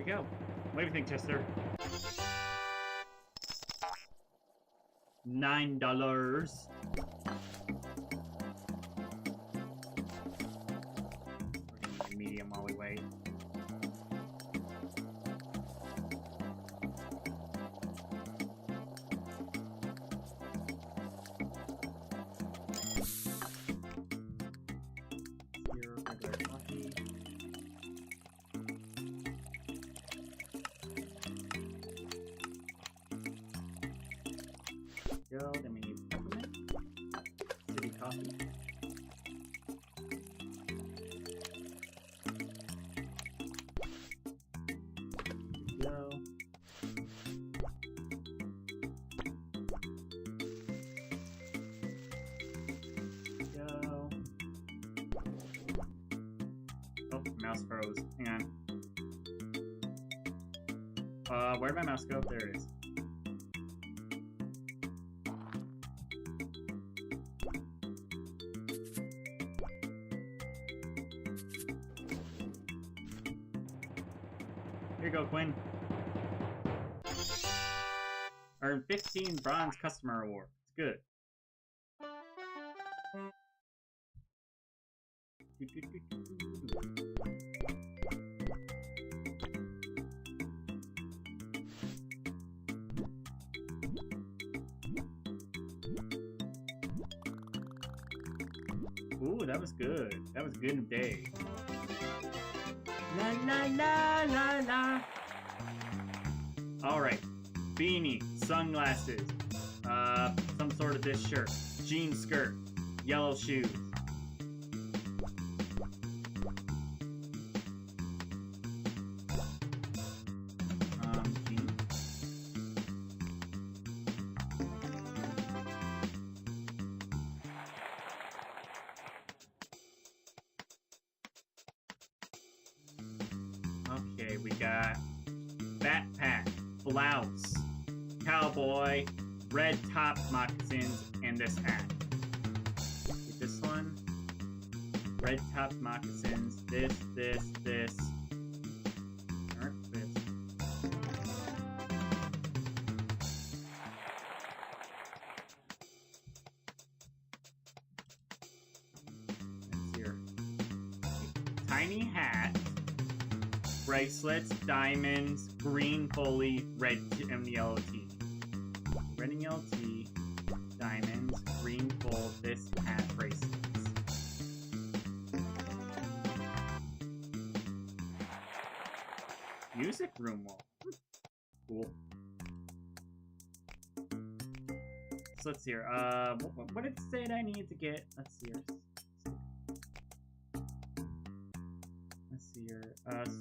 Speaker 1: go. What do you think, Chester? $9. We're gonna do medium while we wait. Here, regular coffee. Go. Then we need peppermint. City coffee. Go. Go. Oh, mouse froze. Hang on. Where'd my mouse go? There it is. Here you go, Quinn. Earn 15 bronze customer awards. Good. Ooh, that was good. That was good day. La la la la la. Alright. Beanie, sunglasses, some sort of this shirt, jean skirt, yellow shoes. Jeans. Okay, we got backpack, blouse, cowboy, red top moccasins, and this hat. Get this one. Red top moccasins. This. Or this. That's here. Tiny hat. Bracelets, diamonds, green foley, red and yellow tee. Red and yellow tee, diamonds, green fold, this hat, bracelets. Music room wall. Cool. So let's see here. What did it say that I need to get? Let's see here.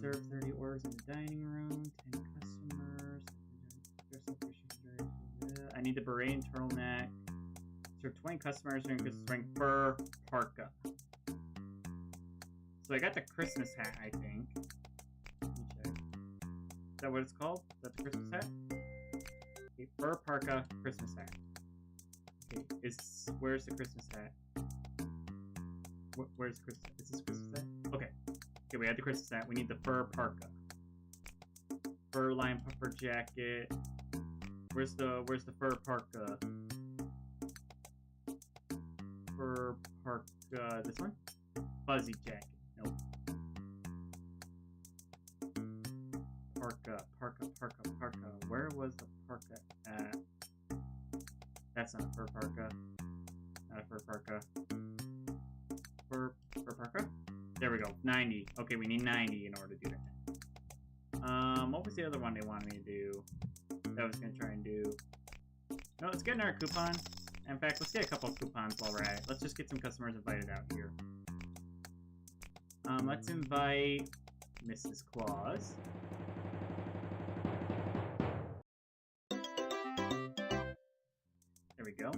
Speaker 1: Serve 30 orders in the dining room, 10 customers. I need the beret and turtleneck. Serve 20 customers wearing fur parka. So I got the Christmas hat, I think. Let me check. Is that what it's called? Is that the Christmas hat? Okay, fur parka, Christmas hat. Okay, where's the Christmas hat? Where's the Christmas hat? Is this Christmas hat? Okay. Okay, we had the Christmas hat. We need the fur parka. Fur line puffer jacket. Where's the fur parka? Fur parka. This one? Fuzzy jacket. Nope. Parka. Where was the parka at? That's not a fur parka. Not a fur parka. Fur parka? There we go. 90. Okay, we need 90 in order to do that. What was the other one they wanted me to do? That I was gonna try and do. No, let's get another coupon. In fact, let's get a couple of coupons while we're at it. Let's just get some customers invited out here. Let's invite Mrs. Claus. There we go.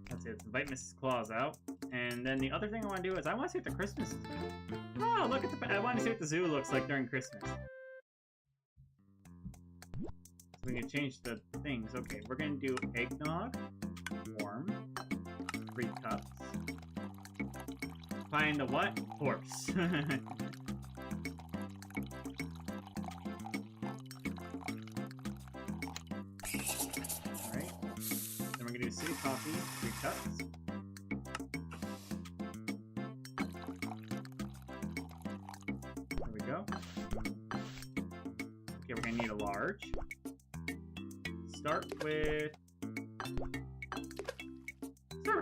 Speaker 1: That's it. Let's invite Mrs. Claus out. And then the other thing I want to do is I want to see what the Christmas... Oh, look at the... I want to see what the zoo looks like during Christmas. So we can change the things. Okay, we're going to do eggnog, warm, 3 cups. Find the what? Horse. coffee, 3 cups. There we go. Okay, we're gonna need a large. Start with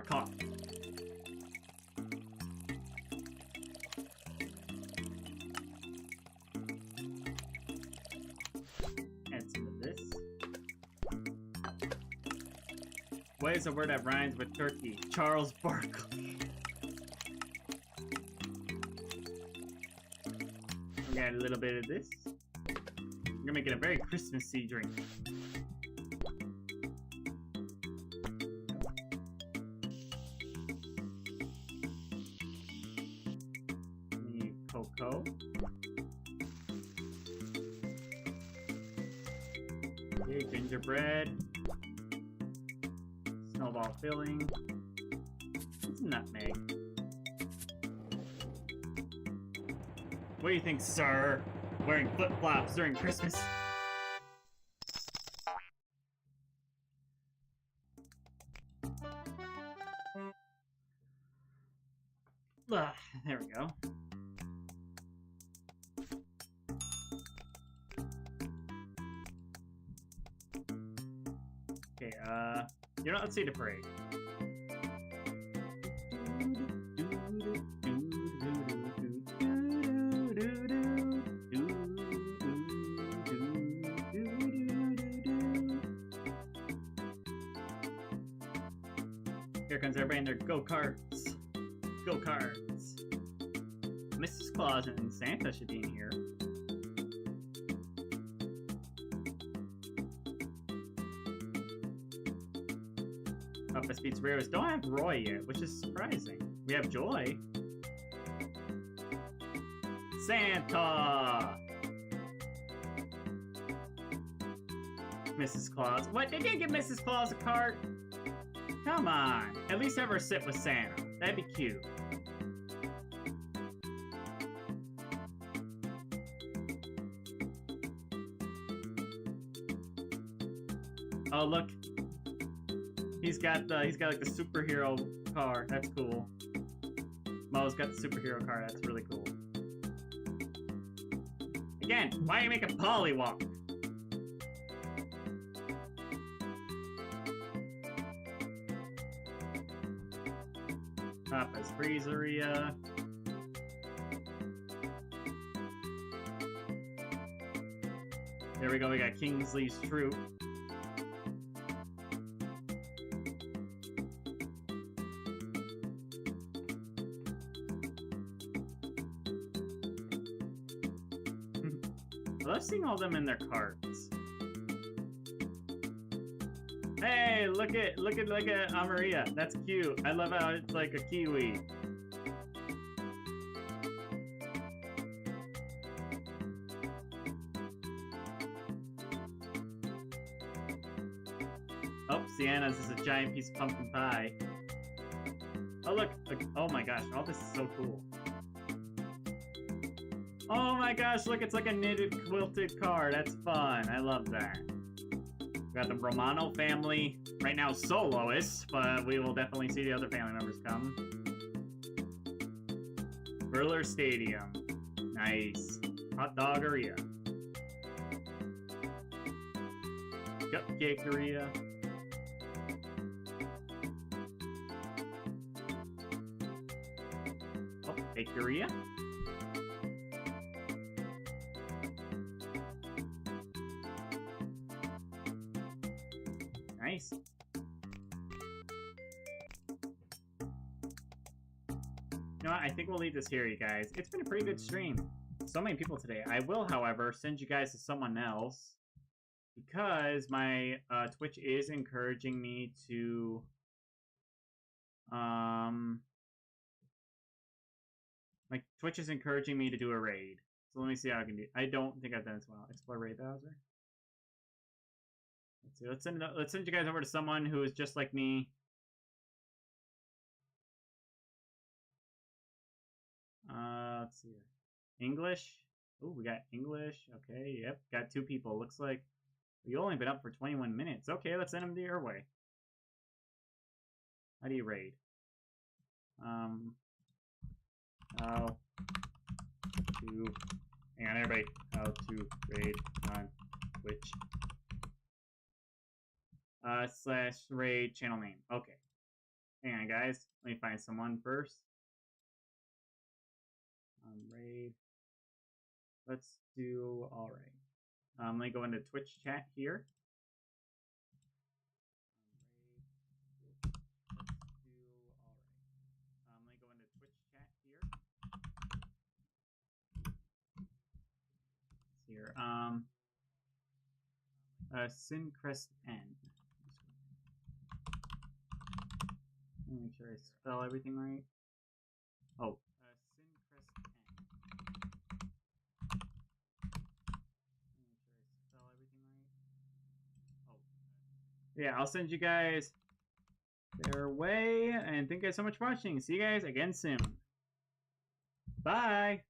Speaker 1: coffee. Add some of this. What is a word that rhymes with turkey? Charles Barkley. We got a little bit of this. We're gonna make it a very Christmassy drink. Need cocoa. Okay, gingerbread. Snowball filling. It's nutmeg. What do you think, sir? Wearing flip-flops during Christmas? There we go. Okay, you know, let's see the parade. Here comes everybody in their go-karts. Go-karts. Mrs. Claus and Santa should be in here. Best Beats Rares don't have Roy yet, which is surprising. We have Joy. Santa! Mrs. Claus. What? They didn't give Mrs. Claus a cart? Come on. At least have her sit with Santa. That'd be cute. Oh, look. He's got like the superhero car. That's cool. Mo's got the superhero car. That's really cool. Again, why do you make a polywalk? Papa's Freezeria. There we go. We got Kingsley's Troop. I love seeing all of them in their carts. Hey, look at Amaria. That's cute. I love how it's like a kiwi. Oh, Sienna's is a giant piece of pumpkin pie. Oh look, oh my gosh, all this is so cool. Oh my gosh, look, it's like a knitted quilted car. That's fun. I love that. We got the Romano family. Right now, soloists, but we will definitely see the other family members come. Burler Stadium. Nice. Hot Doggeria. Cupcakeria. Oh, Bakeria. Nice. You know what? I think we'll leave this here, you guys. It's been a pretty good stream. So many people today. I will, however, send you guys to someone else because my Twitch is encouraging me to my Twitch is encouraging me to do a raid. So let me see how I can do. I don't think I've done it as well. Explore raid browser. Let's see. Let's send you guys over to someone who is just like me. Let's see. English. Oh, we got English. Okay, yep. Got 2 people. Looks like you've only been up for 21 minutes. Okay, let's send them to your way. How do you raid? How to... Hang on, everybody. How to raid on Twitch. / raid channel name. Okay. Hang on, guys. Let me find someone first. Raid. Let's do alright. Let me go into Twitch chat here. Let me go into Twitch chat here. Here. Syncrest N. Let me make sure I spell everything right. Oh, Syncrest N. Make sure I spell everything right. Oh, yeah, I'll send you guys their way, and thank you guys so much for watching. See you guys again soon. Bye.